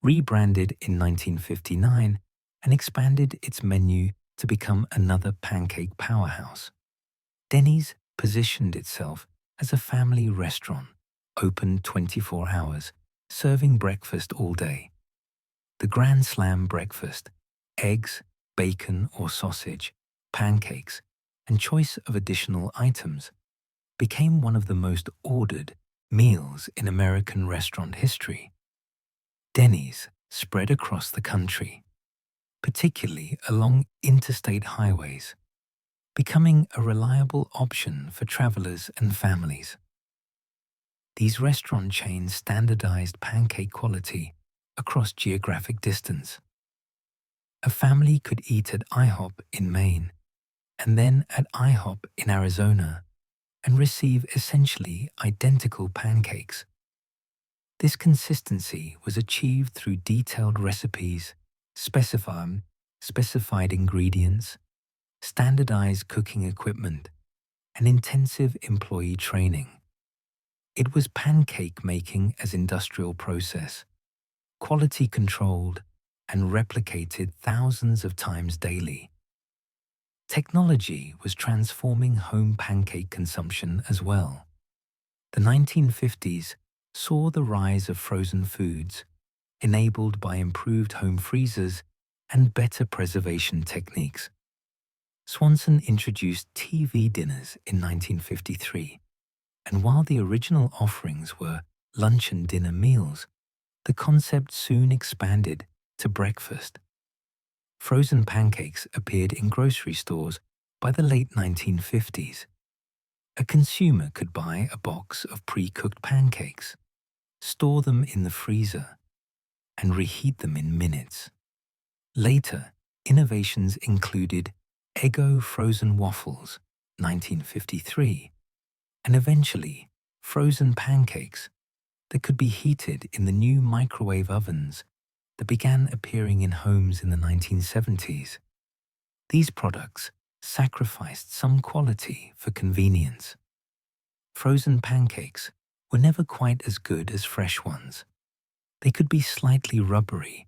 Speaker 1: rebranded in 1959 and expanded its menu to become another pancake powerhouse. Denny's positioned itself as a family restaurant, open 24 hours, serving breakfast all day. The Grand Slam breakfast, eggs, bacon or sausage, pancakes, and choice of additional items, became one of the most ordered meals in American restaurant history. Denny's spread across the country, particularly along interstate highways, becoming a reliable option for travelers and families. These restaurant chains standardized pancake quality across geographic distance. A family could eat at IHOP in Maine and then at IHOP in Arizona and receive essentially identical pancakes. This consistency was achieved through detailed recipes, specified ingredients, standardized cooking equipment, and intensive employee training. It was pancake making as industrial process, quality controlled and replicated thousands of times daily. Technology was transforming home pancake consumption as well. The 1950s saw the rise of frozen foods, enabled by improved home freezers and better preservation techniques. Swanson introduced TV dinners in 1953, and while the original offerings were lunch and dinner meals, the concept soon expanded to breakfast. Frozen pancakes appeared in grocery stores by the late 1950s. A consumer could buy a box of pre-cooked pancakes, store them in the freezer, and reheat them in minutes. Later, innovations included Eggo frozen waffles, 1953, and eventually frozen pancakes that could be heated in the new microwave ovens that began appearing in homes in the 1970s. These products sacrificed some quality for convenience. Frozen pancakes were never quite as good as fresh ones. They could be slightly rubbery,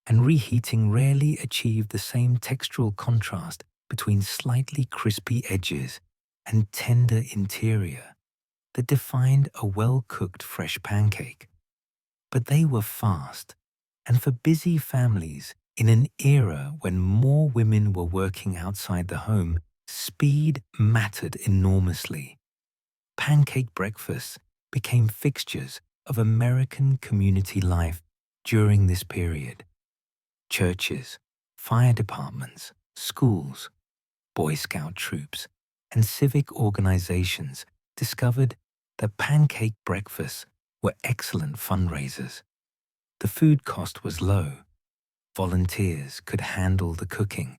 Speaker 1: and reheating rarely achieved the same textural contrast between slightly crispy edges and tender interior that defined a well-cooked fresh pancake. But they were fast, and for busy families in an era when more women were working outside the home, speed mattered enormously. Pancake breakfasts became fixtures of American community life during this period. Churches, fire departments, schools, Boy Scout troops, and civic organizations discovered that pancake breakfasts were excellent fundraisers. The food cost was low, volunteers could handle the cooking,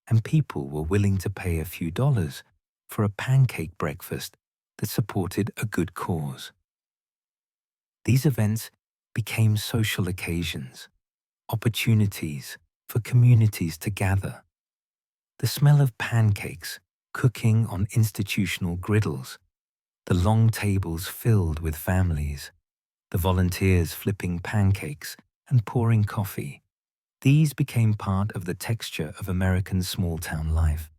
Speaker 1: and people were willing to pay a few dollars for a pancake breakfast that supported a good cause. These events became social occasions, opportunities for communities to gather. The smell of pancakes cooking on institutional griddles, the long tables filled with families, the volunteers flipping pancakes and pouring coffee, these became part of the texture of American small-town life.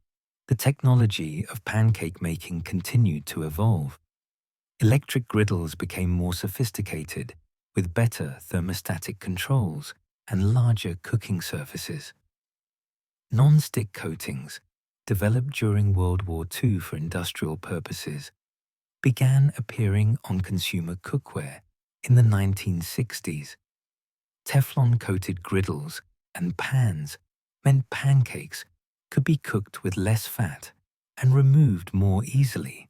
Speaker 1: The technology of pancake making continued to evolve. Electric griddles became more sophisticated, with better thermostatic controls and larger cooking surfaces. Non-stick coatings, developed during World War II for industrial purposes, began appearing on consumer cookware in the 1960s. Teflon-coated griddles and pans meant pancakes could be cooked with less fat and removed more easily.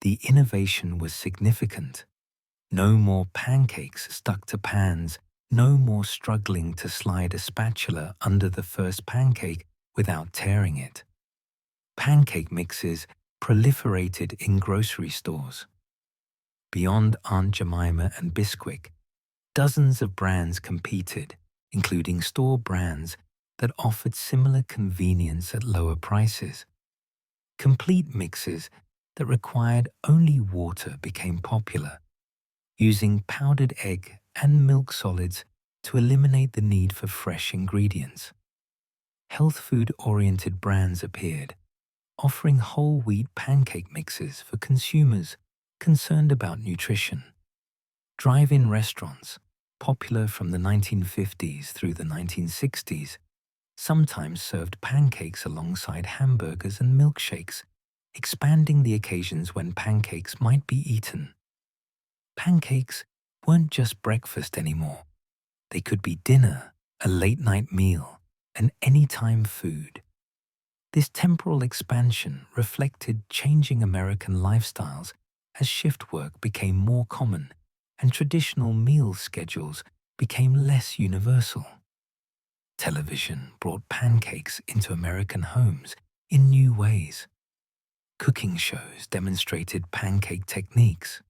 Speaker 1: The innovation was significant. No more pancakes stuck to pans, no more struggling to slide a spatula under the first pancake without tearing it. Pancake mixes proliferated in grocery stores. Beyond Aunt Jemima and Bisquick, dozens of brands competed, including store brands that offered similar convenience at lower prices. Complete mixes that required only water became popular, using powdered egg and milk solids to eliminate the need for fresh ingredients. Health food-oriented brands appeared, offering whole wheat pancake mixes for consumers concerned about nutrition. Drive-in restaurants, popular from the 1950s through the 1960s, sometimes served pancakes alongside hamburgers and milkshakes, expanding the occasions when pancakes might be eaten. Pancakes weren't just breakfast anymore. They could be dinner, a late-night meal, and anytime food. This temporal expansion reflected changing American lifestyles as shift work became more common and traditional meal schedules became less universal. Television brought pancakes into American homes in new ways. Cooking shows demonstrated pancake techniques.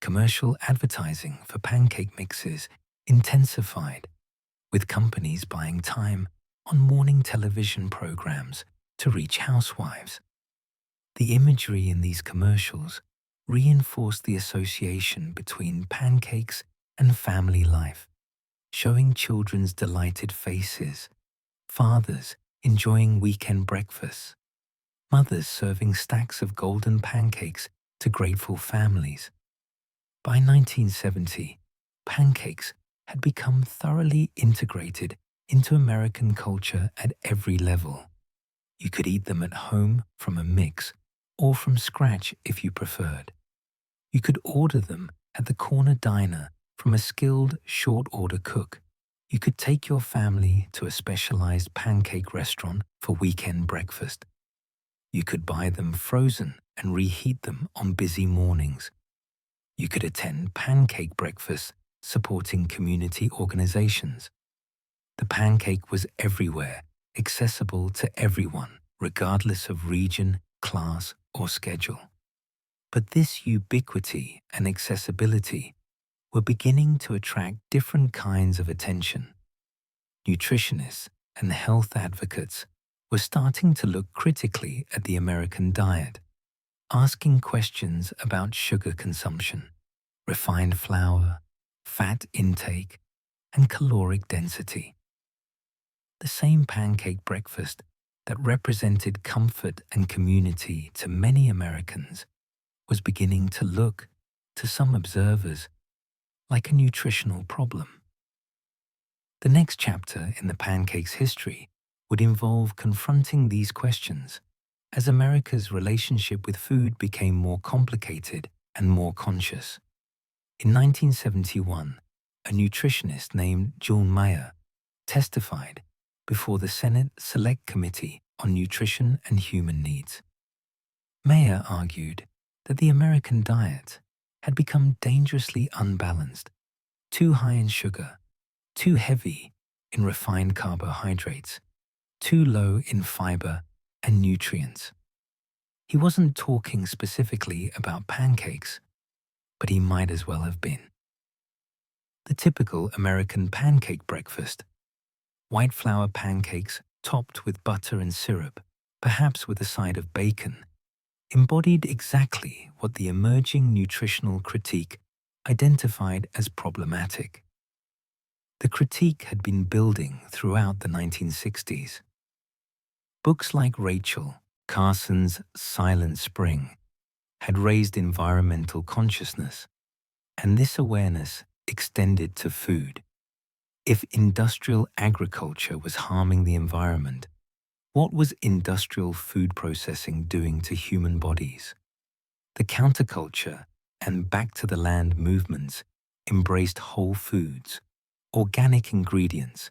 Speaker 1: Commercial advertising for pancake mixes intensified, with companies buying time on morning television programs to reach housewives. The imagery in these commercials reinforced the association between pancakes and family life, showing children's delighted faces, fathers enjoying weekend breakfasts, mothers serving stacks of golden pancakes to grateful families. By 1970, pancakes had become thoroughly integrated into American culture at every level. You could eat them at home from a mix or from scratch if you preferred. You could order them at the corner diner from a skilled short-order cook. You could take your family to a specialized pancake restaurant for weekend breakfast. You could buy them frozen and reheat them on busy mornings. You could attend pancake breakfasts supporting community organizations. The pancake was everywhere, accessible to everyone, regardless of region, class, or schedule. But this ubiquity and accessibility were beginning to attract different kinds of attention. Nutritionists and health advocates were starting to look critically at the American diet, asking questions about sugar consumption, refined flour, fat intake, and caloric density. The same pancake breakfast that represented comfort and community to many Americans was beginning to look, to some observers, like a nutritional problem. The next chapter in the pancake's history would involve confronting these questions as America's relationship with food became more complicated and more conscious. In 1971, a nutritionist named John Mayer testified before the Senate Select Committee on Nutrition and Human Needs. Mayer argued that the American diet had become dangerously unbalanced, too high in sugar, too heavy in refined carbohydrates, too low in fiber and nutrients. He wasn't talking specifically about pancakes, but he might as well have been. The typical American pancake breakfast: white flour pancakes topped with butter and syrup, perhaps with a side of bacon, embodied exactly what the emerging nutritional critique identified as problematic. The critique had been building throughout the 1960s. Books like Rachel Carson's Silent Spring had raised environmental consciousness, and this awareness extended to food. If industrial agriculture was harming the environment, what was industrial food processing doing to human bodies? The counterculture and back to the land movements embraced whole foods, organic ingredients,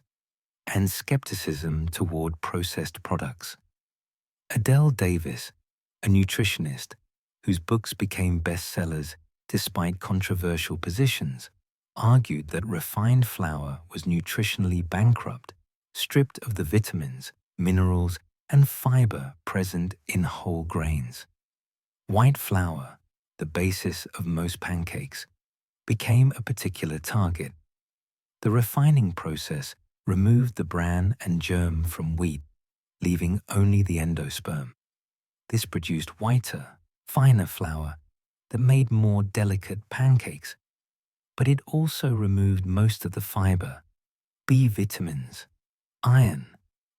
Speaker 1: and skepticism toward processed products. Adele Davis, a nutritionist whose books became bestsellers despite controversial positions, argued that refined flour was nutritionally bankrupt, stripped of the vitamins, minerals, and fiber present in whole grains. White flour, the basis of most pancakes, became a particular target. The refining process removed the bran and germ from wheat, leaving only the endosperm. This produced whiter, finer flour that made more delicate pancakes, but it also removed most of the fiber, B vitamins, iron,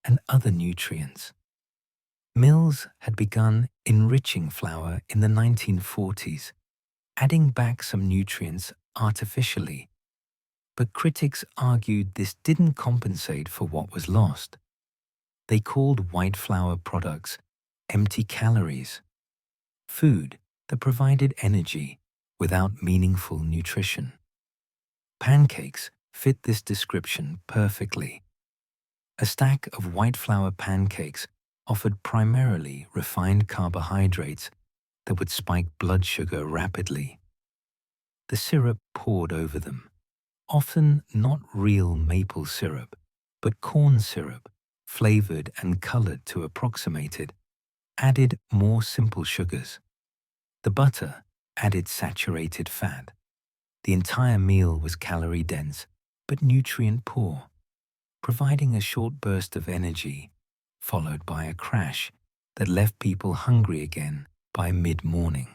Speaker 1: and other nutrients. Mills had begun enriching flour in the 1940s, adding back some nutrients artificially, but critics argued this didn't compensate for what was lost. They called white flour products empty calories, food that provided energy without meaningful nutrition. Pancakes fit this description perfectly. A stack of white flour pancakes offered primarily refined carbohydrates that would spike blood sugar rapidly. The syrup poured over them, often not real maple syrup, but corn syrup, flavored and colored to approximate it, added more simple sugars. The butter added saturated fat. The entire meal was calorie-dense, but nutrient-poor, providing a short burst of energy, followed by a crash that left people hungry again by mid-morning.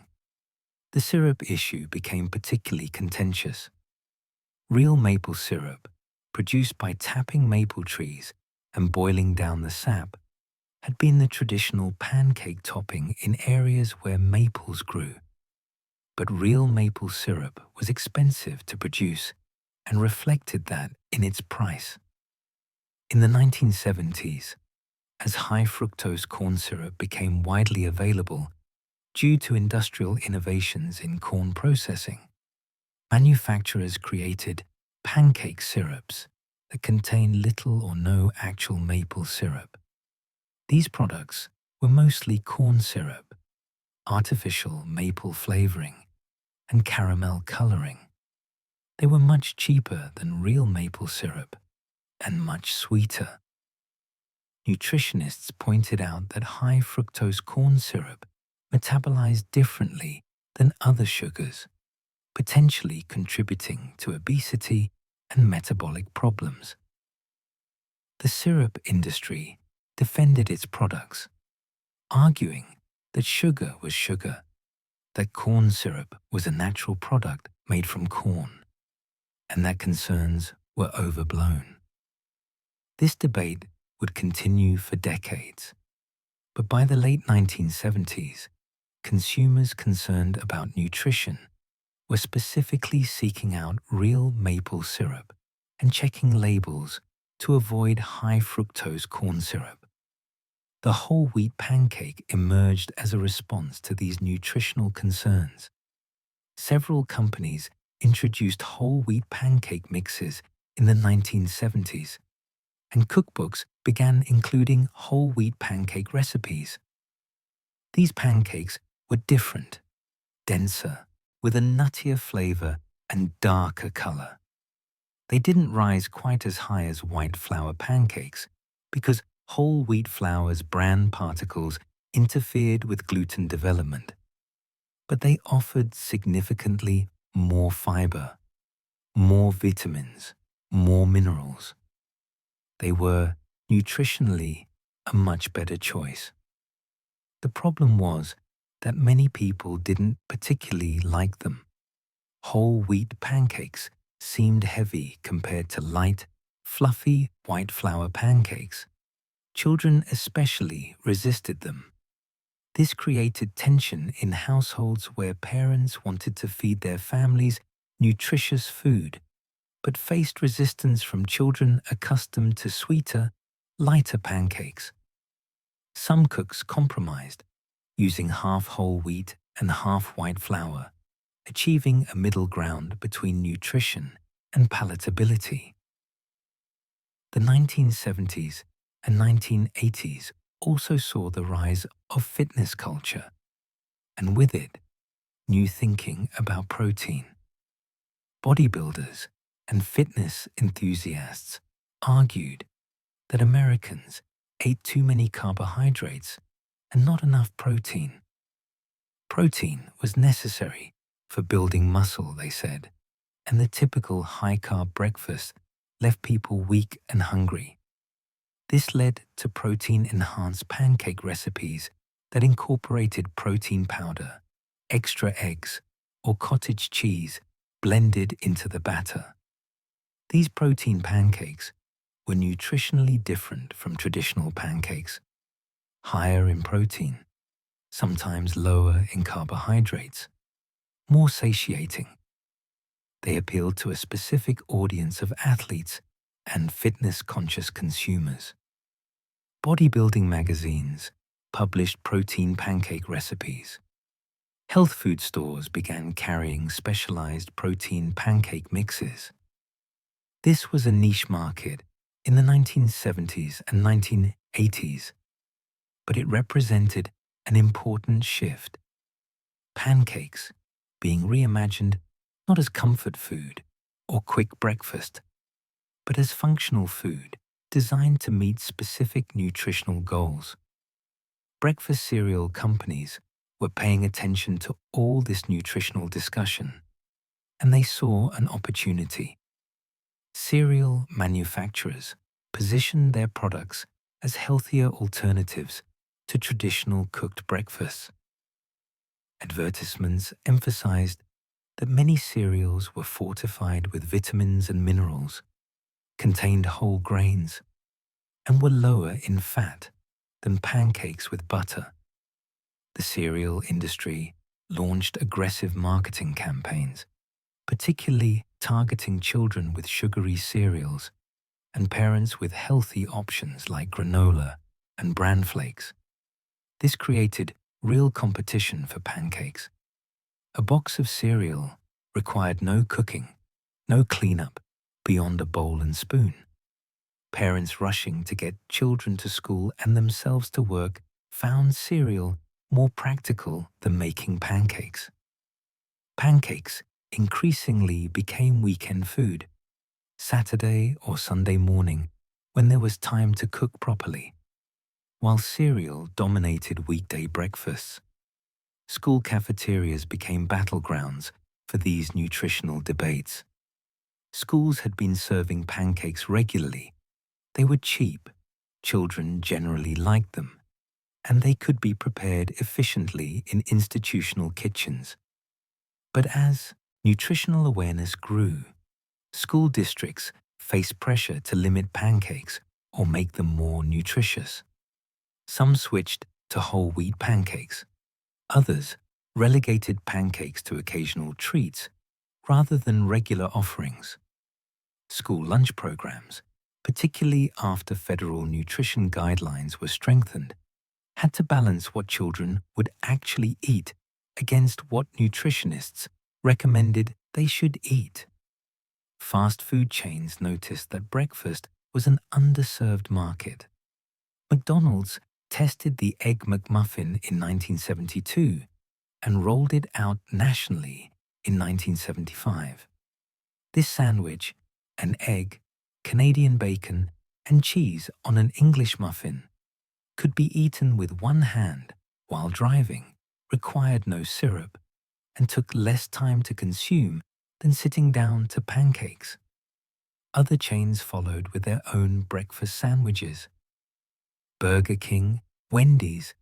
Speaker 1: The syrup issue became particularly contentious. Real maple syrup, produced by tapping maple trees and boiling down the sap, had been the traditional pancake topping in areas where maples grew. But real maple syrup was expensive to produce and reflected that in its price. In the 1970s, as high-fructose corn syrup became widely available due to industrial innovations in corn processing, manufacturers created pancake syrups that contain little or no actual maple syrup. These products were mostly corn syrup, artificial maple flavoring, and caramel coloring. They were much cheaper than real maple syrup and much sweeter. Nutritionists pointed out that high-fructose corn syrup metabolized differently than other sugars, potentially contributing to obesity and metabolic problems. The syrup industry defended its products, arguing that sugar was sugar, that corn syrup was a natural product made from corn, and that concerns were overblown. This debate would continue for decades, but by the late 1970s, consumers concerned about nutrition were specifically seeking out real maple syrup and checking labels to avoid high-fructose corn syrup. The whole wheat pancake emerged as a response to these nutritional concerns. Several companies introduced whole wheat pancake mixes in the 1970s, and cookbooks began including whole wheat pancake recipes. These pancakes were different, denser, with a nuttier flavor and darker color. They didn't rise quite as high as white flour pancakes because whole wheat flour's bran particles interfered with gluten development, but they offered significantly more fiber, more vitamins, more minerals. They were, nutritionally, a much better choice. The problem was that many people didn't particularly like them. Whole wheat pancakes seemed heavy compared to light, fluffy white flour pancakes. Children especially resisted them. This created tension in households where parents wanted to feed their families nutritious food, but faced resistance from children accustomed to sweeter, lighter pancakes. Some cooks compromised, using half whole wheat and half white flour, achieving a middle ground between nutrition and palatability. The 1970s and 1980s also saw the rise of fitness culture, and with it, new thinking about protein. Bodybuilders and fitness enthusiasts argued that Americans ate too many carbohydrates and not enough protein. Protein was necessary for building muscle, they said, and the typical high-carb breakfast left people weak and hungry. This led to protein-enhanced pancake recipes that incorporated protein powder, extra eggs, or cottage cheese blended into the batter. These protein pancakes were nutritionally different from traditional pancakes, higher in protein, sometimes lower in carbohydrates, more satiating. They appealed to a specific audience of athletes and fitness-conscious consumers. Bodybuilding magazines published protein pancake recipes. Health food stores began carrying specialized protein pancake mixes. This was a niche market in the 1970s and 1980s, but it represented an important shift. Pancakes being reimagined not as comfort food or quick breakfast, but as functional food designed to meet specific nutritional goals. Breakfast cereal companies were paying attention to all this nutritional discussion, and they saw an opportunity. Cereal manufacturers positioned their products as healthier alternatives to traditional cooked breakfasts. Advertisements emphasized that many cereals were fortified with vitamins and minerals, contained whole grains, and were lower in fat than pancakes with butter. The cereal industry launched aggressive marketing campaigns, particularly targeting children with sugary cereals and parents with healthy options like granola and bran flakes. This created real competition for pancakes. A box of cereal required no cooking, no cleanup beyond a bowl and spoon. Parents rushing to get children to school and themselves to work found cereal more practical than making pancakes. Pancakes increasingly became weekend food, Saturday or Sunday morning when there was time to cook properly, while cereal dominated weekday breakfasts. School cafeterias became battlegrounds for these nutritional debates. Schools had been serving pancakes regularly. They were cheap, children generally liked them, and they could be prepared efficiently in institutional kitchens. But as nutritional awareness grew, school districts faced pressure to limit pancakes or make them more nutritious. Some switched to whole wheat pancakes. Others relegated pancakes to occasional treats rather than regular offerings. School lunch programs, particularly after federal nutrition guidelines were strengthened, had to balance what children would actually eat against what nutritionists recommended they should eat. Fast food chains noticed that breakfast was an underserved market. McDonald's tested the Egg McMuffin in 1972 and rolled it out nationally in 1975. This sandwich, an egg, Canadian bacon, and cheese on an English muffin, could be eaten with one hand while driving, required no syrup, and took less time to consume than sitting down to pancakes. Other chains followed with their own breakfast sandwiches. Burger King, Wendy's,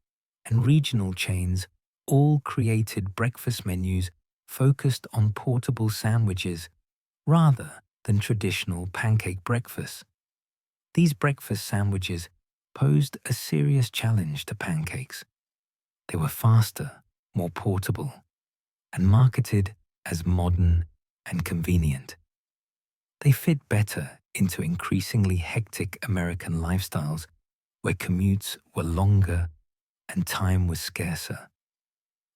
Speaker 1: and regional chains all created breakfast menus focused on portable sandwiches rather than traditional pancake breakfasts. These breakfast sandwiches posed a serious challenge to pancakes. They were faster, more portable, and marketed as modern and convenient. They fit better into increasingly hectic American lifestyles where commutes were longer and time was scarcer.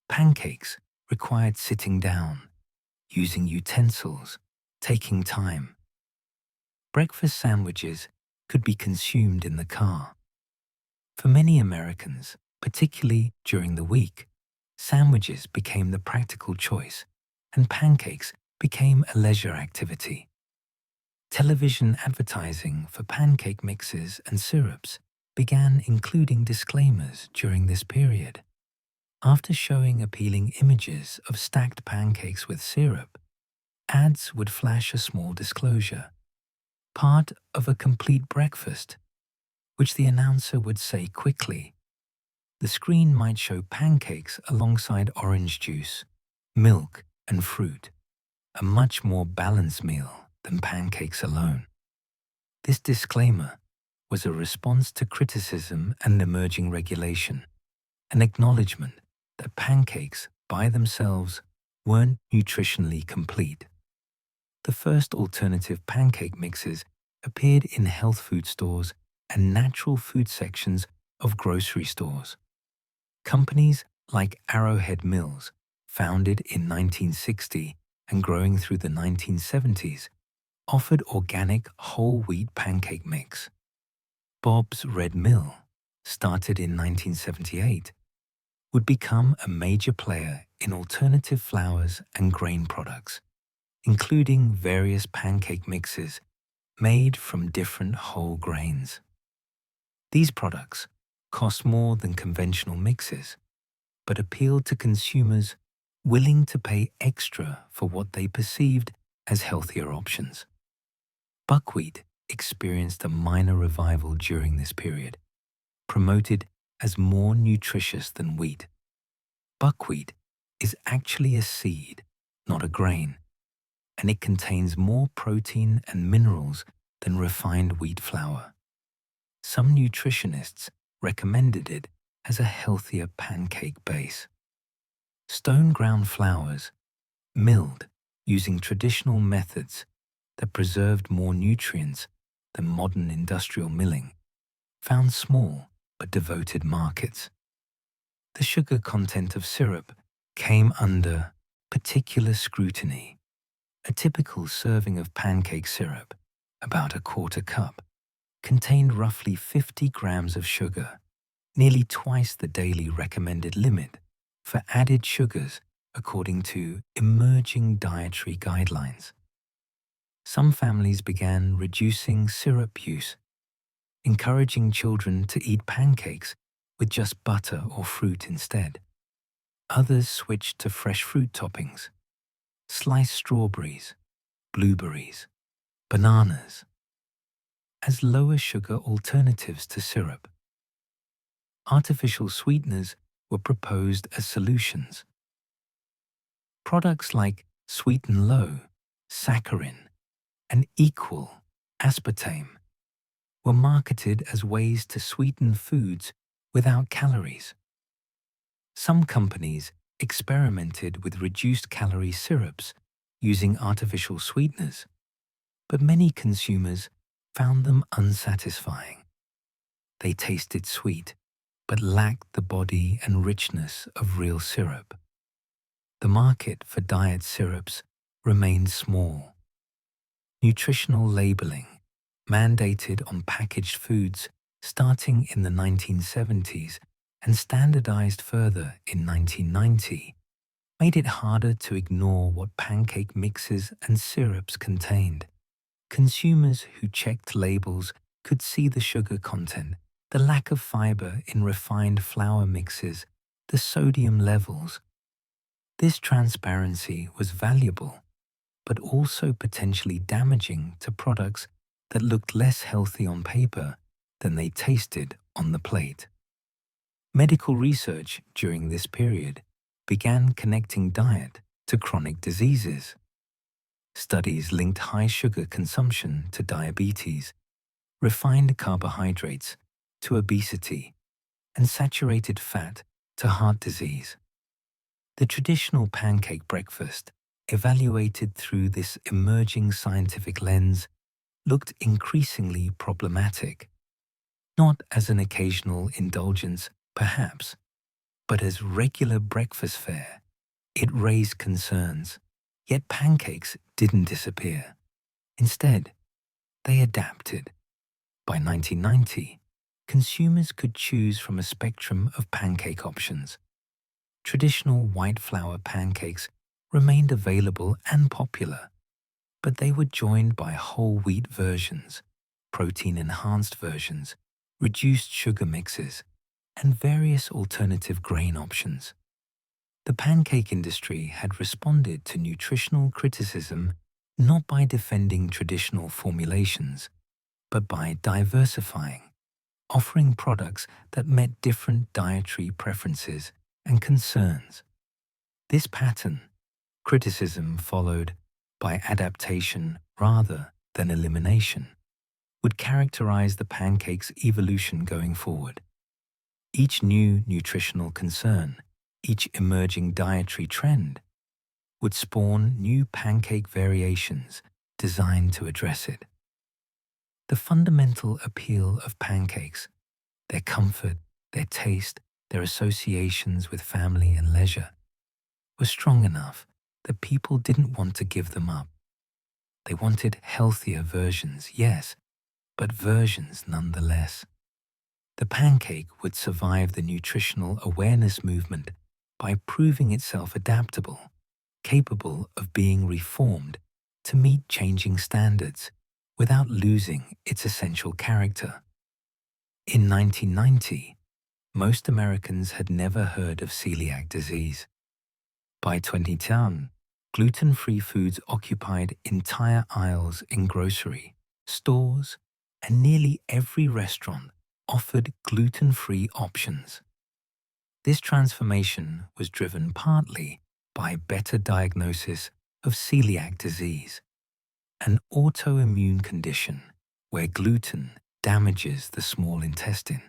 Speaker 1: Pancakes required sitting down, using utensils, taking time. Breakfast sandwiches could be consumed in the car. For many Americans, particularly during the week, sandwiches became the practical choice, and pancakes became a leisure activity. Television advertising for pancake mixes and syrups began including disclaimers during this period. After showing appealing images of stacked pancakes with syrup, ads would flash a small disclosure. part of a complete breakfast, which the announcer would say quickly. The screen might show pancakes alongside orange juice, milk, and fruit, a much more balanced meal than pancakes alone. This disclaimer was a response to criticism and emerging regulation, an acknowledgement that pancakes by themselves weren't nutritionally complete. The first alternative pancake mixes appeared in health food stores and natural food sections of grocery stores. Companies like Arrowhead Mills, founded in 1960 and growing through the 1970s, offered organic whole wheat pancake mix. Bob's Red Mill, started in 1978, would become a major player in alternative flours and grain products, including various pancake mixes made from different whole grains. These products cost more than conventional mixes, but appealed to consumers willing to pay extra for what they perceived as healthier options. Buckwheat experienced a minor revival during this period, promoted as more nutritious than wheat. Buckwheat is actually a seed, not a grain, and it contains more protein and minerals than refined wheat flour. Some nutritionists recommended it as a healthier pancake base. Stone-ground flours, milled using traditional methods that preserved more nutrients than modern industrial milling, found small but devoted markets. The sugar content of syrup came under particular scrutiny. A typical serving of pancake syrup, about a quarter cup, contained roughly 50 grams of sugar, nearly twice the daily recommended limit for added sugars according to emerging dietary guidelines. Some families began reducing syrup use, encouraging children to eat pancakes with just butter or fruit instead. Others switched to fresh fruit toppings, sliced strawberries, blueberries, bananas, as lower sugar alternatives to syrup. Artificial sweeteners were proposed as solutions. Products like Sweet and Low, saccharin, and Equal, aspartame, were marketed as ways to sweeten foods without calories. Some companies experimented with reduced-calorie syrups using artificial sweeteners, but many consumers found them unsatisfying. They tasted sweet, but lacked the body and richness of real syrup. The market for diet syrups remained small. Nutritional labeling, mandated on packaged foods starting in the 1970s and standardized further in 1990, made it harder to ignore what pancake mixes and syrups contained. Consumers who checked labels could see the sugar content, the lack of fiber in refined flour mixes, the sodium levels. This transparency was valuable, but also potentially damaging to products that looked less healthy on paper than they tasted on the plate. Medical research during this period began connecting diet to chronic diseases. Studies linked high sugar consumption to diabetes, refined carbohydrates to obesity, and saturated fat to heart disease. The traditional pancake breakfast, evaluated through this emerging scientific lens, looked increasingly problematic, not as an occasional indulgence, perhaps, but as regular breakfast fare. It raised concerns, yet pancakes didn't disappear. Instead, they adapted. By 1990, consumers could choose from a spectrum of pancake options. Traditional white flour pancakes remained available and popular, but they were joined by whole wheat versions, protein-enhanced versions, reduced sugar mixes, and various alternative grain options. The pancake industry had responded to nutritional criticism, not by defending traditional formulations, but by diversifying, offering products that met different dietary preferences and concerns. This pattern, criticism followed by adaptation rather than elimination, would characterize the pancake's evolution going forward. Each new nutritional concern, each emerging dietary trend, would spawn new pancake variations designed to address it. The fundamental appeal of pancakes, their comfort, their taste, their associations with family and leisure, was strong enough that people didn't want to give them up. They wanted healthier versions, yes, but versions nonetheless. The pancake would survive the nutritional awareness movement by proving itself adaptable, capable of being reformed to meet changing standards without losing its essential character. In 1990, most Americans had never heard of celiac disease. By 2010, gluten-free foods occupied entire aisles in grocery, stores, and nearly every restaurant offered gluten-free options. This transformation was driven partly by better diagnosis of celiac disease, an autoimmune condition where gluten damages the small intestine,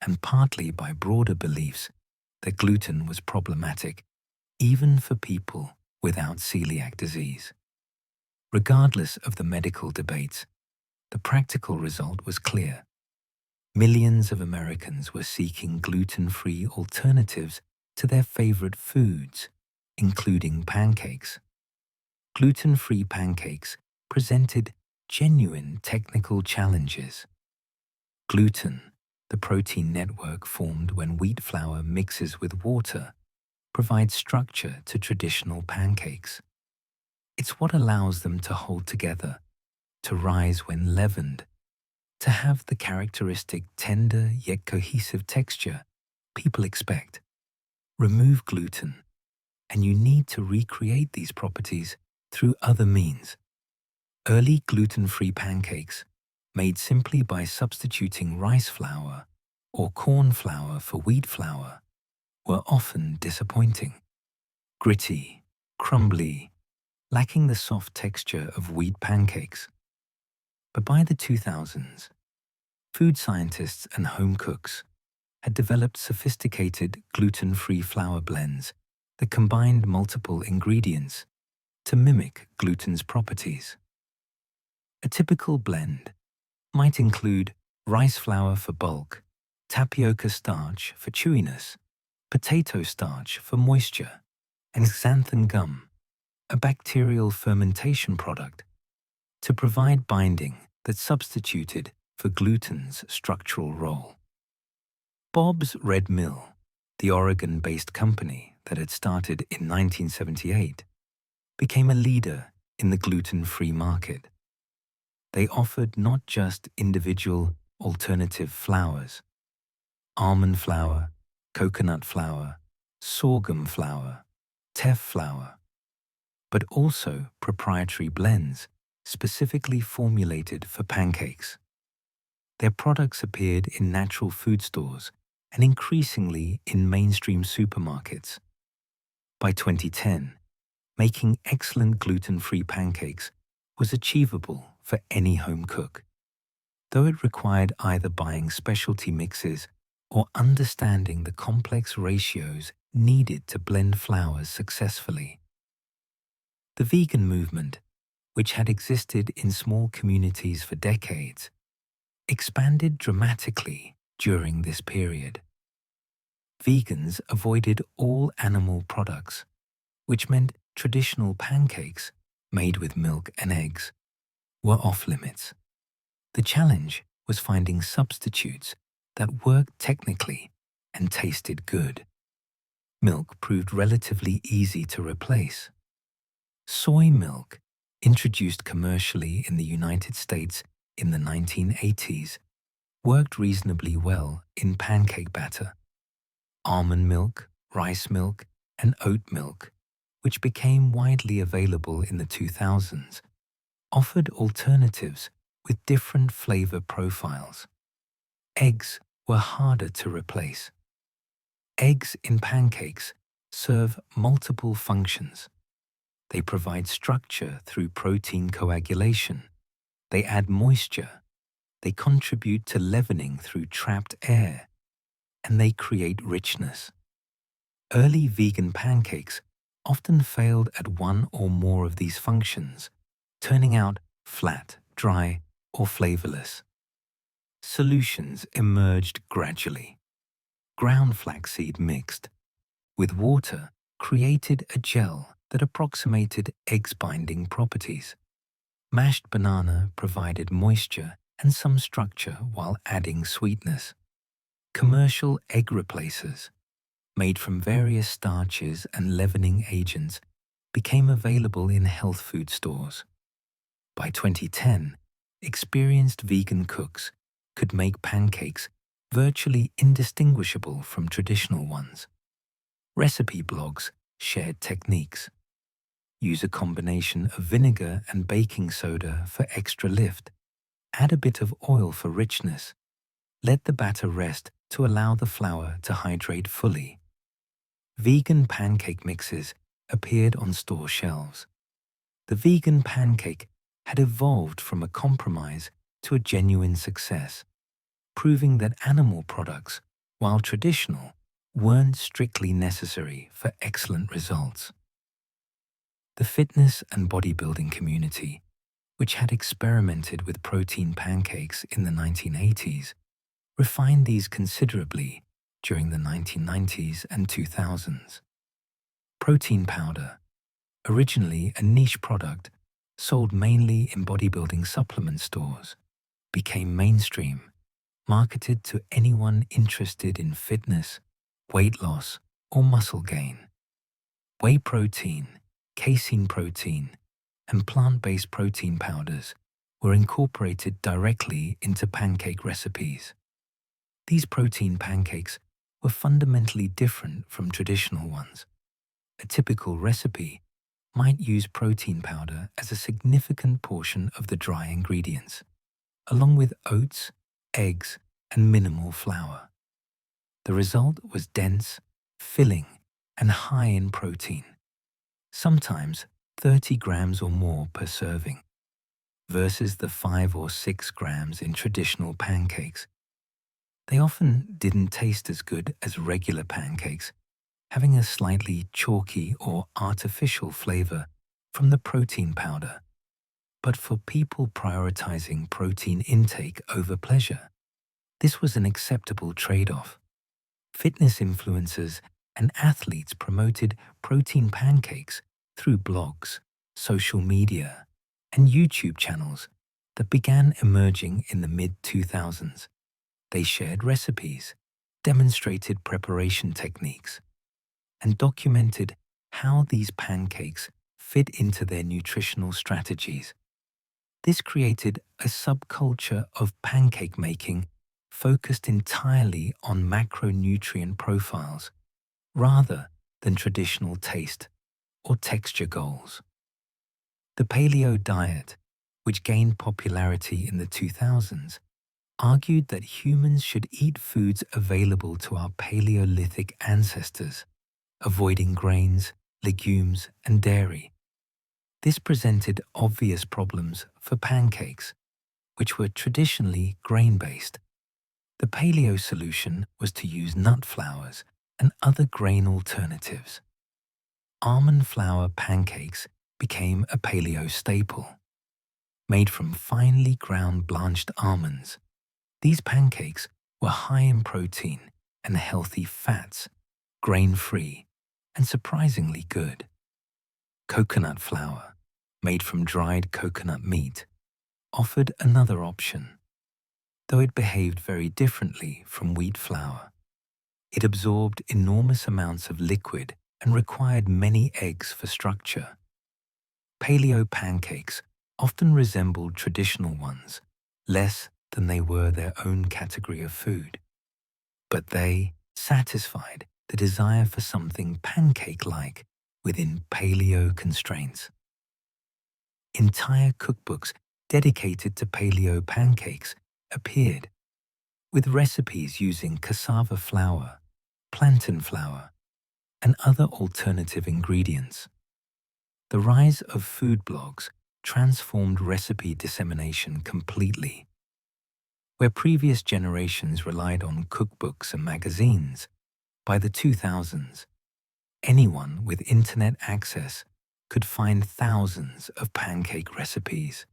Speaker 1: and partly by broader beliefs that gluten was problematic even for people without celiac disease. Regardless of the medical debates, the practical result was clear. Millions of Americans were seeking gluten-free alternatives to their favorite foods, including pancakes. Gluten-free pancakes presented genuine technical challenges. Gluten, the protein network formed when wheat flour mixes with water, provides structure to traditional pancakes. It's what allows them to hold together, to rise when leavened, to have the characteristic tender yet cohesive texture people expect. Remove gluten, and you need to recreate these properties through other means. Early gluten-free pancakes, made simply by substituting rice flour or corn flour for wheat flour, were often disappointing. Gritty, crumbly, lacking the soft texture of wheat pancakes. But by the 2000s, food scientists and home cooks had developed sophisticated gluten-free flour blends that combined multiple ingredients to mimic gluten's properties. A typical blend might include rice flour for bulk, tapioca starch for chewiness, potato starch for moisture, and xanthan gum, a bacterial fermentation product, to provide binding that substituted for gluten's structural role. Bob's Red Mill, the Oregon-based company that had started in 1978, became a leader in the gluten-free market. They offered not just individual alternative flours, almond flour, coconut flour, sorghum flour, teff flour, but also proprietary blends specifically formulated for pancakes. Their products appeared in natural food stores and increasingly in mainstream supermarkets. By 2010, making excellent gluten-free pancakes was achievable for any home cook, though it required either buying specialty mixes or understanding the complex ratios needed to blend flours successfully. The vegan movement, which had existed in small communities for decades, expanded dramatically during this period. Vegans avoided all animal products, which meant traditional pancakes, made with milk and eggs, were off-limits. The challenge was finding substitutes that worked technically and tasted good. Milk proved relatively easy to replace. Soy milk, introduced commercially in the United States in the 1980s, worked reasonably well in pancake batter. Almond milk, rice milk, and oat milk, which became widely available in the 2000s, offered alternatives with different flavor profiles. Eggs were harder to replace. Eggs in pancakes serve multiple functions. They provide structure through protein coagulation. They add moisture. They contribute to leavening through trapped air. And they create richness. Early vegan pancakes often failed at one or more of these functions, turning out flat, dry, or flavorless. Solutions emerged gradually. Ground flaxseed mixed with water created a gel that approximated eggs' binding properties. Mashed banana provided moisture and some structure while adding sweetness. Commercial egg replacers, made from various starches and leavening agents, became available in health food stores. By 2010, experienced vegan cooks could make pancakes virtually indistinguishable from traditional ones. Recipe blogs shared techniques. Use a combination of vinegar and baking soda for extra lift. Add a bit of oil for richness. Let the batter rest to allow the flour to hydrate fully. Vegan pancake mixes appeared on store shelves. The vegan pancake had evolved from a compromise to a genuine success, proving that animal products, while traditional, weren't strictly necessary for excellent results. The fitness and bodybuilding community, which had experimented with protein pancakes in the 1980s, refined these considerably during the 1990s and 2000s. Protein powder, originally a niche product sold mainly in bodybuilding supplement stores, became mainstream, marketed to anyone interested in fitness, weight loss, or muscle gain. Whey protein, casein protein, and plant-based protein powders were incorporated directly into pancake recipes. These protein pancakes were fundamentally different from traditional ones. A typical recipe might use protein powder as a significant portion of the dry ingredients, along with oats, eggs, and minimal flour. The result was dense, filling, and high in protein, sometimes 30 grams or more per serving, versus the 5 or 6 grams in traditional pancakes. They often didn't taste as good as regular pancakes, having a slightly chalky or artificial flavor from the protein powder. But for people prioritizing protein intake over pleasure, this was an acceptable trade-off. Fitness influencers and athletes promoted protein pancakes through blogs, social media, and YouTube channels that began emerging in the mid-2000s. They shared recipes, demonstrated preparation techniques, and documented how these pancakes fit into their nutritional strategies. This created a subculture of pancake making focused entirely on macronutrient profiles rather than traditional taste or texture goals. The paleo diet, which gained popularity in the 2000s, argued that humans should eat foods available to our Paleolithic ancestors, avoiding grains, legumes, and dairy. This presented obvious problems for pancakes, which were traditionally grain-based. The paleo solution was to use nut flours and other grain alternatives. Almond flour pancakes became a paleo staple. Made from finely ground blanched almonds, these pancakes were high in protein and healthy fats, grain-free, and surprisingly good. Coconut flour, made from dried coconut meat, offered another option. Though it behaved very differently from wheat flour. It absorbed enormous amounts of liquid and required many eggs for structure. Paleo pancakes often resembled traditional ones, less than they were their own category of food. But they satisfied the desire for something pancake-like within paleo constraints. Entire cookbooks dedicated to paleo pancakes appeared, with recipes using cassava flour, plantain flour, and other alternative ingredients. The rise of food blogs transformed recipe dissemination completely. Where previous generations relied on cookbooks and magazines, by the 2000s, anyone with internet access could find thousands of pancake recipes.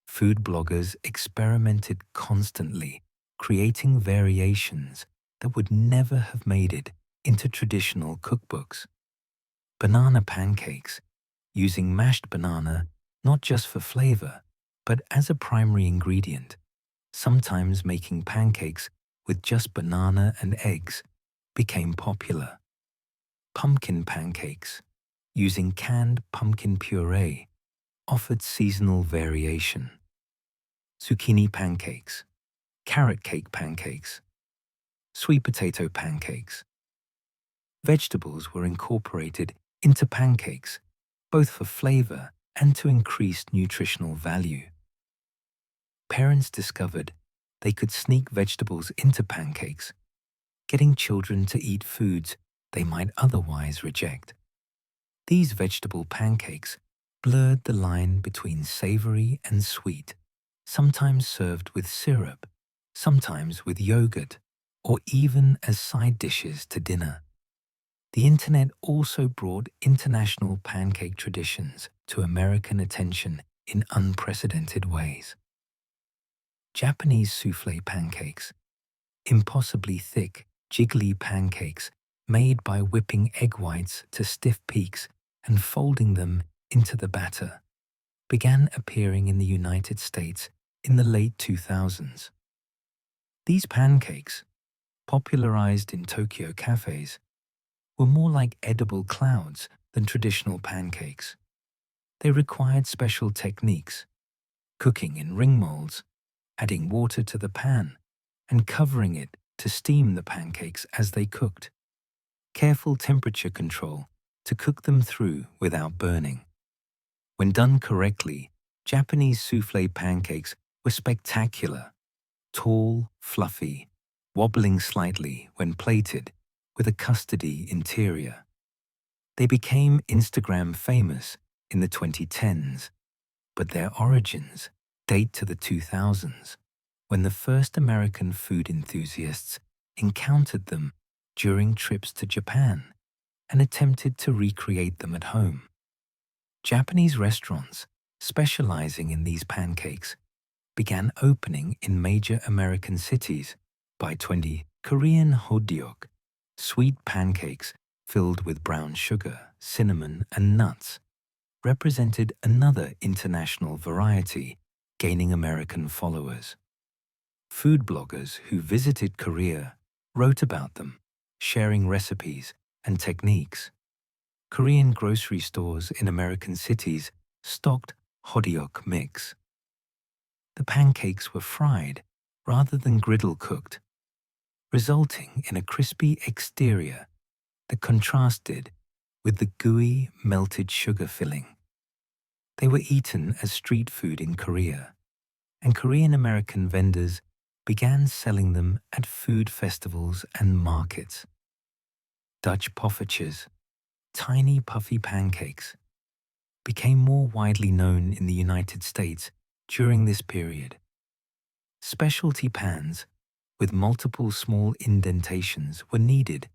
Speaker 1: Food bloggers experimented constantly, creating variations that would never have made it into traditional cookbooks. Banana pancakes, using mashed banana not just for flavor, but as a primary ingredient, sometimes making pancakes with just banana and eggs, became popular. Pumpkin pancakes, using canned pumpkin puree, offered seasonal variation. Zucchini pancakes, carrot cake pancakes, sweet potato pancakes. Vegetables were incorporated into pancakes, both for flavor and to increase nutritional value. Parents discovered they could sneak vegetables into pancakes, getting children to eat foods they might otherwise reject. These vegetable pancakes blurred the line between savory and sweet, sometimes served with syrup, sometimes with yogurt, or even as side dishes to dinner. The internet also brought international pancake traditions to American attention in unprecedented ways. Japanese soufflé pancakes, impossibly thick, jiggly pancakes made by whipping egg whites to stiff peaks and folding them into the batter, began appearing in the United States in the late 2000s. These pancakes, popularized in Tokyo cafes, were more like edible clouds than traditional pancakes. They required special techniques, cooking in ring molds, adding water to the pan, and covering it to steam the pancakes as they cooked. Careful temperature control to cook them through without burning. When done correctly, Japanese soufflé pancakes were spectacular, tall, fluffy, wobbling slightly when plated, with a custardy interior. They became Instagram famous in the 2010s, but their origins date to the 2000s, when the first American food enthusiasts encountered them during trips to Japan and attempted to recreate them at home. Japanese restaurants specializing in these pancakes began opening in major American cities. By 20, Korean hodyeok, sweet pancakes filled with brown sugar, cinnamon, and nuts, represented another international variety, gaining American followers. Food bloggers who visited Korea wrote about them, sharing recipes and techniques. Korean grocery stores in American cities stocked hodyeok mix. The pancakes were fried rather than griddle cooked, resulting in a crispy exterior that contrasted with the gooey, melted sugar filling. They were eaten as street food in Korea, and Korean-American vendors began selling them at food festivals and markets. Dutch poffertjes, tiny puffy pancakes, became more widely known in the United States during this period. Specialty pans with multiple small indentations were needed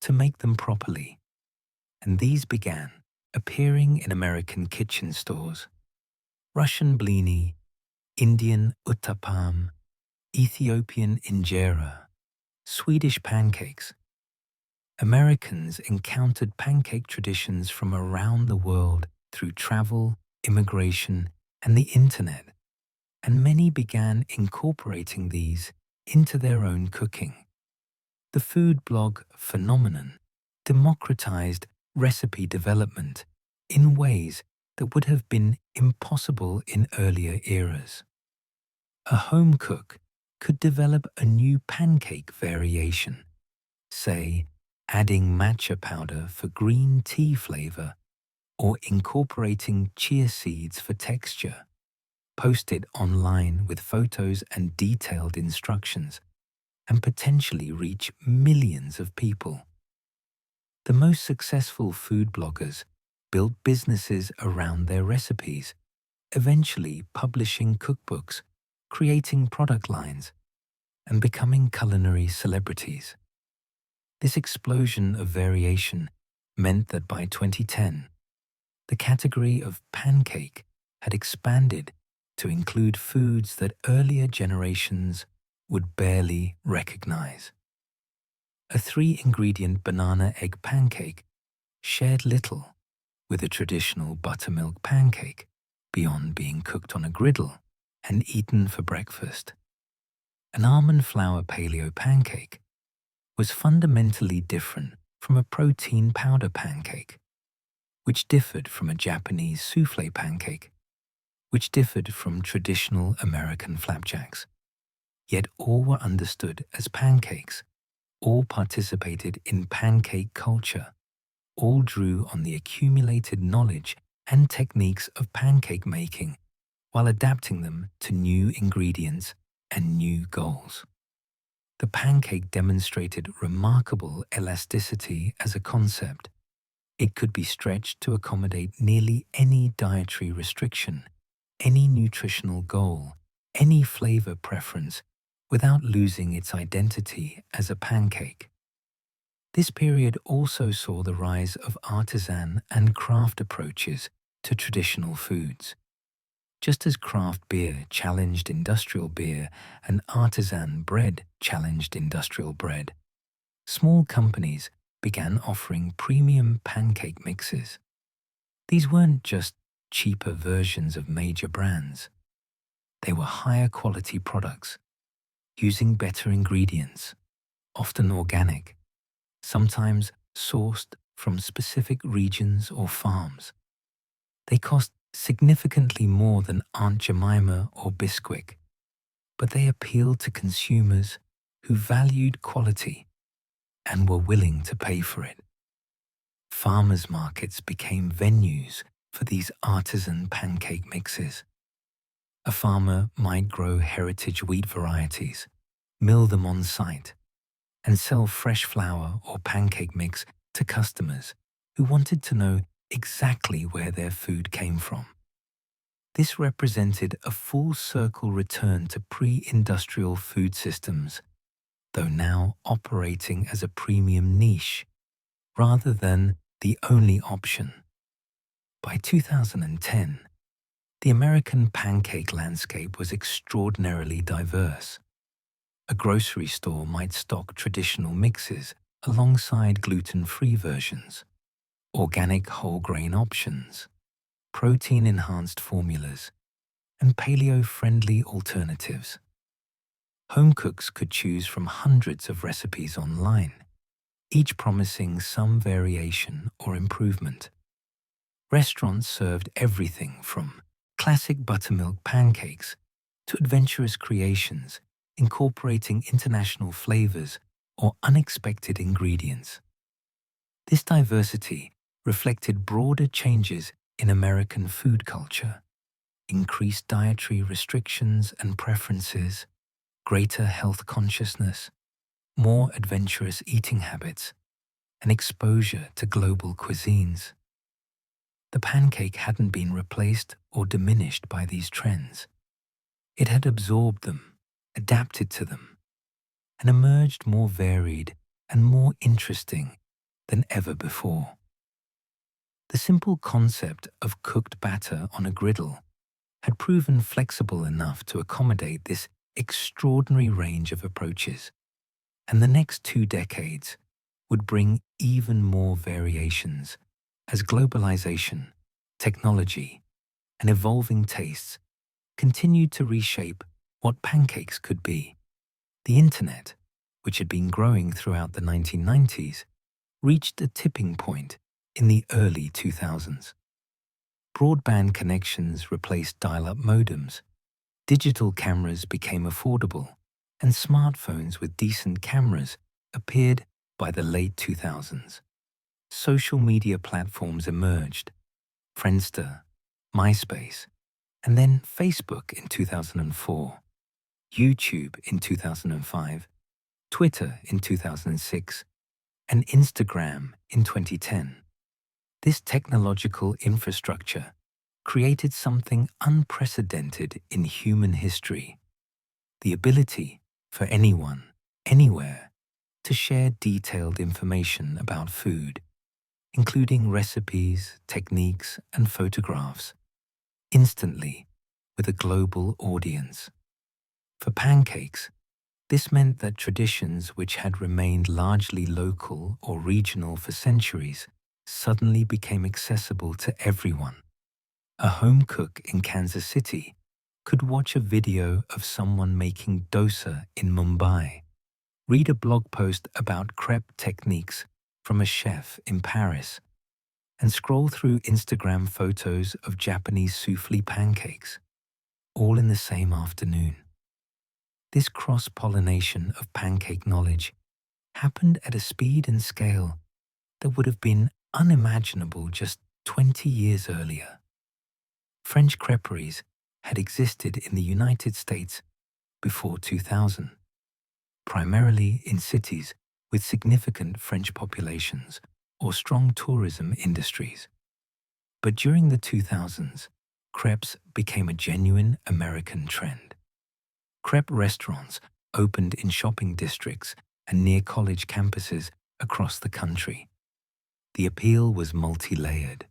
Speaker 1: to make them properly, and these began appearing in American kitchen stores. Russian blini, Indian uttapam, Ethiopian injera, Swedish pancakes. Americans encountered pancake traditions from around the world through travel, immigration, and the internet, and many began incorporating these into their own cooking. The food blog phenomenon democratized recipe development in ways that would have been impossible in earlier eras. A home cook could develop a new pancake variation, say, adding matcha powder for green tea flavor or incorporating chia seeds for texture. Post it online with photos and detailed instructions, and potentially reach millions of people. The most successful food bloggers built businesses around their recipes, eventually publishing cookbooks, creating product lines, and becoming culinary celebrities. This explosion of variation meant that by 2010, the category of pancake had expanded to include foods that earlier generations would barely recognize. A 3-ingredient banana egg pancake shared little with a traditional buttermilk pancake beyond being cooked on a griddle and eaten for breakfast. An almond flour paleo pancake was fundamentally different from a protein powder pancake, which differed from a Japanese souffle pancake, which differed from traditional American flapjacks. Yet all were understood as pancakes, all participated in pancake culture, all drew on the accumulated knowledge and techniques of pancake making while adapting them to new ingredients and new goals. The pancake demonstrated remarkable elasticity as a concept. It could be stretched to accommodate nearly any dietary restriction, any nutritional goal, any flavor preference, without losing its identity as a pancake. This period also saw the rise of artisan and craft approaches to traditional foods. Just as craft beer challenged industrial beer and artisan bread challenged industrial bread, small companies began offering premium pancake mixes. These weren't just cheaper versions of major brands. They were higher quality products, using better ingredients, often organic, sometimes sourced from specific regions or farms. They cost significantly more than Aunt Jemima or Bisquick, but they appealed to consumers who valued quality and were willing to pay for it. Farmers' markets became venues for these artisan pancake mixes. A farmer might grow heritage wheat varieties, mill them on site, and sell fresh flour or pancake mix to customers who wanted to know exactly where their food came from. This represented a full-circle return to pre-industrial food systems, though now operating as a premium niche rather than the only option. By 2010, the American pancake landscape was extraordinarily diverse. A grocery store might stock traditional mixes alongside gluten-free versions, organic whole grain options, protein-enhanced formulas, and paleo-friendly alternatives. Home cooks could choose from hundreds of recipes online, each promising some variation or improvement. Restaurants served everything from classic buttermilk pancakes to adventurous creations incorporating international flavors or unexpected ingredients. This diversity reflected broader changes in American food culture, increased dietary restrictions and preferences, greater health consciousness, more adventurous eating habits, and exposure to global cuisines. The pancake hadn't been replaced or diminished by these trends. It had absorbed them, adapted to them, and emerged more varied and more interesting than ever before. The simple concept of cooked batter on a griddle had proven flexible enough to accommodate this extraordinary range of approaches, and the next 2 decades would bring even more variations as globalization, technology, and evolving tastes continued to reshape what pancakes could be. The internet, which had been growing throughout the 1990s, reached a tipping point in the early 2000s. Broadband connections replaced dial-up modems, digital cameras became affordable, and smartphones with decent cameras appeared by the late 2000s. Social media platforms emerged, Friendster, MySpace, and then Facebook in 2004, YouTube in 2005, Twitter in 2006, and Instagram in 2010. This technological infrastructure created something unprecedented in human history: the ability for anyone, anywhere, to share detailed information about food, including recipes, techniques, and photographs, instantly with a global audience. For pancakes, this meant that traditions which had remained largely local or regional for centuries suddenly became accessible to everyone. A home cook in Kansas City could watch a video of someone making dosa in Mumbai, read a blog post about crepe techniques from a chef in Paris, and scroll through Instagram photos of Japanese soufflé pancakes, all in the same afternoon. This cross-pollination of pancake knowledge happened at a speed and scale that would have been unimaginable just 20 years earlier. French creperies had existed in the United States before 2000, primarily in cities with significant French populations or strong tourism industries. But during the 2000s, crepes became a genuine American trend. Crepe restaurants opened in shopping districts and near college campuses across the country. The appeal was multi-layered.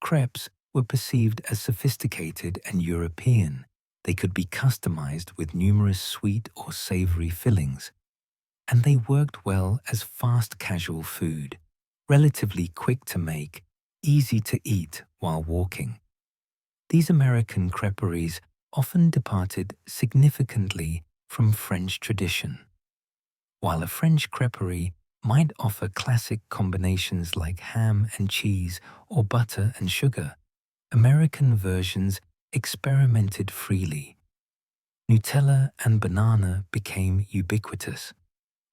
Speaker 1: Crepes were perceived as sophisticated and European. They could be customized with numerous sweet or savory fillings, and they worked well as fast casual food, relatively quick to make, easy to eat while walking. These American creperies often departed significantly from French tradition. While a French creperie might offer classic combinations like ham and cheese or butter and sugar, American versions experimented freely. Nutella and banana became ubiquitous.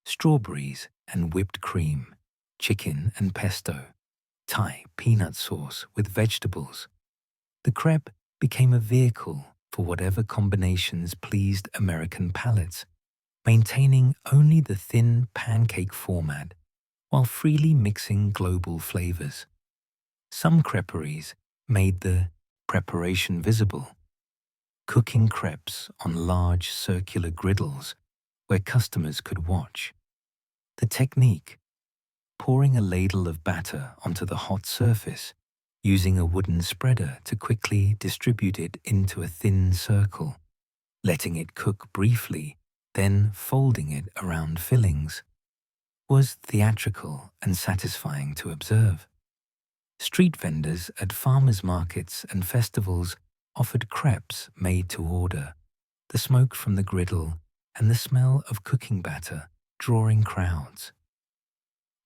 Speaker 1: Strawberries and whipped cream, chicken and pesto, Thai peanut sauce with vegetables. The crepe became a vehicle for whatever combinations pleased American palates, maintaining only the thin pancake format while freely mixing global flavors. Some creperies made the preparation visible, cooking crepes on large circular griddles where customers could watch. The technique: pouring a ladle of batter onto the hot surface, using a wooden spreader to quickly distribute it into a thin circle, letting it cook briefly, then folding it around fillings, was theatrical and satisfying to observe. Street vendors at farmers' markets and festivals offered crepes made to order, the smoke from the griddle and the smell of cooking batter drawing crowds.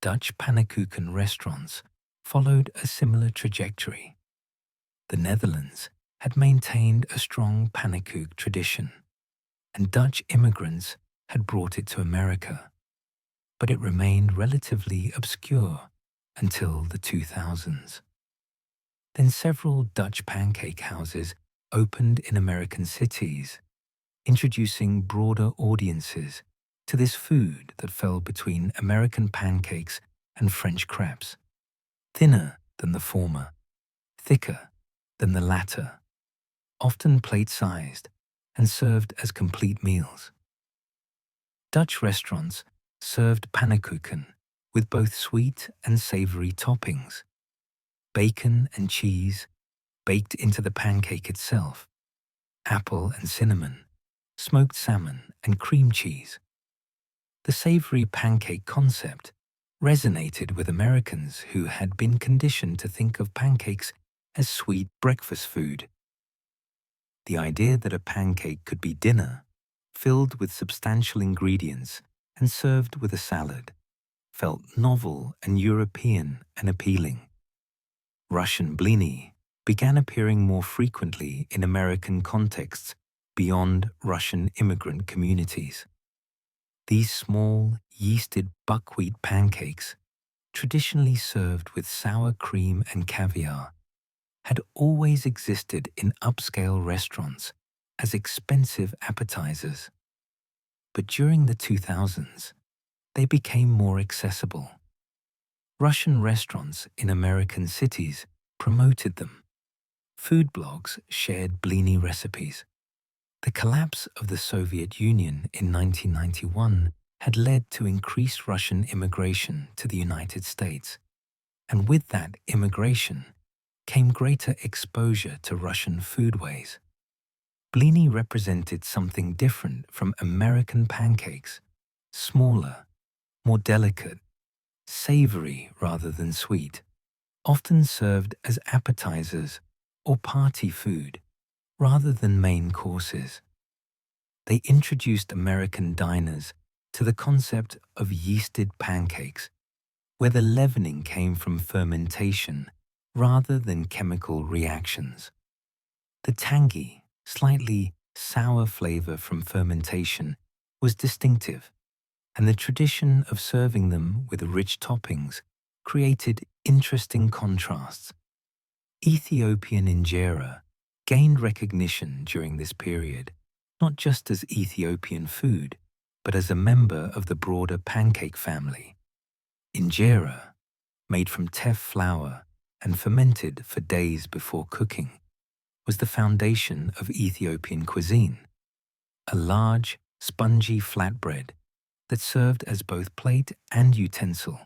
Speaker 1: Dutch pannenkoeken restaurants followed a similar trajectory. The Netherlands had maintained a strong pannenkoek tradition, and Dutch immigrants had brought it to America, but it remained relatively obscure until the 2000s. Then several Dutch pancake houses opened in American cities, introducing broader audiences to this food that fell between American pancakes and French crepes, thinner than the former, thicker than the latter, often plate-sized and served as complete meals. Dutch restaurants served pannenkoeken with both sweet and savory toppings, bacon and cheese baked into the pancake itself, apple and cinnamon, smoked salmon and cream cheese. The savory pancake concept resonated with Americans who had been conditioned to think of pancakes as sweet breakfast food. The idea that a pancake could be dinner, filled with substantial ingredients and served with a salad, felt novel and European and appealing. Russian blini began appearing more frequently in American contexts beyond Russian immigrant communities. These small, yeasted buckwheat pancakes, traditionally served with sour cream and caviar, had always existed in upscale restaurants as expensive appetizers. But during the 2000s, they became more accessible. Russian restaurants in American cities promoted them. Food blogs shared blini recipes. The collapse of the Soviet Union in 1991 had led to increased Russian immigration to the United States, and with that immigration came greater exposure to Russian foodways. Blini represented something different from American pancakes: smaller, more delicate, savory rather than sweet, often served as appetizers or party food rather than main courses. They introduced American diners to the concept of yeasted pancakes, where the leavening came from fermentation rather than chemical reactions. The tangy, slightly sour flavor from fermentation was distinctive, and the tradition of serving them with rich toppings created interesting contrasts. Ethiopian injera gained recognition during this period, not just as Ethiopian food, but as a member of the broader pancake family. Injera, made from teff flour and fermented for days before cooking, was the foundation of Ethiopian cuisine, a large, spongy flatbread that served as both plate and utensil,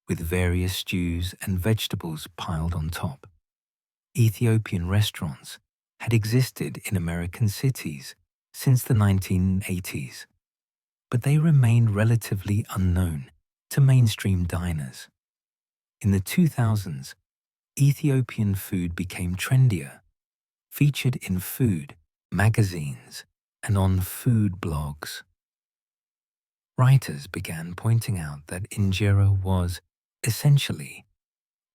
Speaker 1: with various stews and vegetables piled on top. Ethiopian restaurants had existed in American cities since the 1980s, but they remained relatively unknown to mainstream diners. In the 2000s, Ethiopian food became trendier, featured in food magazines and on food blogs. Writers began pointing out that injera was, essentially,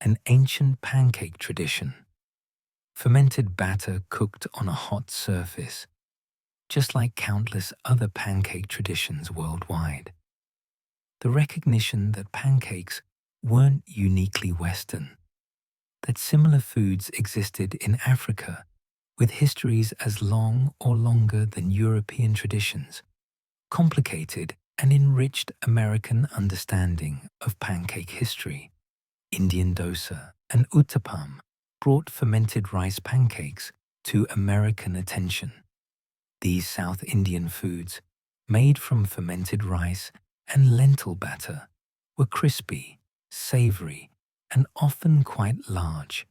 Speaker 1: an ancient pancake tradition. Fermented batter cooked on a hot surface, just like countless other pancake traditions worldwide. The recognition that pancakes weren't uniquely Western, that similar foods existed in Africa with histories as long or longer than European traditions, complicated and enriched American understanding of pancake history. Indian dosa and uttapam brought fermented rice pancakes to American attention. These South Indian foods, made from fermented rice and lentil batter, were crispy, savory, and often quite large.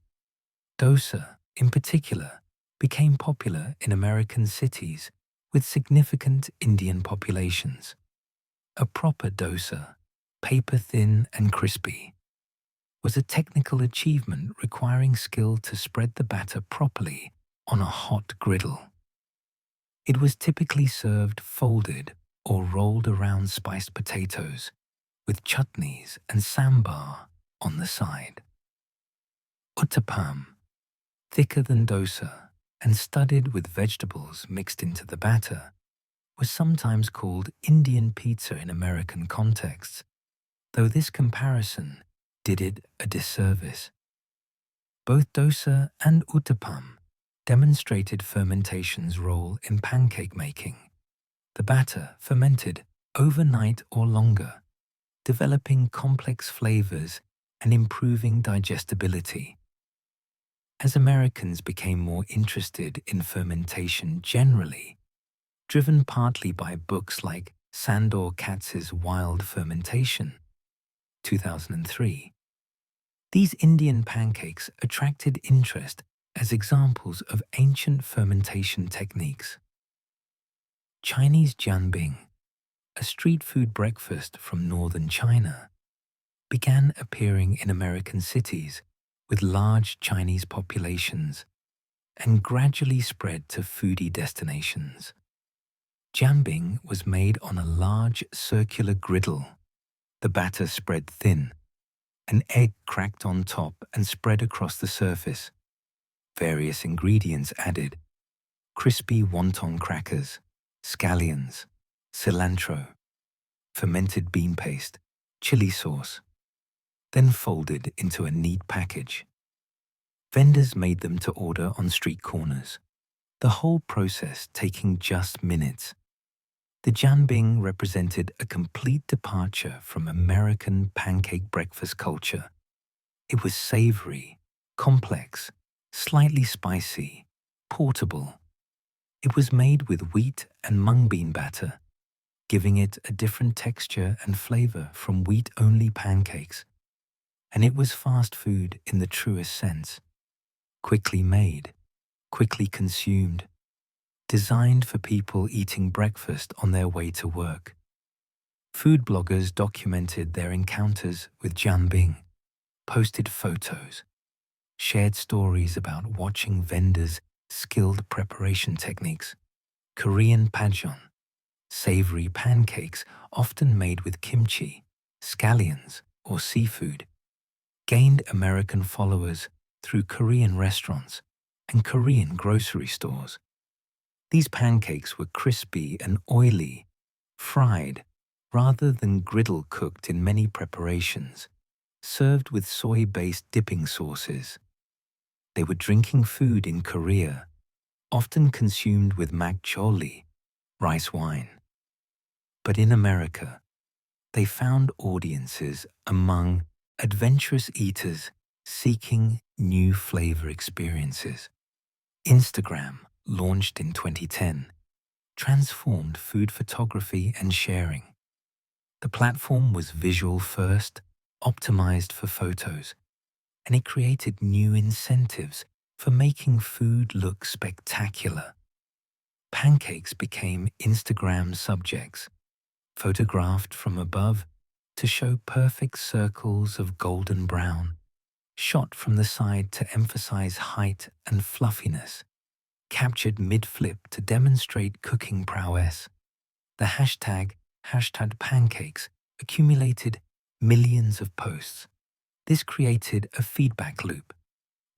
Speaker 1: Dosa, in particular, became popular in American cities with significant Indian populations. A proper dosa, paper-thin and crispy, was a technical achievement requiring skill to spread the batter properly on a hot griddle. It was typically served folded or rolled around spiced potatoes, with chutneys and sambar on the side. Uttapam, thicker than dosa and studded with vegetables mixed into the batter, was sometimes called Indian pizza in American contexts, though this comparison did it a disservice. Both dosa and uttapam demonstrated fermentation's role in pancake making. The batter fermented overnight or longer, developing complex flavors and improving digestibility. As Americans became more interested in fermentation generally, driven partly by books like Sandor Katz's Wild Fermentation, 2003, these Indian pancakes attracted interest as examples of ancient fermentation techniques. Chinese jianbing, a street food breakfast from northern China, began appearing in American cities with large Chinese populations and gradually spread to foodie destinations. Jianbing was made on a large circular griddle, the batter spread thin, an egg cracked on top and spread across the surface, various ingredients added: crispy wonton crackers, scallions, cilantro, fermented bean paste, chili sauce, then folded into a neat package. Vendors made them to order on street corners, the whole process taking just minutes. The jianbing represented a complete departure from American pancake breakfast culture. It was savory, complex, slightly spicy, portable. It was made with wheat and mung bean batter, giving it a different texture and flavor from wheat-only pancakes. And it was fast food in the truest sense. Quickly made, quickly consumed, designed for people eating breakfast on their way to work. Food bloggers documented their encounters with jianbing, posted photos, shared stories about watching vendors' skilled preparation techniques. Korean pajeon, savory pancakes often made with kimchi, scallions, or seafood, gained American followers through Korean restaurants and Korean grocery stores. These pancakes were crispy and oily, fried, rather than griddle cooked in many preparations, served with soy-based dipping sauces. They were drinking food in Korea, often consumed with makgeolli, rice wine. But in America, they found audiences among adventurous eaters seeking new flavor experiences. Instagram, launched in 2010, transformed food photography and sharing. The platform was visual first, optimized for photos, and it created new incentives for making food look spectacular. Pancakes became Instagram subjects, photographed from above to show perfect circles of golden brown, shot from the side to emphasize height and fluffiness, captured mid-flip to demonstrate cooking prowess. The hashtag pancakes accumulated millions of posts. This created a feedback loop.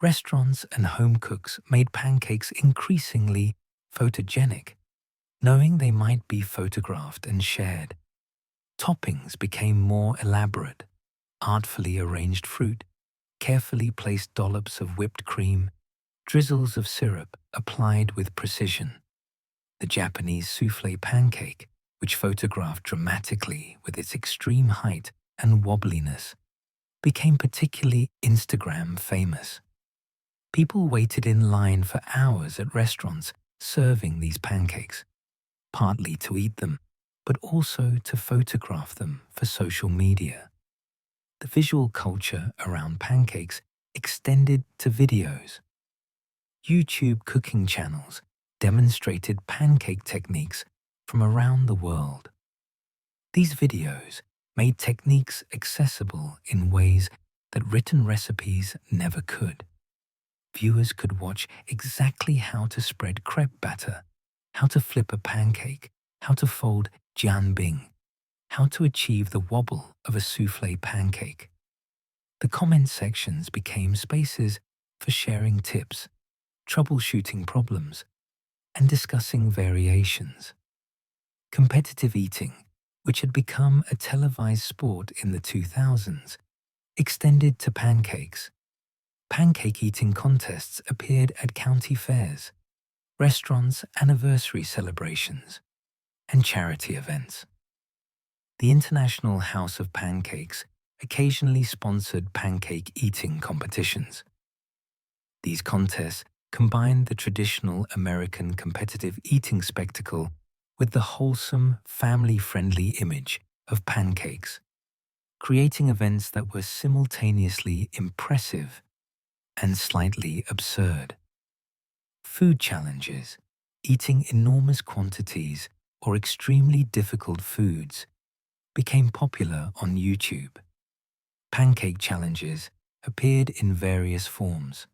Speaker 1: Restaurants and home cooks made pancakes increasingly photogenic, knowing they might be photographed and shared. Toppings became more elaborate, artfully arranged fruit, carefully placed dollops of whipped cream, drizzles of syrup applied with precision. The Japanese soufflé pancake, which photographed dramatically with its extreme height and wobbliness, became particularly Instagram famous. People waited in line for hours at restaurants serving these pancakes, partly to eat them, but also to photograph them for social media. The visual culture around pancakes extended to videos. YouTube cooking channels demonstrated pancake techniques from around the world. These videos made techniques accessible in ways that written recipes never could. Viewers could watch exactly how to spread crepe batter, how to flip a pancake, how to fold jianbing, how to achieve the wobble of a soufflé pancake. The comment sections became spaces for sharing tips, troubleshooting problems, and discussing variations. Competitive eating, which had become a televised sport in the 2000s, extended to pancakes. Pancake eating contests appeared at county fairs, restaurants' anniversary celebrations, and charity events. The International House of Pancakes occasionally sponsored pancake eating competitions. These contests combined the traditional American competitive eating spectacle with the wholesome, family-friendly image of pancakes, creating events that were simultaneously impressive and slightly absurd. Food challenges, eating enormous quantities or extremely difficult foods, became popular on YouTube. Pancake challenges appeared in various forms: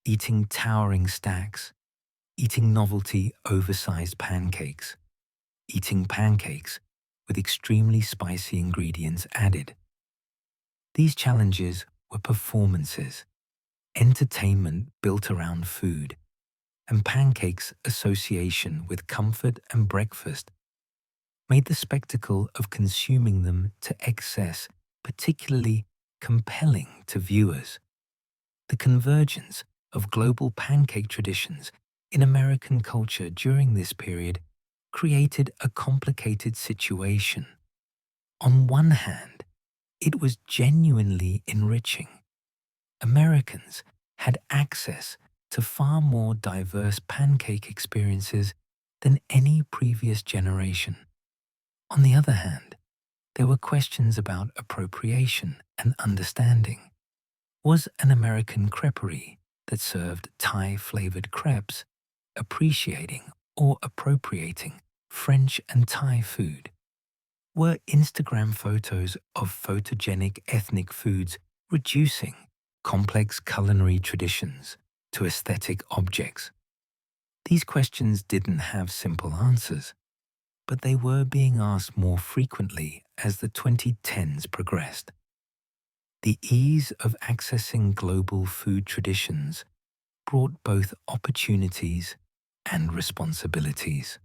Speaker 1: eating towering stacks, eating novelty oversized pancakes, eating pancakes with extremely spicy ingredients added. These challenges were performances, entertainment built around food, and pancakes' association with comfort and breakfast made the spectacle of consuming them to excess particularly compelling to viewers. The convergence of global pancake traditions in American culture during this period created a complicated situation. On one hand, it was genuinely enriching. Americans had access to far more diverse pancake experiences than any previous generation. On the other hand, there were questions about appropriation and understanding. Was an American creperie that served Thai-flavored crepes appreciating or appropriating French and Thai food? Were Instagram photos of photogenic ethnic foods reducing complex culinary traditions to aesthetic objects? These questions didn't have simple answers, but they were being asked more frequently as the 2010s progressed. The ease of accessing global food traditions brought both opportunities and responsibilities.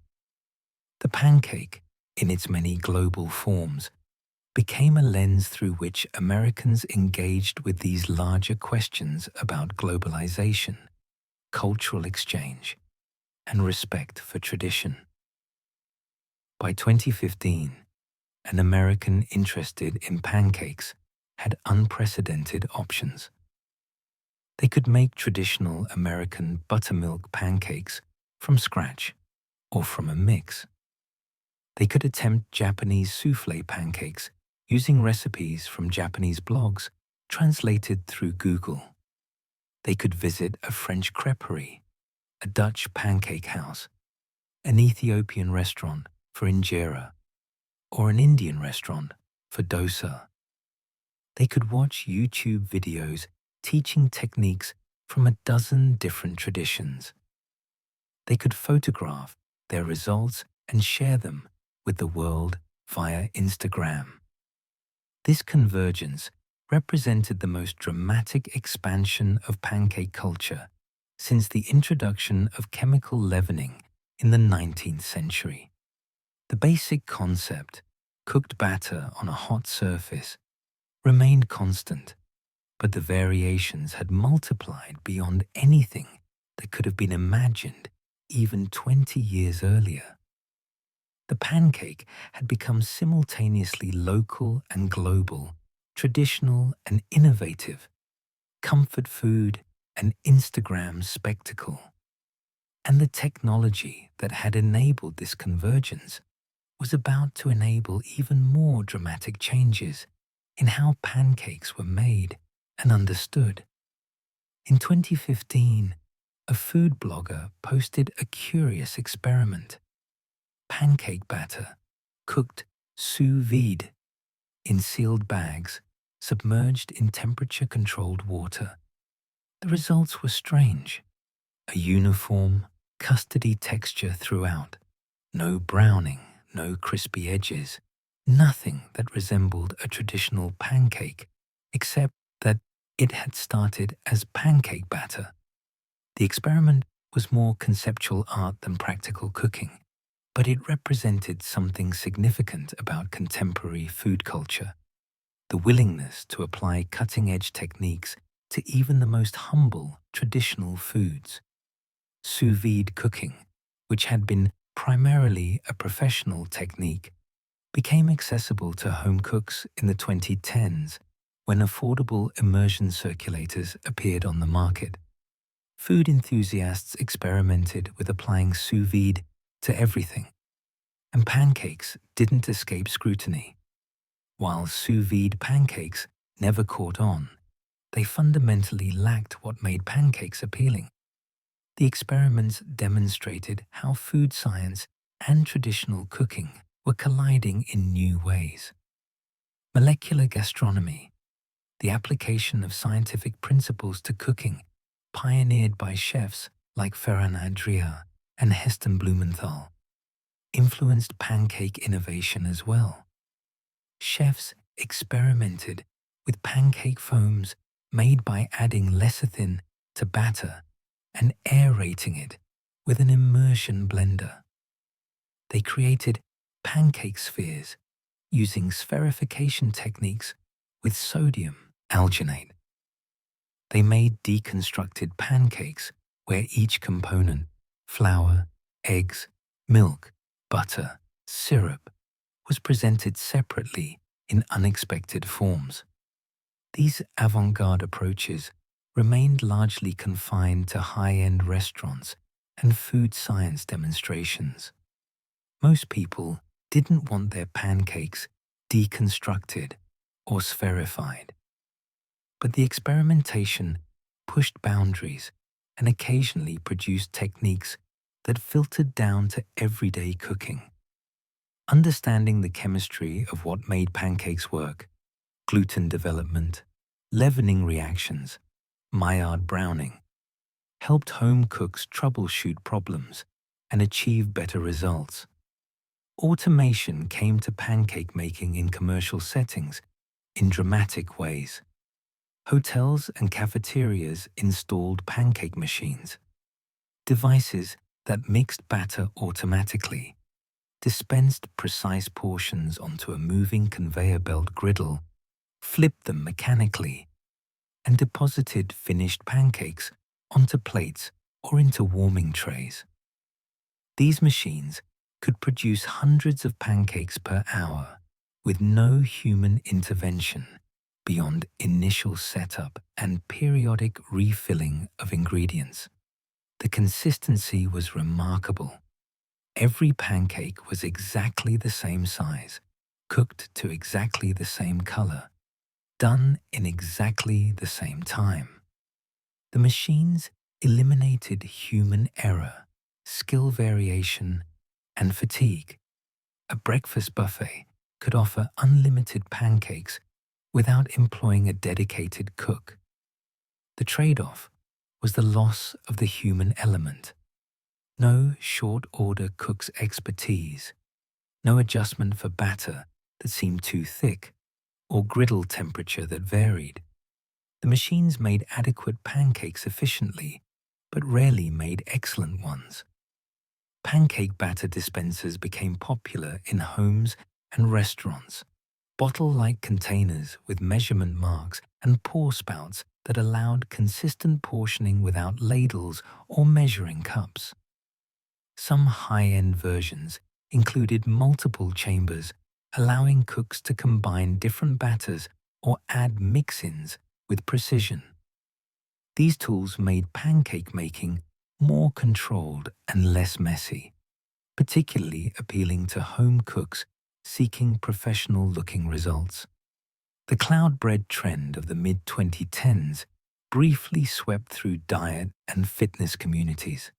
Speaker 1: The pancake, in its many global forms, became a lens through which Americans engaged with these larger questions about globalization, cultural exchange, and respect for tradition. By 2015, an American interested in pancakes had unprecedented options. They could make traditional American buttermilk pancakes from scratch or from a mix. They could attempt Japanese soufflé pancakes using recipes from Japanese blogs translated through Google. They could visit a French creperie, a Dutch pancake house, an Ethiopian restaurant for injera, or an Indian restaurant for dosa. They could watch YouTube videos teaching techniques from a dozen different traditions. They could photograph their results and share them with the world via Instagram. This convergence represented the most dramatic expansion of pancake culture since the introduction of chemical leavening in the 19th century. The basic concept, cooked batter on a hot surface, remained constant, but the variations had multiplied beyond anything that could have been imagined even 20 years earlier. The pancake had become simultaneously local and global, traditional and innovative, comfort food and Instagram spectacle. And the technology that had enabled this convergence was about to enable even more dramatic changes in how pancakes were made and understood. In 2015, a food blogger posted a curious experiment. Pancake batter, cooked sous vide, in sealed bags, submerged in temperature-controlled water. The results were strange. A uniform, custardy texture throughout. No browning, no crispy edges, nothing that resembled a traditional pancake, except that it had started as pancake batter. The experiment was more conceptual art than practical cooking, but it represented something significant about contemporary food culture: the willingness to apply cutting-edge techniques to even the most humble, traditional foods. Sous vide cooking, which had been primarily a professional technique, became accessible to home cooks in the 2010s when affordable immersion circulators appeared on the market. Food enthusiasts experimented with applying sous vide to everything, and pancakes didn't escape scrutiny. While sous vide pancakes never caught on, they fundamentally lacked what made pancakes appealing. The experiments demonstrated how food science and traditional cooking were colliding in new ways. Molecular gastronomy, the application of scientific principles to cooking, pioneered by chefs like Ferran Adrià and Heston Blumenthal, influenced pancake innovation as well. Chefs experimented with pancake foams made by adding lecithin to batter and aerating it with an immersion blender. They created pancake spheres using spherification techniques with sodium alginate. They made deconstructed pancakes where each component, flour, eggs, milk, butter, syrup, was presented separately in unexpected forms. These avant-garde approaches remained largely confined to high-end restaurants and food science demonstrations. Most people didn't want their pancakes deconstructed or spherified. But the experimentation pushed boundaries and occasionally produced techniques that filtered down to everyday cooking. Understanding the chemistry of what made pancakes work, gluten development, leavening reactions, Maillard browning, helped home cooks troubleshoot problems and achieve better results. Automation came to pancake making in commercial settings in dramatic ways. Hotels and cafeterias installed pancake machines, devices that mixed batter automatically, dispensed precise portions onto a moving conveyor belt griddle, flipped them mechanically, and deposited finished pancakes onto plates or into warming trays. These machines could produce hundreds of pancakes per hour with no human intervention beyond initial setup and periodic refilling of ingredients. The consistency was remarkable. Every pancake was exactly the same size, cooked to exactly the same color, done in exactly the same time. The machines eliminated human error, skill variation, and fatigue. A breakfast buffet could offer unlimited pancakes without employing a dedicated cook. The trade-off was the loss of the human element. No short-order cook's expertise, no adjustment for batter that seemed too thick, or griddle temperature that varied. The machines made adequate pancakes efficiently, but rarely made excellent ones. Pancake batter dispensers became popular in homes and restaurants, bottle-like containers with measurement marks and pour spouts that allowed consistent portioning without ladles or measuring cups. Some high-end versions included multiple chambers, allowing cooks to combine different batters or add mix-ins with precision. These tools made pancake making more controlled and less messy, particularly appealing to home cooks seeking professional-looking results. The cloud bread trend of the mid-2010s briefly swept through diet and fitness communities.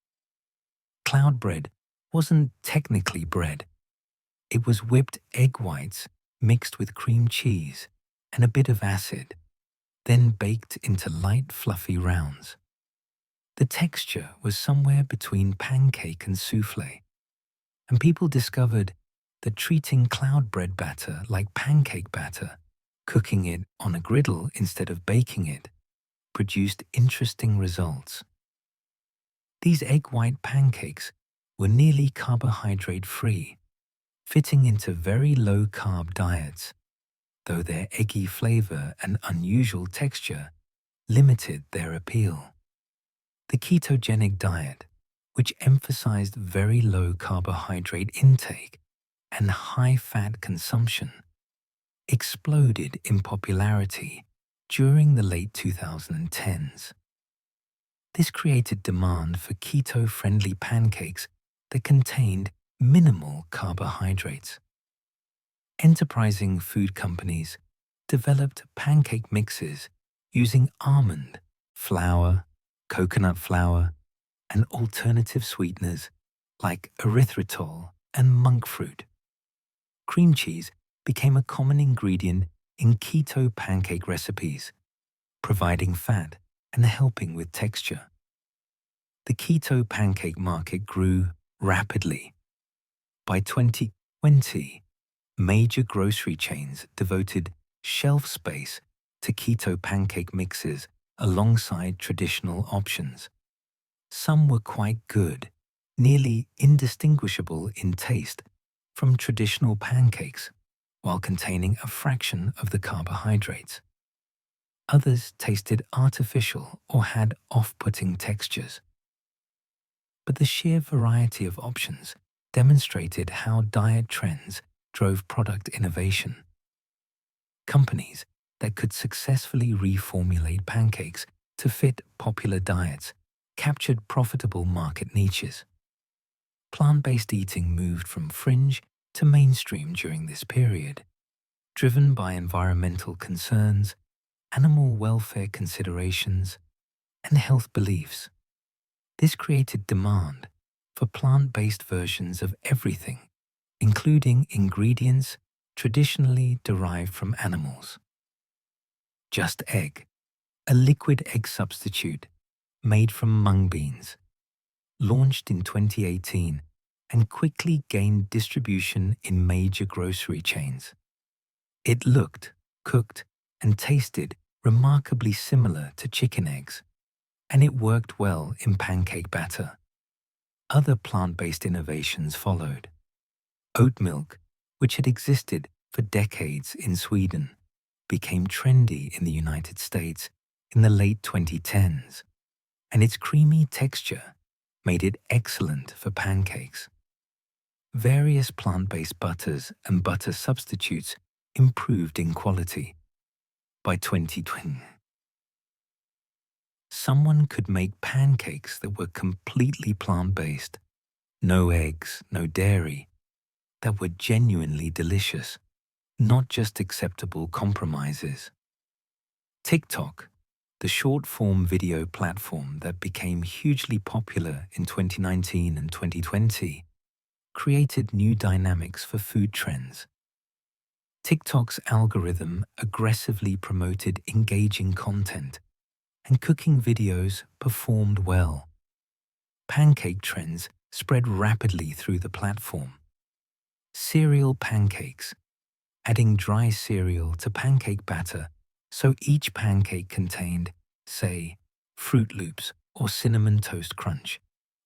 Speaker 1: Cloud bread wasn't technically bread. It was whipped egg whites mixed with cream cheese and a bit of acid, then baked into light, fluffy rounds. The texture was somewhere between pancake and soufflé, and people discovered that treating cloud bread batter like pancake batter, cooking it on a griddle instead of baking it, produced interesting results. These egg white pancakes were nearly carbohydrate-free, fitting into very low-carb diets, though their eggy flavor and unusual texture limited their appeal. The ketogenic diet, which emphasized very low carbohydrate intake and high fat consumption, exploded in popularity during the late 2010s. This created demand for keto-friendly pancakes that contained minimal carbohydrates. Enterprising food companies developed pancake mixes using almond, flour, coconut flour, and alternative sweeteners like erythritol and monk fruit. Cream cheese became a common ingredient in keto pancake recipes, providing fat and helping with texture. The keto pancake market grew rapidly. By 2020, major grocery chains devoted shelf space to keto pancake mixes alongside traditional options. Some were quite good, nearly indistinguishable in taste from traditional pancakes, while containing a fraction of the carbohydrates. Others tasted artificial or had off-putting textures. But the sheer variety of options demonstrated how diet trends drove product innovation. Companies that could successfully reformulate pancakes to fit popular diets captured profitable market niches. Plant-based eating moved from fringe to mainstream during this period, driven by environmental concerns, animal welfare considerations, and health beliefs. This created demand for plant-based versions of everything, including ingredients traditionally derived from animals. Just Egg, a liquid egg substitute made from mung beans, launched in 2018 and quickly gained distribution in major grocery chains. It looked, cooked, and tasted remarkably similar to chicken eggs, and it worked well in pancake batter. Other plant-based innovations followed. Oat milk, which had existed for decades in Sweden, became trendy in the United States in the late 2010s, and its creamy texture made it excellent for pancakes. Various plant-based butters and butter substitutes improved in quality. By 2020, someone could make pancakes that were completely plant-based, no eggs, no dairy, that were genuinely delicious, not just acceptable compromises. TikTok, the short-form video platform that became hugely popular in 2019 and 2020, created new dynamics for food trends. TikTok's algorithm aggressively promoted engaging content, and cooking videos performed well. Pancake trends spread rapidly through the platform. Cereal pancakes, adding dry cereal to pancake batter so each pancake contained, say, Fruit Loops or Cinnamon Toast Crunch,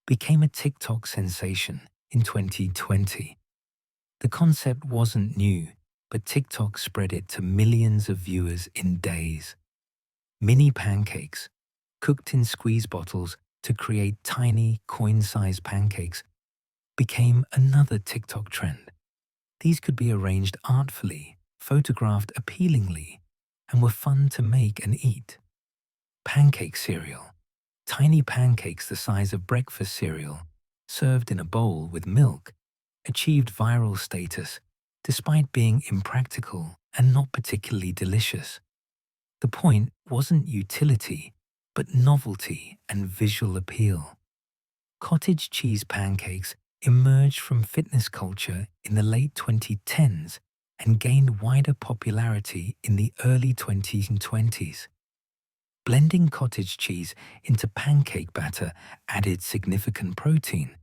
Speaker 1: became a TikTok sensation in 2020. The concept wasn't new, but TikTok spread it to millions of viewers in days. Mini pancakes, cooked in squeeze bottles to create tiny, coin-sized pancakes, became another TikTok trend. These could be arranged artfully, photographed appealingly, and were fun to make and eat. Pancake cereal, tiny pancakes the size of breakfast cereal, served in a bowl with milk, achieved viral status despite being impractical and not particularly delicious. The point wasn't utility, but novelty and visual appeal. Cottage cheese pancakes emerged from fitness culture in the late 2010s and gained wider popularity in the early 2020s. Blending cottage cheese into pancake batter added significant protein,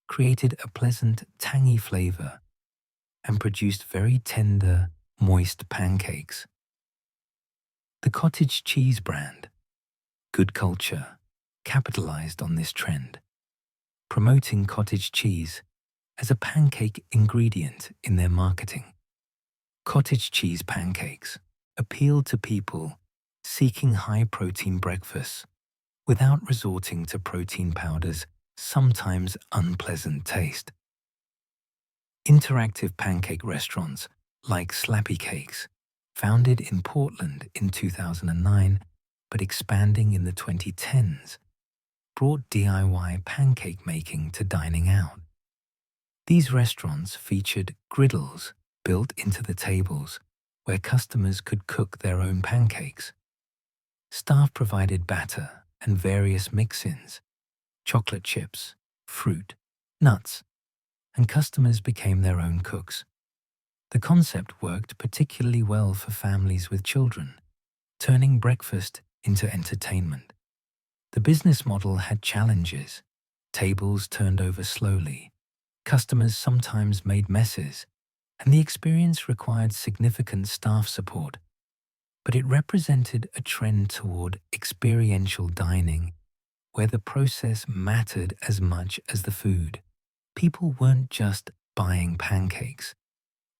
Speaker 1: created a pleasant, tangy flavor, and produced very tender, moist pancakes. The cottage cheese brand, Good Culture, capitalized on this trend, promoting cottage cheese as a pancake ingredient in their marketing. Cottage cheese pancakes appealed to people seeking high-protein breakfasts without resorting to protein powders' sometimes unpleasant taste. Interactive pancake restaurants like Slappy Cakes, founded in Portland in 2009 but expanding in the 2010s, brought DIY pancake making to dining out. These restaurants featured griddles built into the tables where customers could cook their own pancakes. Staff provided batter and various mix-ins, chocolate chips, fruit, nuts, and customers became their own cooks. The concept worked particularly well for families with children, turning breakfast into entertainment. The business model had challenges. Tables turned over slowly, customers sometimes made messes, and the experience required significant staff support. But it represented a trend toward experiential dining, where the process mattered as much as the food. People weren't just buying pancakes.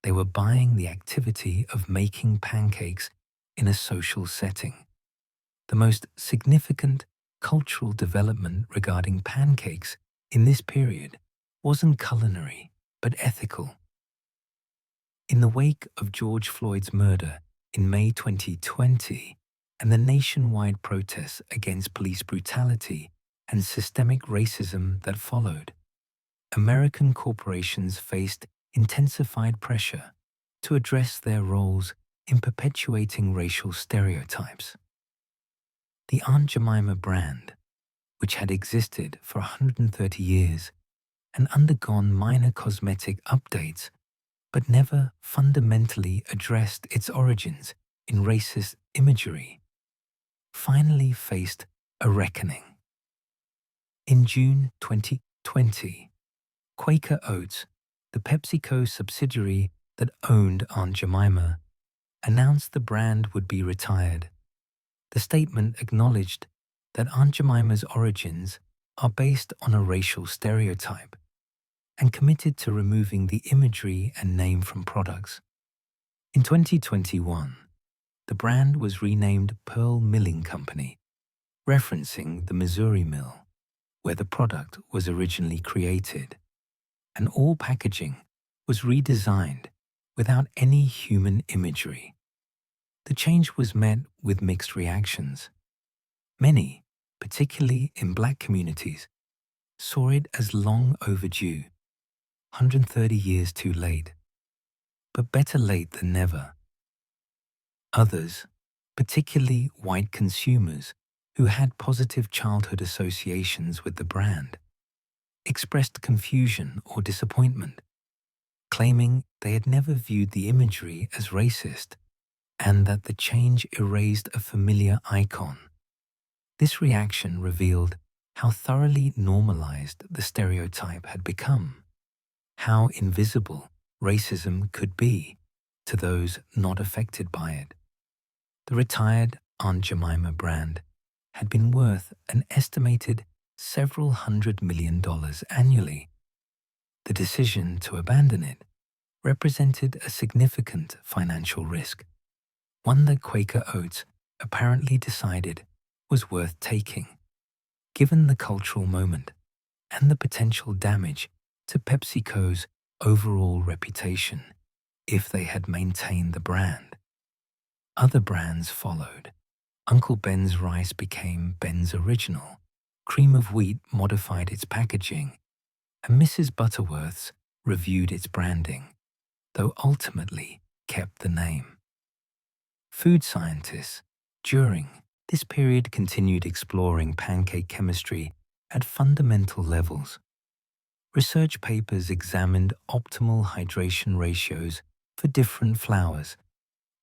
Speaker 1: They were buying the activity of making pancakes in a social setting. The most significant cultural development regarding pancakes in this period wasn't culinary, but ethical. In the wake of George Floyd's murder in May 2020 and the nationwide protests against police brutality and systemic racism that followed, American corporations faced intensified pressure to address their roles in perpetuating racial stereotypes. The Aunt Jemima brand, which had existed for 130 years and undergone minor cosmetic updates but never fundamentally addressed its origins in racist imagery, finally faced a reckoning. In June 2020, Quaker Oats, the PepsiCo subsidiary that owned Aunt Jemima, announced the brand would be retired. The statement acknowledged that Aunt Jemima's origins are based on a racial stereotype and committed to removing the imagery and name from products. In 2021, the brand was renamed Pearl Milling Company, referencing the Missouri mill where the product was originally created, and all packaging was redesigned without any human imagery. The change was met with mixed reactions. Many, particularly in Black communities, saw it as long overdue, 130 years too late, but better late than never. Others, particularly white consumers who had positive childhood associations with the brand, expressed confusion or disappointment, claiming they had never viewed the imagery as racist and that the change erased a familiar icon. This reaction revealed how thoroughly normalized the stereotype had become, how invisible racism could be to those not affected by it. The retired Aunt Jemima brand had been worth an estimated several $100 million annually. The decision to abandon it represented a significant financial risk, one that Quaker Oats apparently decided was worth taking, given the cultural moment and the potential damage to PepsiCo's overall reputation if they had maintained the brand. Other brands followed. Uncle Ben's rice became Ben's Original, Cream of Wheat modified its packaging, and Mrs. Butterworth's reviewed its branding, though ultimately kept the name. Food scientists, during this period, continued exploring pancake chemistry at fundamental levels. Research papers examined optimal hydration ratios for different flours,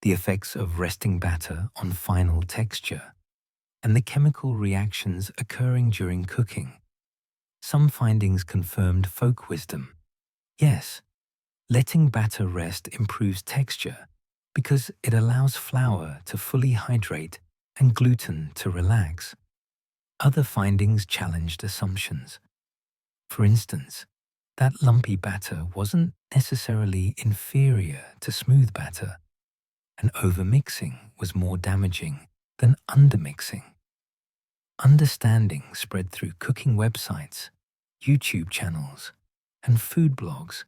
Speaker 1: the effects of resting batter on final texture, and the chemical reactions occurring during cooking. Some findings confirmed folk wisdom. Yes, letting batter rest improves texture because it allows flour to fully hydrate and gluten to relax. Other findings challenged assumptions. For instance, that lumpy batter wasn't necessarily inferior to smooth batter, and overmixing was more damaging than undermixing. Understanding spread through cooking websites, YouTube channels, and food blogs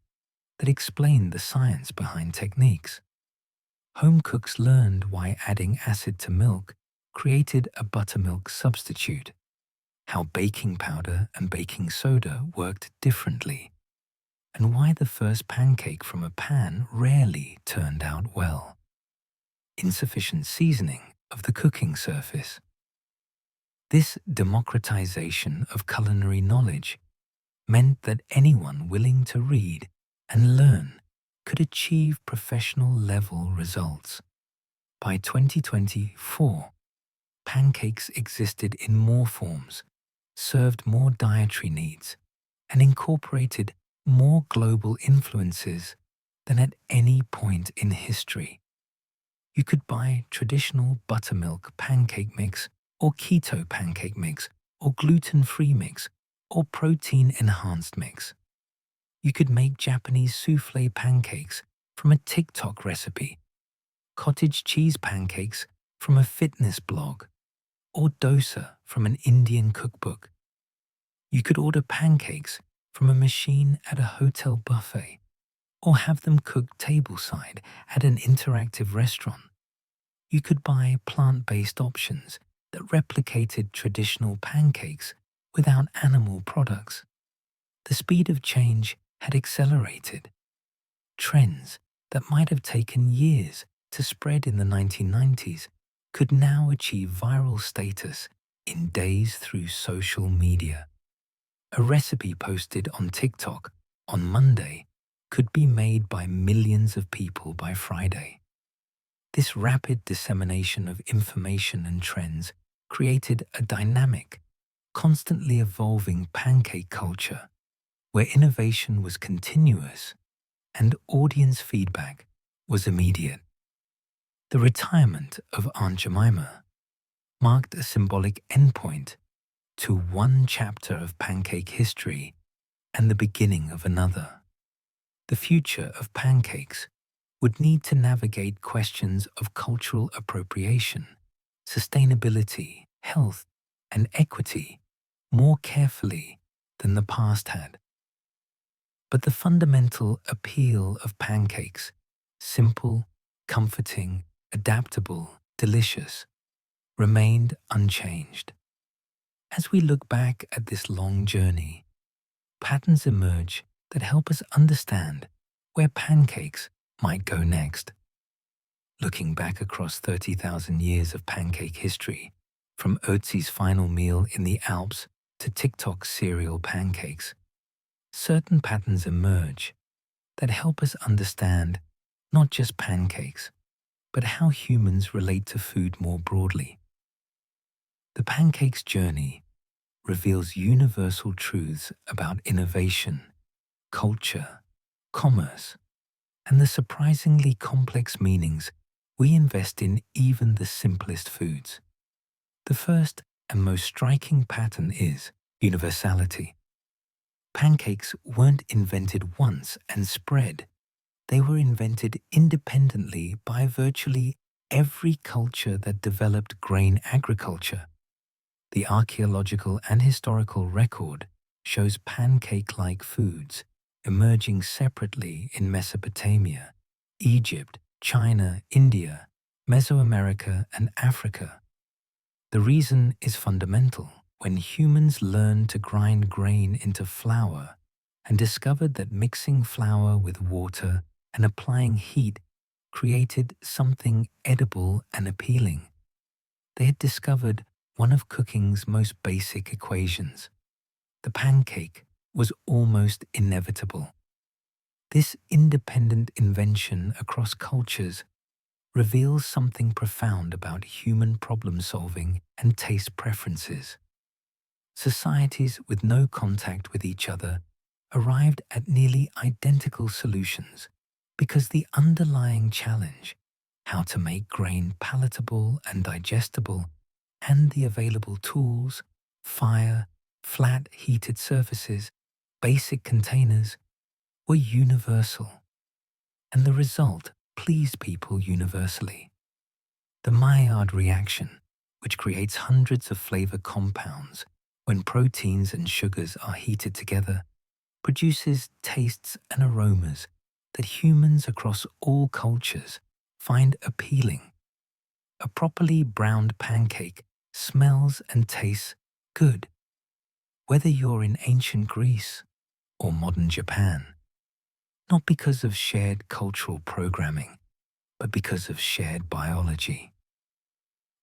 Speaker 1: that explained the science behind techniques. Home cooks learned why adding acid to milk created a buttermilk substitute, how baking powder and baking soda worked differently, and why the first pancake from a pan rarely turned out well. Insufficient seasoning of the cooking surface. This democratization of culinary knowledge meant that anyone willing to read and learn could achieve professional-level results. By 2024, pancakes existed in more forms, served more dietary needs, and incorporated more global influences than at any point in history. You could buy traditional buttermilk pancake mix or keto pancake mix or gluten-free mix or protein-enhanced mix. You could make Japanese soufflé pancakes from a TikTok recipe, cottage cheese pancakes from a fitness blog, or dosa from an Indian cookbook. You could order pancakes from a machine at a hotel buffet, or have them cooked tableside at an interactive restaurant. You could buy plant-based options that replicated traditional pancakes without animal products. The speed of change had accelerated. Trends that might have taken years to spread in the 1990s could now achieve viral status in days through social media. A recipe posted on TikTok on Monday could be made by millions of people by Friday. This rapid dissemination of information and trends created a dynamic, constantly evolving pancake culture where innovation was continuous and audience feedback was immediate. The retirement of Aunt Jemima marked a symbolic endpoint to one chapter of pancake history and the beginning of another. The future of pancakes would need to navigate questions of cultural appropriation, sustainability, health, and equity more carefully than the past had. But the fundamental appeal of pancakes, simple, comforting, adaptable, delicious, remained unchanged. As we look back at this long journey, patterns emerge that help us understand where pancakes might go next. Looking back across 30,000 years of pancake history, from Ötzi's final meal in the Alps to TikTok's cereal pancakes, certain patterns emerge that help us understand not just pancakes, but how humans relate to food more broadly. The pancakes journey reveals universal truths about innovation, culture, commerce, and the surprisingly complex meanings we invest in even the simplest foods. The first and most striking pattern is universality. Pancakes weren't invented once and spread. They were invented independently by virtually every culture that developed grain agriculture. The archaeological and historical record shows pancake-like foods emerging separately in Mesopotamia, Egypt, China, India, Mesoamerica, and Africa. The reason is fundamental. When humans learned to grind grain into flour and discovered that mixing flour with water and applying heat created something edible and appealing, they had discovered one of cooking's most basic equations. The pancake was almost inevitable. This independent invention across cultures reveals something profound about human problem-solving and taste preferences. Societies with no contact with each other arrived at nearly identical solutions because the underlying challenge, how to make grain palatable and digestible, and the available tools, fire, flat heated surfaces, basic containers, were universal, and the result pleased people universally. The Maillard reaction, which creates hundreds of flavor compounds when proteins and sugars are heated together, produces tastes and aromas that humans across all cultures find appealing. A properly browned pancake smells and tastes good, whether you're in ancient Greece or modern Japan, not because of shared cultural programming, but because of shared biology.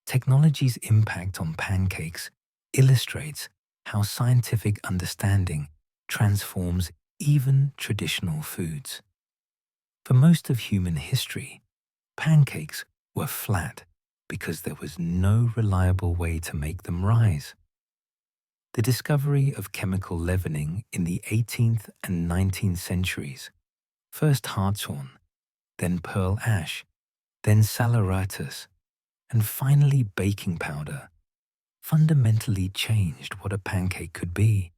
Speaker 1: Technology's impact on pancakes illustrates how scientific understanding transforms even traditional foods. For most of human history, pancakes were flat because there was no reliable way to make them rise. The discovery of chemical leavening in the 18th and 19th centuries, first hartshorn, then pearl ash, then saleratus, and finally baking powder, fundamentally changed what a pancake could be.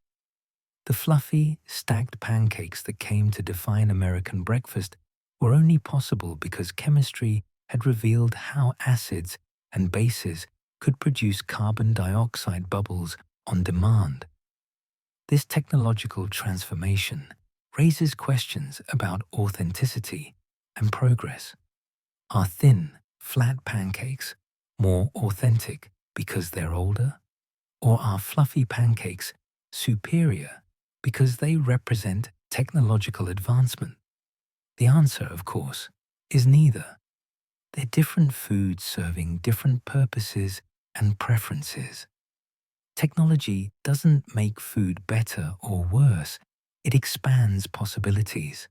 Speaker 1: The fluffy, stacked pancakes that came to define American breakfast were only possible because chemistry had revealed how acids and bases could produce carbon dioxide bubbles on demand. This technological transformation raises questions about authenticity and progress. Are thin, flat pancakes more authentic because they're older? Or are fluffy pancakes superior because they represent technological advancement? The answer, of course, is neither. They're different foods serving different purposes and preferences. Technology doesn't make food better or worse, it expands possibilities.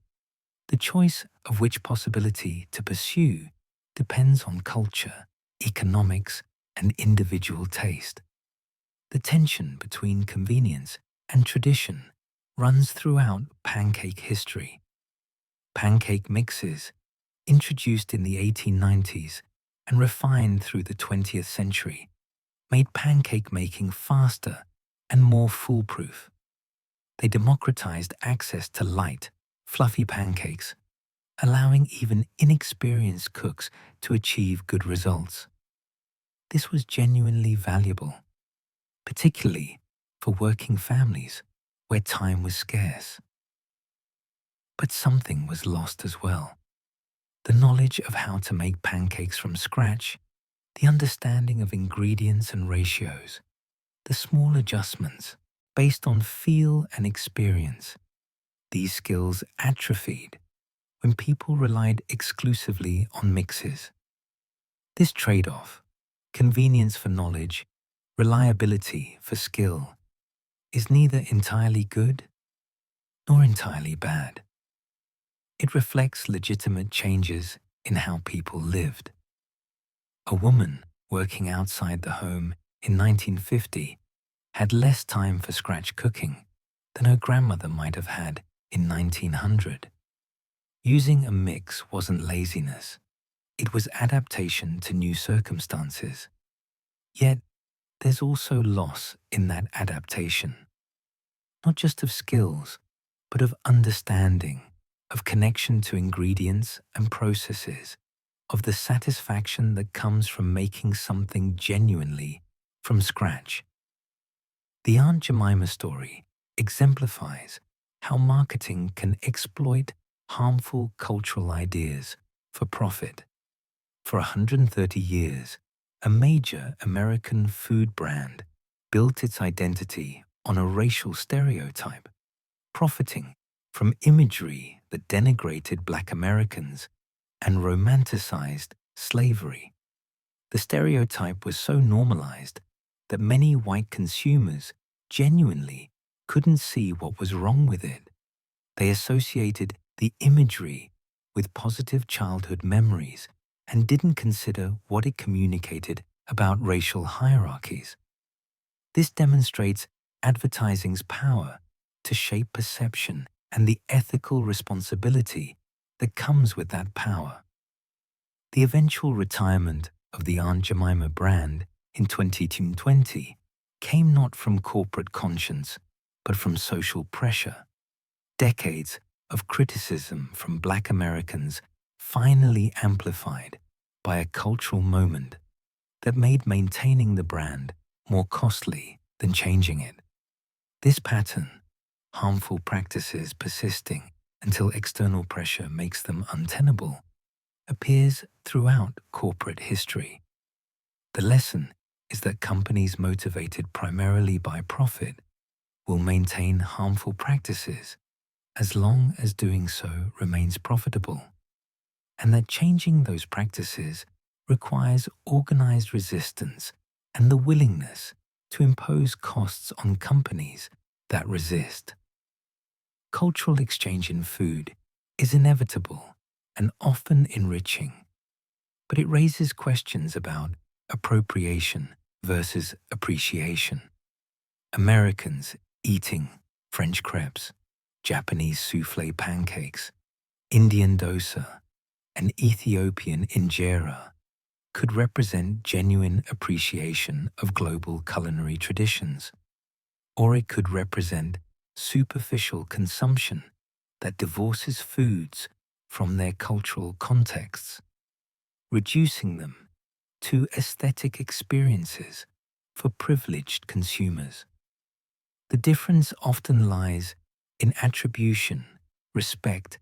Speaker 1: The choice of which possibility to pursue depends on culture, economics, and individual taste. The tension between convenience and tradition runs throughout pancake history. Pancake mixes, introduced in the 1890s and refined through the 20th century, made pancake making faster and more foolproof. They democratized access to light, fluffy pancakes, allowing even inexperienced cooks to achieve good results. This was genuinely valuable, particularly for working families where time was scarce. But something was lost as well. The knowledge of how to make pancakes from scratch, the understanding of ingredients and ratios, the small adjustments based on feel and experience. These skills atrophied when people relied exclusively on mixes. This trade-off, convenience for knowledge, reliability for skill, is neither entirely good nor entirely bad. It reflects legitimate changes in how people lived. A woman working outside the home in 1950 had less time for scratch cooking than her grandmother might have had in 1900. Using a mix wasn't laziness, it was adaptation to new circumstances. Yet, there's also loss in that adaptation, not just of skills, but of understanding, of connection to ingredients and processes, of the satisfaction that comes from making something genuinely from scratch. The Aunt Jemima story exemplifies how marketing can exploit harmful cultural ideas for profit. For 130 years, a major American food brand built its identity on a racial stereotype, profiting from imagery that denigrated Black Americans and romanticized slavery. The stereotype was so normalized that many white consumers genuinely couldn't see what was wrong with it. They associated the imagery with positive childhood memories and didn't consider what it communicated about racial hierarchies. This demonstrates advertising's power to shape perception and the ethical responsibility that comes with that power. The eventual retirement of the Aunt Jemima brand in 2020 came not from corporate conscience, but from social pressure. Decades of criticism from Black Americans finally amplified by a cultural moment that made maintaining the brand more costly than changing it. This pattern, harmful practices persisting until external pressure makes them untenable, appears throughout corporate history. The lesson is that companies motivated primarily by profit will maintain harmful practices as long as doing so remains profitable, and that changing those practices requires organized resistance and the willingness to impose costs on companies that resist. Cultural exchange in food is inevitable and often enriching, but it raises questions about appropriation versus appreciation. Americans eating French crepes, Japanese soufflé pancakes, Indian dosa, and Ethiopian injera could represent genuine appreciation of global culinary traditions, or it could represent superficial consumption that divorces foods from their cultural contexts, reducing them to aesthetic experiences for privileged consumers. The difference often lies in attribution, respect,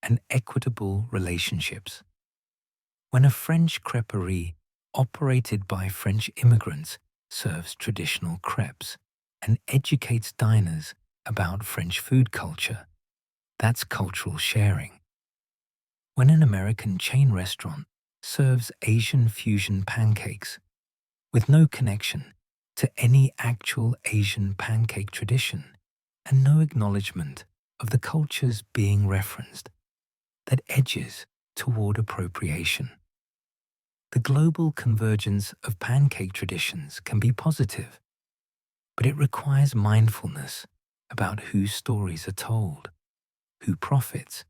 Speaker 1: and equitable relationships. When a French crêperie operated by French immigrants serves traditional crepes and educates diners about French food culture, that's cultural sharing. When an American chain restaurant serves Asian fusion pancakes with no connection to any actual Asian pancake tradition and no acknowledgement of the cultures being referenced, that edges toward appropriation. The global convergence of pancake traditions can be positive, but it requires mindfulness about whose stories are told, who profits,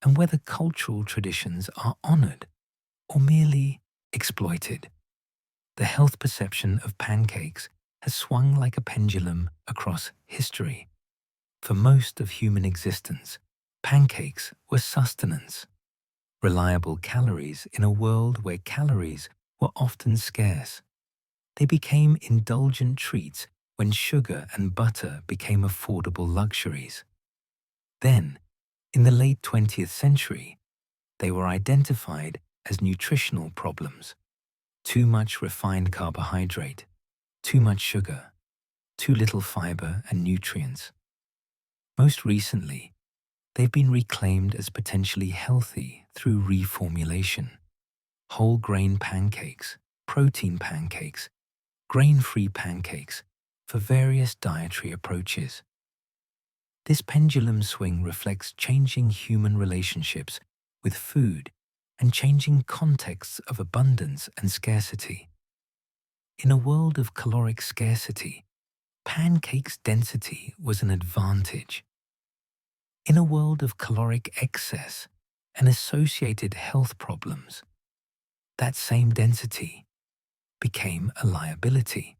Speaker 1: and whether cultural traditions are honored or merely exploited. The health perception of pancakes has swung like a pendulum across history. For most of human existence, pancakes were sustenance, reliable calories in a world where calories were often scarce. They became indulgent treats when sugar and butter became affordable luxuries. Then, in the late 20th century, they were identified as nutritional problems. Too much refined carbohydrate, too much sugar, too little fiber and nutrients. Most recently, they've been reclaimed as potentially healthy through reformulation. Whole grain pancakes, protein pancakes, grain-free pancakes for various dietary approaches. This pendulum swing reflects changing human relationships with food and changing contexts of abundance and scarcity. In a world of caloric scarcity, pancakes' density was an advantage. In a world of caloric excess and associated health problems, that same density became a liability.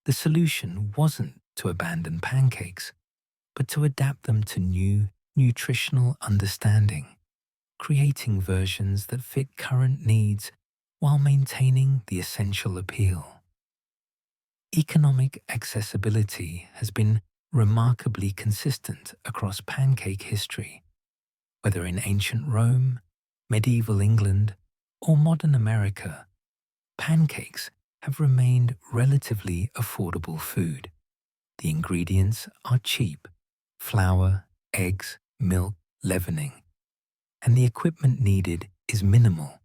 Speaker 1: The solution wasn't to abandon pancakes, but to adapt them to new nutritional understanding, creating versions that fit current needs while maintaining the essential appeal. Economic accessibility has been remarkably consistent across pancake history, whether in ancient Rome, medieval England, or modern America. Pancakes have remained relatively affordable food. The ingredients are cheap: flour, eggs, milk, leavening, and the equipment needed is minimal.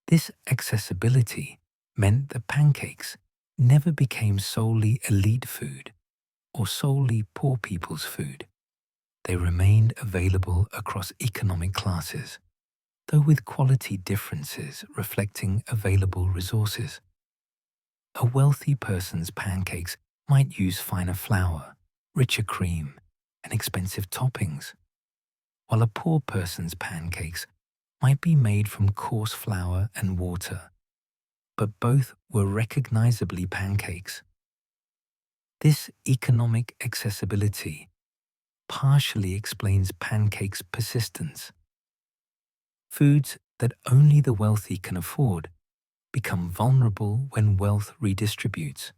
Speaker 1: This accessibility meant that pancakes never became solely elite food or solely poor people's food. They remained available across economic classes, though with quality differences reflecting available resources. A wealthy person's pancakes might use finer flour, richer cream, and expensive toppings, while a poor person's pancakes might be made from coarse flour and water, but both were recognizably pancakes. This economic accessibility partially explains pancakes' persistence. Foods that only the wealthy can afford become vulnerable when wealth redistributes.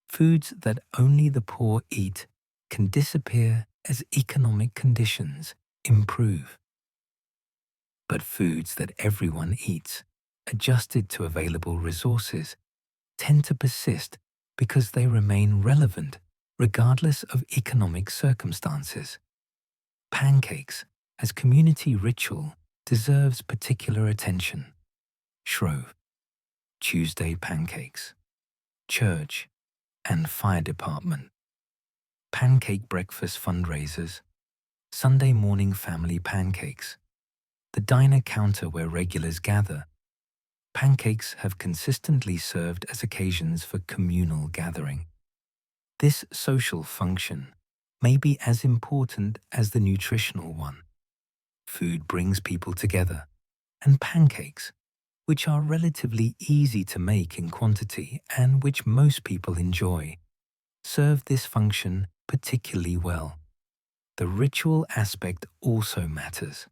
Speaker 1: Foods that only the poor eat can disappear as economic conditions improve. But foods that everyone eats, adjusted to available resources, tend to persist because they remain relevant regardless of economic circumstances. Pancakes, as community ritual, deserves particular attention. Shrove, Tuesday pancakes, church, and fire department, pancake breakfast fundraisers, Sunday morning family pancakes, the diner counter where regulars gather. Pancakes have consistently served as occasions for communal gathering. This social function may be as important as the nutritional one. Food brings people together, and pancakes, which are relatively easy to make in quantity and which most people enjoy, serve this function particularly well. The ritual aspect also matters.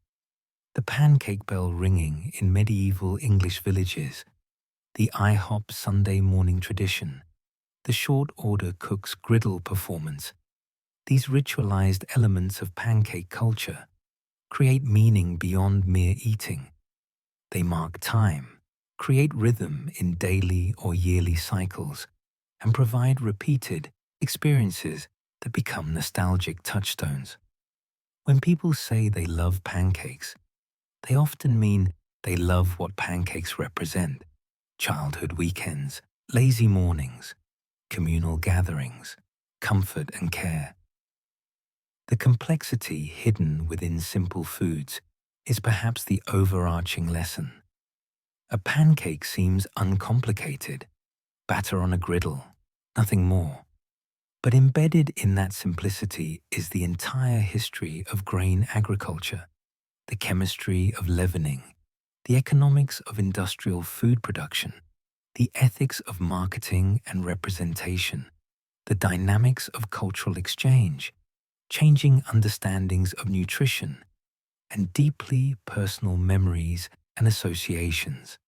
Speaker 1: The pancake bell ringing in medieval English villages, the IHOP Sunday morning tradition, the short order cook's griddle performance, these ritualized elements of pancake culture create meaning beyond mere eating. They mark time, create rhythm in daily or yearly cycles, and provide repeated experiences that become nostalgic touchstones. When people say they love pancakes, they often mean they love what pancakes represent: childhood weekends, lazy mornings, communal gatherings, comfort and care. The complexity hidden within simple foods is perhaps the overarching lesson. A pancake seems uncomplicated, batter on a griddle, nothing more. But embedded in that simplicity is the entire history of grain agriculture, the chemistry of leavening, the economics of industrial food production, the ethics of marketing and representation, the dynamics of cultural exchange, changing understandings of nutrition, and deeply personal memories and associations.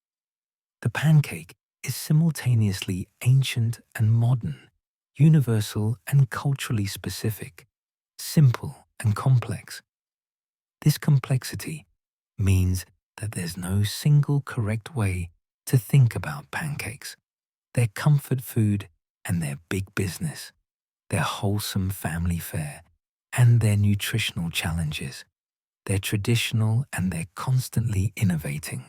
Speaker 1: The pancake is simultaneously ancient and modern, universal and culturally specific, simple and complex. This complexity means that there's no single correct way to think about pancakes. They're comfort food and they're big business. They're wholesome family fare and they're nutritional challenges. They're traditional and they're constantly innovating.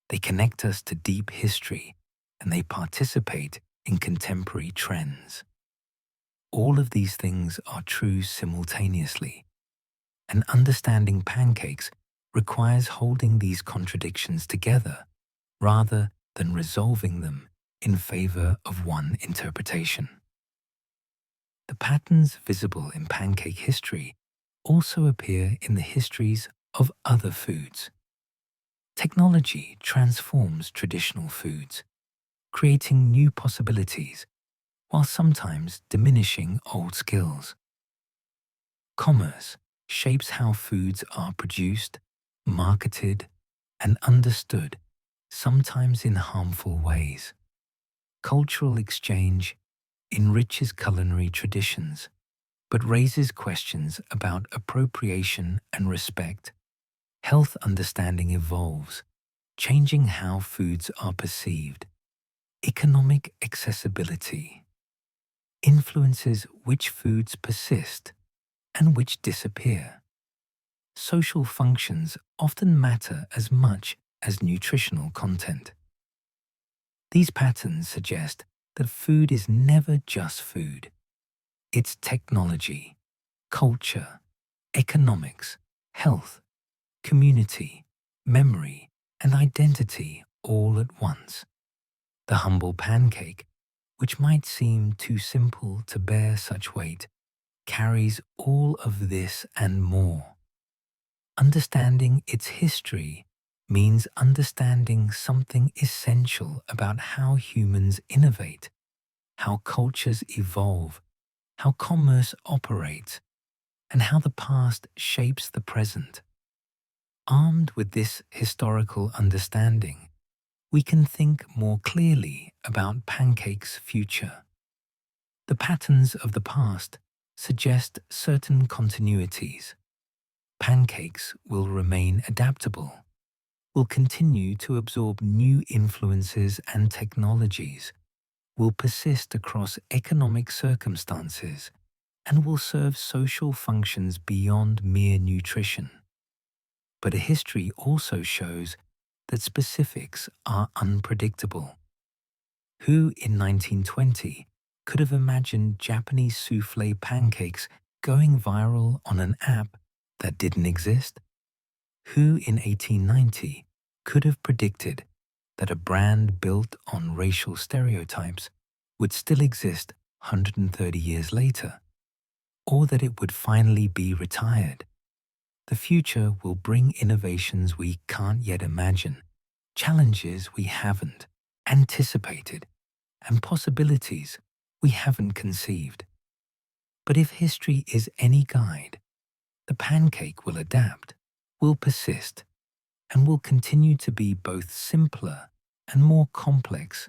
Speaker 1: They connect us to deep history and they participate in contemporary trends. All of these things are true simultaneously, and understanding pancakes requires holding these contradictions together rather than resolving them in favor of one interpretation. The patterns visible in pancake history also appear in the histories of other foods. Technology transforms traditional foods, creating new possibilities while sometimes diminishing old skills. Commerce shapes how foods are produced, marketed, and understood, sometimes in harmful ways. Cultural exchange enriches culinary traditions, but raises questions about appropriation and respect. Health understanding evolves, changing how foods are perceived. Economic accessibility influences which foods persist and which disappear. Social functions often matter as much as nutritional content. These patterns suggest that food is never just food. It's technology, culture, economics, health, community, memory, and identity all at once. The humble pancake, which might seem too simple to bear such weight, carries all of this and more. Understanding its history means understanding something essential about how humans innovate, how cultures evolve, how commerce operates, and how the past shapes the present. Armed with this historical understanding, we can think more clearly about pancakes' future. The patterns of the past suggest certain continuities. Pancakes will remain adaptable, will continue to absorb new influences and technologies, will persist across economic circumstances, and will serve social functions beyond mere nutrition. But a history also shows that specifics are unpredictable. Who in 1920 could have imagined Japanese soufflé pancakes going viral on an app that didn't exist? Who in 1890 could have predicted that a brand built on racial stereotypes would still exist 130 years later, or that it would finally be retired? The future will bring innovations we can't yet imagine, challenges we haven't anticipated, and possibilities we haven't conceived. But if history is any guide, the pancake will adapt, will persist and will continue to be both simpler and more complex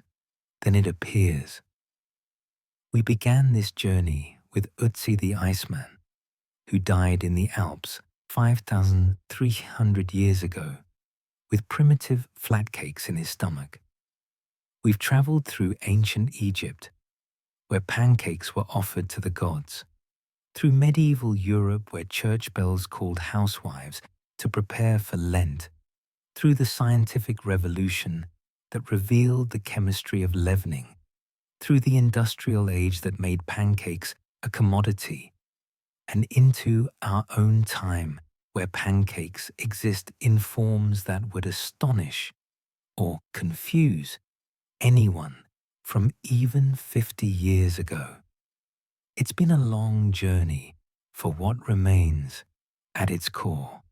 Speaker 1: than it appears. We began this journey with Ötzi the Iceman, who died in the Alps 5,300 years ago with primitive flatcakes in his stomach. We've traveled through ancient Egypt, where pancakes were offered to the gods, through medieval Europe, where church bells called housewives to prepare for Lent, through the scientific revolution that revealed the chemistry of leavening, through the industrial age that made pancakes a commodity, and into our own time, where pancakes exist in forms that would astonish or confuse anyone from even 50 years ago. It's been a long journey for what remains, at its core,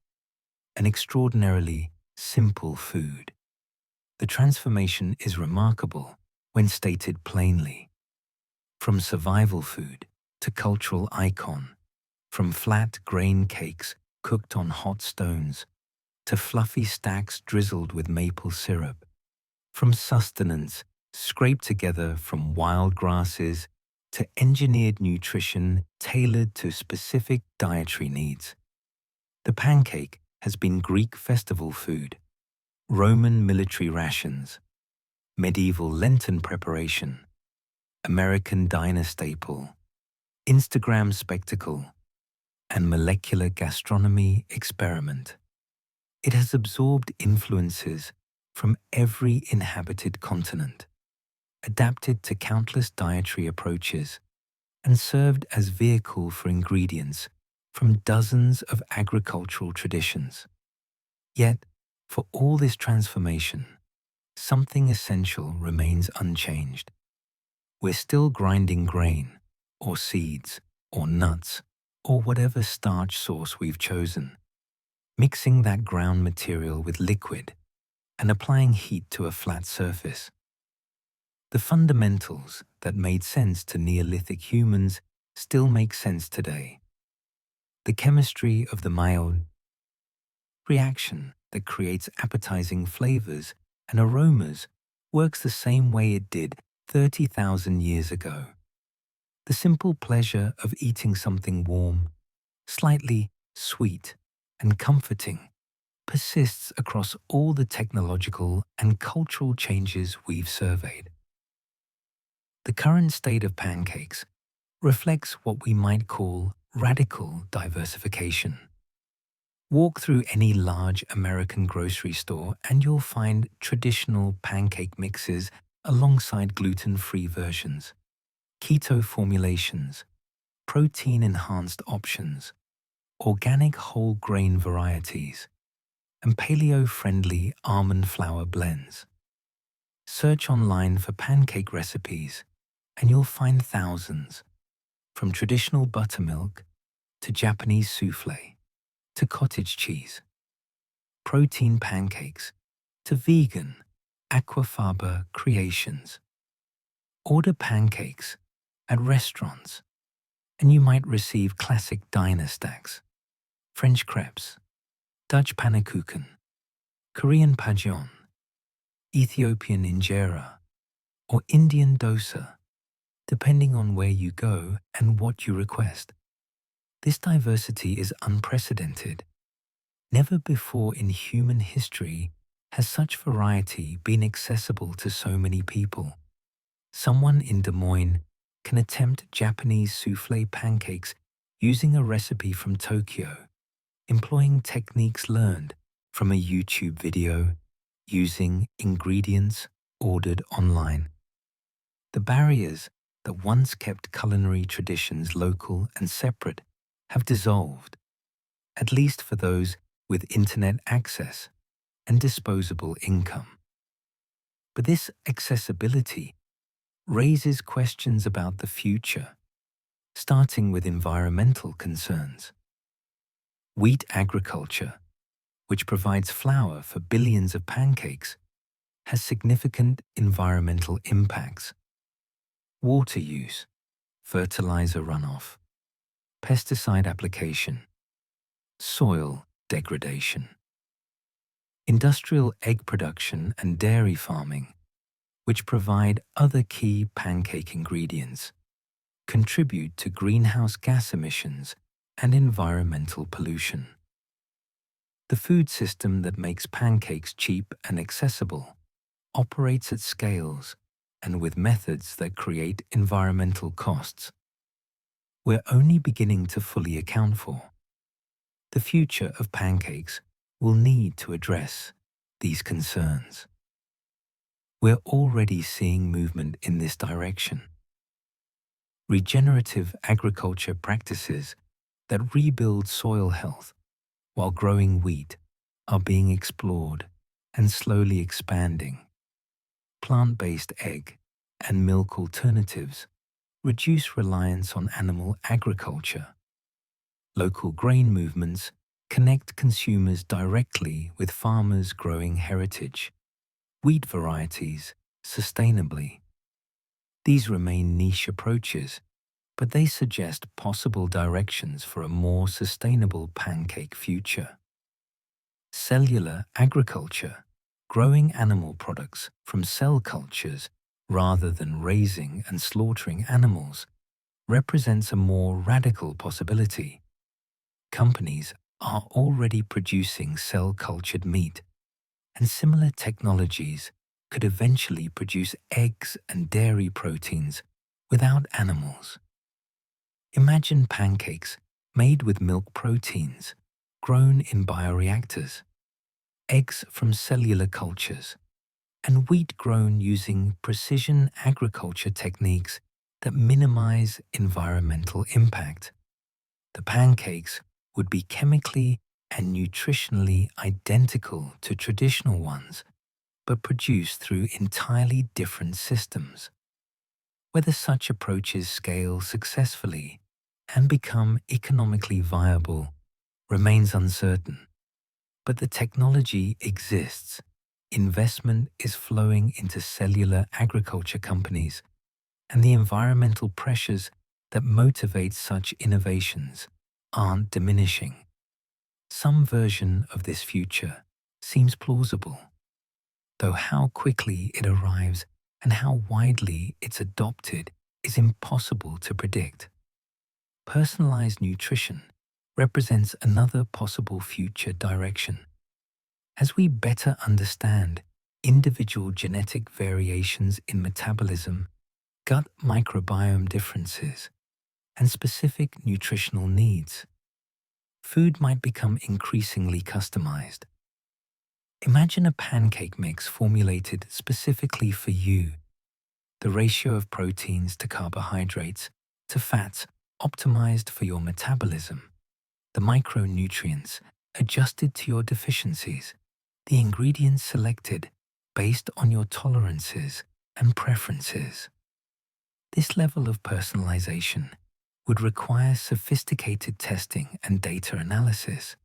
Speaker 1: an extraordinarily simple food. The transformation is remarkable when stated plainly. From survival food to cultural icon, from flat grain cakes cooked on hot stones to fluffy stacks drizzled with maple syrup, from sustenance scraped together from wild grasses to engineered nutrition tailored to specific dietary needs. The pancake has been Greek festival food, Roman military rations, medieval Lenten preparation, American diner staple, Instagram spectacle, and molecular gastronomy experiment. It has absorbed influences from every inhabited continent, adapted to countless dietary approaches, and served as vehicle for ingredients from dozens of agricultural traditions. Yet, for all this transformation, something essential remains unchanged. We're still grinding grain, or seeds, or nuts, or whatever starch source we've chosen, mixing that ground material with liquid and applying heat to a flat surface. The fundamentals that made sense to Neolithic humans still make sense today. The chemistry of the Maillard reaction that creates appetizing flavors and aromas works the same way it did 30,000 years ago. The simple pleasure of eating something warm, slightly sweet, and comforting persists across all the technological and cultural changes we've surveyed. The current state of pancakes reflects what we might call radical diversification. Walk through any large American grocery store and you'll find traditional pancake mixes alongside gluten-free versions, keto formulations, protein-enhanced options, organic whole grain varieties, and paleo-friendly almond flour blends. Search online for pancake recipes and you'll find thousands, from traditional buttermilk to Japanese souffle to cottage cheese, protein pancakes to vegan aquafaba creations. Order pancakes at restaurants and you might receive classic diner stacks, French crepes, Dutch pannenkoeken, Korean pajeon, Ethiopian injera, or Indian dosa, depending on where you go and what you request. This diversity is unprecedented. Never before in human history has such variety been accessible to so many people. Someone in Des Moines can attempt Japanese souffle pancakes using a recipe from Tokyo, employing techniques learned from a YouTube video, using ingredients ordered online. The barriers that once kept culinary traditions local and separate have dissolved, at least for those with internet access and disposable income. But this accessibility raises questions about the future, starting with environmental concerns. Wheat agriculture, which provides flour for billions of pancakes, has significant environmental impacts. Water use, fertilizer runoff, pesticide application, soil degradation. Industrial egg production and dairy farming, which provide other key pancake ingredients, contribute to greenhouse gas emissions and environmental pollution. The food system that makes pancakes cheap and accessible operates at scales and with methods that create environmental costs we're only beginning to fully account for. The future of pancakes will need to address these concerns. We're already seeing movement in this direction. Regenerative agriculture practices that rebuild soil health while growing wheat are being explored and slowly expanding. Plant-based egg and milk alternatives reduce reliance on animal agriculture. Local grain movements connect consumers directly with farmers growing heritage, wheat varieties, sustainably. These remain niche approaches, but they suggest possible directions for a more sustainable pancake future. Cellular agriculture, growing animal products from cell cultures rather than raising and slaughtering animals, represents a more radical possibility. Companies are already producing cell-cultured meat, and similar technologies could eventually produce eggs and dairy proteins without animals. Imagine pancakes made with milk proteins, grown in bioreactors, eggs from cellular cultures, and wheat grown using precision agriculture techniques that minimize environmental impact. The pancakes would be chemically and nutritionally identical to traditional ones, but produced through entirely different systems. Whether such approaches scale successfully and become economically viable remains uncertain. But the technology exists. Investment is flowing into cellular agriculture companies, and the environmental pressures that motivate such innovations aren't diminishing. Some version of this future seems plausible, though how quickly it arrives and how widely it's adopted is impossible to predict. Personalized nutrition represents another possible future direction. As we better understand individual genetic variations in metabolism, gut microbiome differences, and specific nutritional needs, food might become increasingly customized. Imagine a pancake mix formulated specifically for you, the ratio of proteins to carbohydrates to fats optimized for your metabolism, the micronutrients adjusted to your deficiencies, the ingredients selected based on your tolerances and preferences. This level of personalization would require sophisticated testing and data analysis,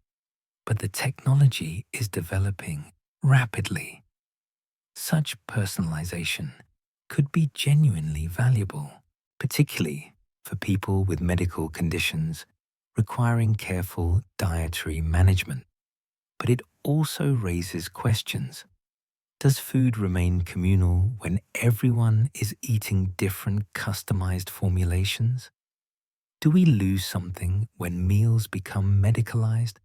Speaker 1: but the technology is developing rapidly. Such personalization could be genuinely valuable, particularly for people with medical conditions requiring careful dietary management. But it also raises questions. Does food remain communal when everyone is eating different customized formulations? Do we lose something when meals become medicalized?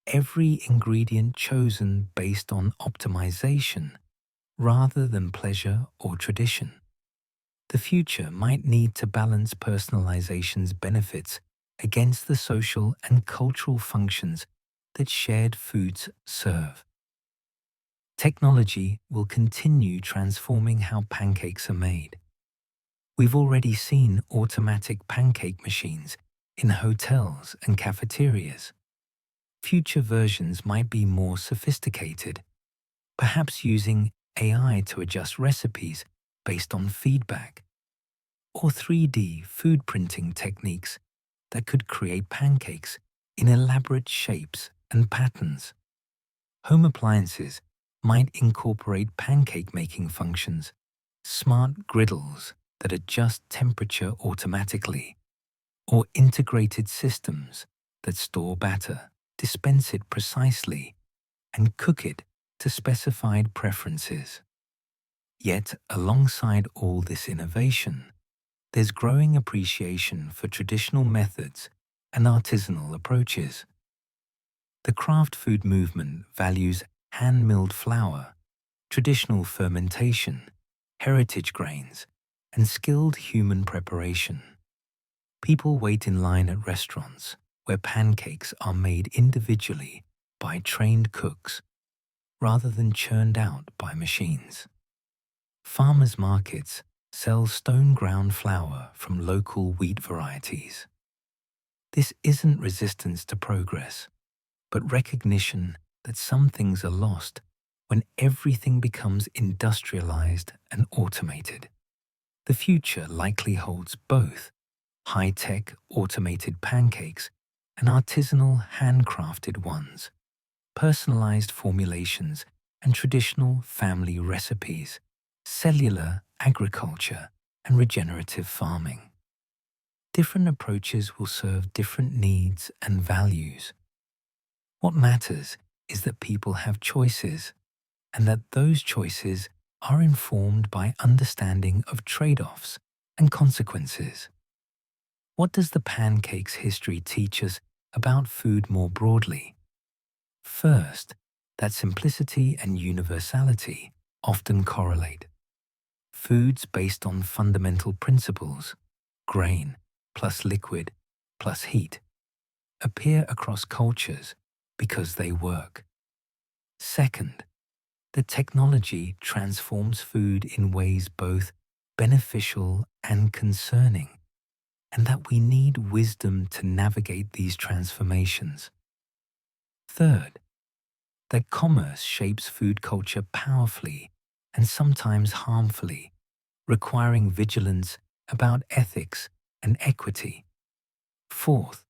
Speaker 1: Every ingredient chosen based on optimization rather than pleasure or tradition. The future might need to balance personalization's benefits against the social and cultural functions that shared foods serve. Technology will continue transforming how pancakes are made. We've already seen automatic pancake machines in hotels and cafeterias. Future versions might be more sophisticated, perhaps using AI to adjust recipes based on feedback, or 3D food printing techniques that could create pancakes in elaborate shapes and patterns. Home appliances might incorporate pancake-making functions, smart griddles that adjust temperature automatically, or integrated systems that store batter. dispense it precisely, and cook it to specified preferences. Yet, alongside all this innovation, there's growing appreciation for traditional methods and artisanal approaches. The craft food movement values hand-milled flour, traditional fermentation, heritage grains, and skilled human preparation. People wait in line at restaurants where pancakes are made individually by trained cooks rather than churned out by machines. Farmers' markets sell stone-ground flour from local wheat varieties. This isn't resistance to progress, but recognition that some things are lost when everything becomes industrialized and automated. The future likely holds both high-tech automated pancakes and artisanal handcrafted ones, personalized formulations and traditional family recipes, cellular agriculture and regenerative farming. Different approaches will serve different needs and values. What matters is that people have choices, and that those choices are informed by understanding of trade-offs and consequences. What does the pancakes history teach us about food more broadly? First, that simplicity and universality often correlate. Foods based on fundamental principles, grain plus liquid plus heat, appear across cultures because they work. Second, the technology transforms food in ways both beneficial and concerning, and that we need wisdom to navigate these transformations. Third, that commerce shapes food culture powerfully and sometimes harmfully, requiring vigilance about ethics and equity. Fourth,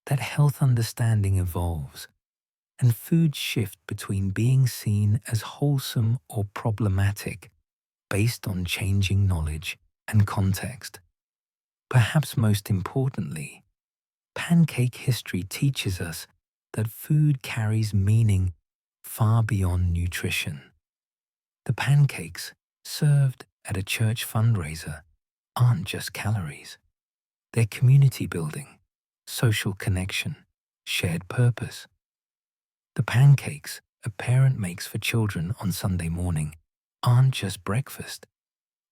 Speaker 1: that health understanding evolves, and foods shift between being seen as wholesome or problematic based on changing knowledge and context. Perhaps most importantly, pancake history teaches us that food carries meaning far beyond nutrition. The pancakes served at a church fundraiser aren't just calories. They're community building, social connection, shared purpose. The pancakes a parent makes for children on Sunday morning aren't just breakfast.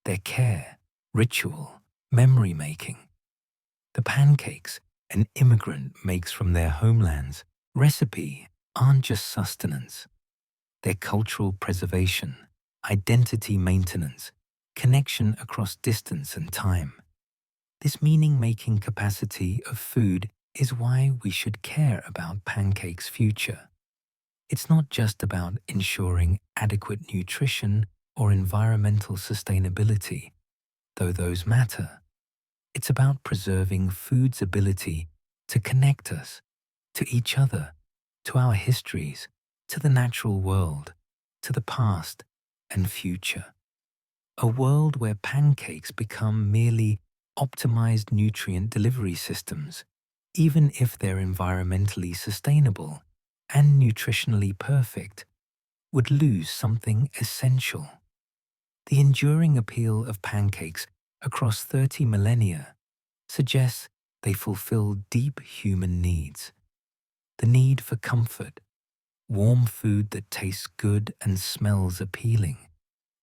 Speaker 1: They're care, ritual, memory making. The pancakes an immigrant makes from their homeland's recipe aren't just sustenance. They're cultural preservation, identity maintenance, connection across distance and time. This meaning-making capacity of food is why we should care about pancakes' future. It's not just about ensuring adequate nutrition or environmental sustainability, though those matter. It's about preserving food's ability to connect us to each other, to our histories, to the natural world, to the past and future. A world where pancakes become merely optimized nutrient delivery systems, even if they're environmentally sustainable and nutritionally perfect, would lose something essential. The enduring appeal of pancakes across 30 millennia suggests they fulfill deep human needs. The need for comfort, warm food that tastes good and smells appealing.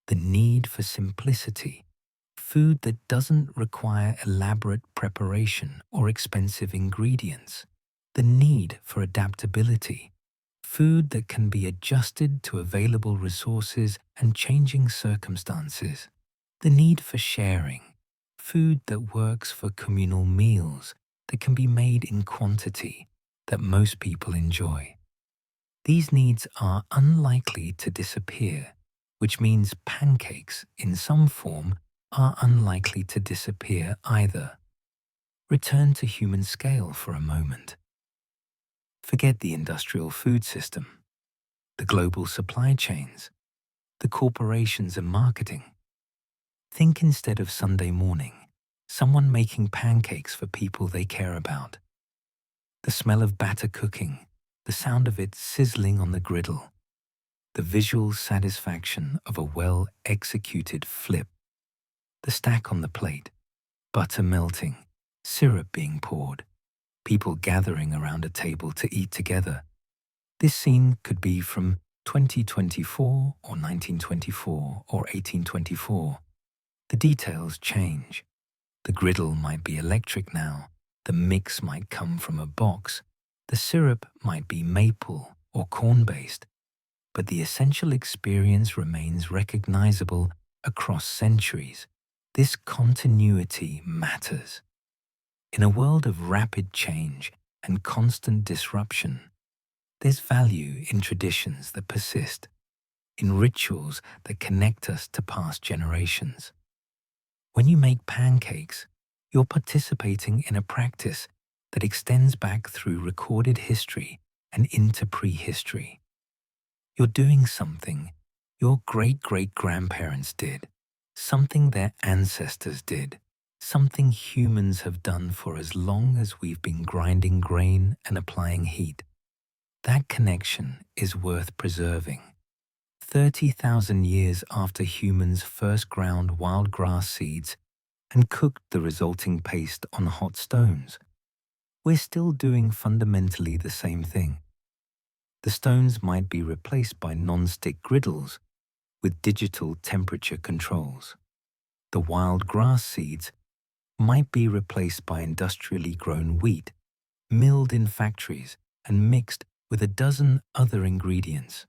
Speaker 1: The need for simplicity, food that doesn't require elaborate preparation or expensive ingredients. The need for adaptability, food that can be adjusted to available resources and changing circumstances. The need for sharing, food that works for communal meals that can be made in quantity that most people enjoy. These needs are unlikely to disappear, which means pancakes in some form are unlikely to disappear either. Return to human scale for a moment. Forget the industrial food system, the global supply chains, the corporations and marketing. Think instead of Sunday morning, someone making pancakes for people they care about. The smell of batter cooking, the sound of it sizzling on the griddle, the visual satisfaction of a well-executed flip, the stack on the plate, butter melting, syrup being poured, people gathering around a table to eat together. This scene could be from 2024 or 1924 or 1824. The details change. The griddle might be electric now, the mix might come from a box, the syrup might be maple or corn-based, but the essential experience remains recognizable across centuries. This continuity matters. In a world of rapid change and constant disruption, there's value in traditions that persist, in rituals that connect us to past generations. When you make pancakes, you're participating in a practice that extends back through recorded history and into prehistory. You're doing something your great-great-grandparents did, something their ancestors did, something humans have done for as long as we've been grinding grain and applying heat. That connection is worth preserving. 30,000 years after humans first ground wild grass seeds and cooked the resulting paste on hot stones, we're still doing fundamentally the same thing. The stones might be replaced by non-stick griddles with digital temperature controls. The wild grass seeds might be replaced by industrially grown wheat, milled in factories and mixed with a dozen other ingredients.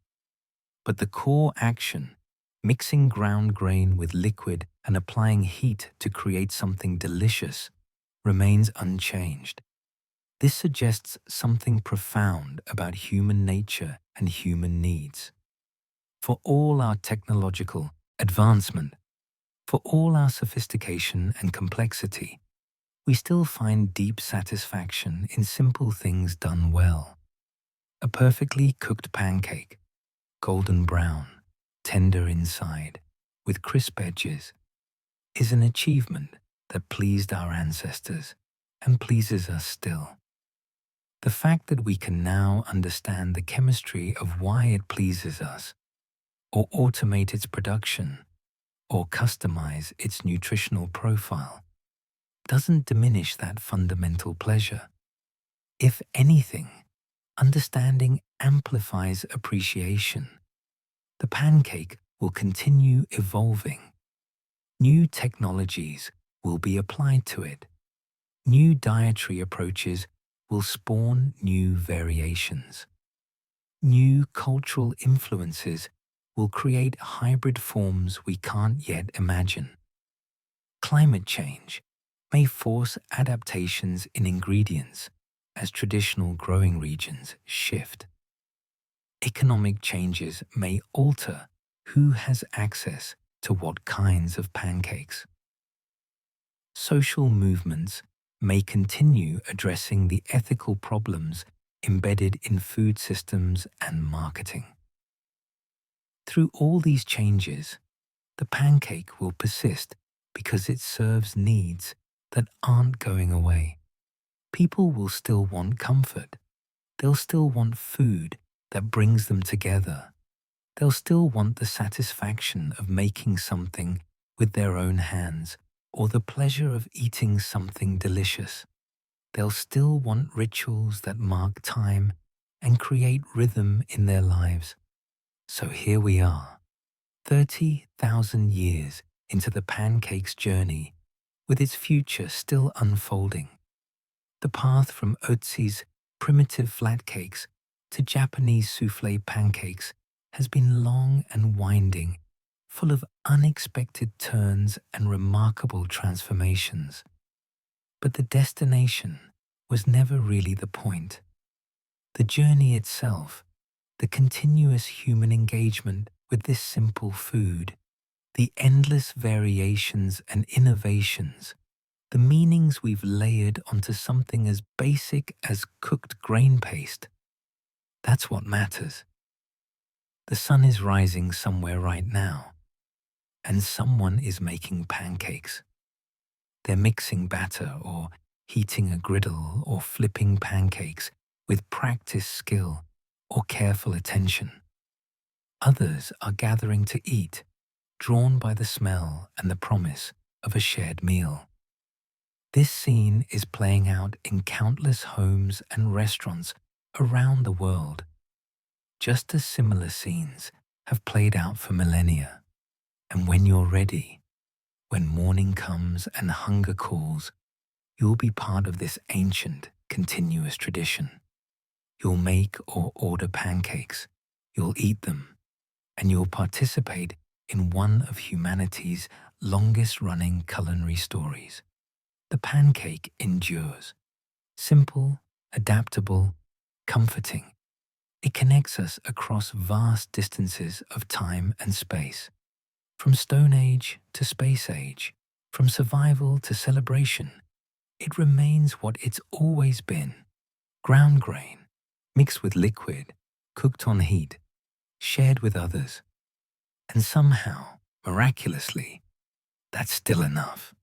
Speaker 1: But the core action, mixing ground grain with liquid and applying heat to create something delicious, remains unchanged. This suggests something profound about human nature and human needs. For all our technological advancement, for all our sophistication and complexity, we still find deep satisfaction in simple things done well. A perfectly cooked pancake, golden brown, tender inside, with crisp edges, is an achievement that pleased our ancestors and pleases us still. The fact that we can now understand the chemistry of why it pleases us, or automate its production, or customize its nutritional profile, doesn't diminish that fundamental pleasure. If anything, understanding amplifies appreciation. The pancake will continue evolving. New technologies will be applied to it. New dietary approaches will spawn new variations. New cultural influences will create hybrid forms we can't yet imagine. Climate change may force adaptations in ingredients as traditional growing regions shift. Economic changes may alter who has access to what kinds of pancakes. Social movements may continue addressing the ethical problems embedded in food systems and marketing. Through all these changes, the pancake will persist because it serves needs that aren't going away. People will still want comfort. They'll still want food that brings them together. They'll still want the satisfaction of making something with their own hands or the pleasure of eating something delicious. They'll still want rituals that mark time and create rhythm in their lives. So here we are, 30,000 years into the pancake's journey, with its future still unfolding. The path from Otzi's primitive flat cakes to Japanese soufflé pancakes has been long and winding, full of unexpected turns and remarkable transformations. But the destination was never really the point. The journey itself, the continuous human engagement with this simple food, the endless variations and innovations, the meanings we've layered onto something as basic as cooked grain paste, that's what matters. The sun is rising somewhere right now, and someone is making pancakes. They're mixing batter or heating a griddle or flipping pancakes with practiced skill or careful attention. Others are gathering to eat, drawn by the smell and the promise of a shared meal. This scene is playing out in countless homes and restaurants around the world, just as similar scenes have played out for millennia. And when you're ready, when morning comes and hunger calls, you'll be part of this ancient, continuous tradition. You'll make or order pancakes, you'll eat them, and you'll participate in one of humanity's longest-running culinary stories. The pancake endures. Simple, adaptable, comforting. It connects us across vast distances of time and space. From Stone Age to Space Age, from survival to celebration, it remains what it's always been. Ground grain, mixed with liquid, cooked on heat, shared with others. And somehow, miraculously, that's still enough.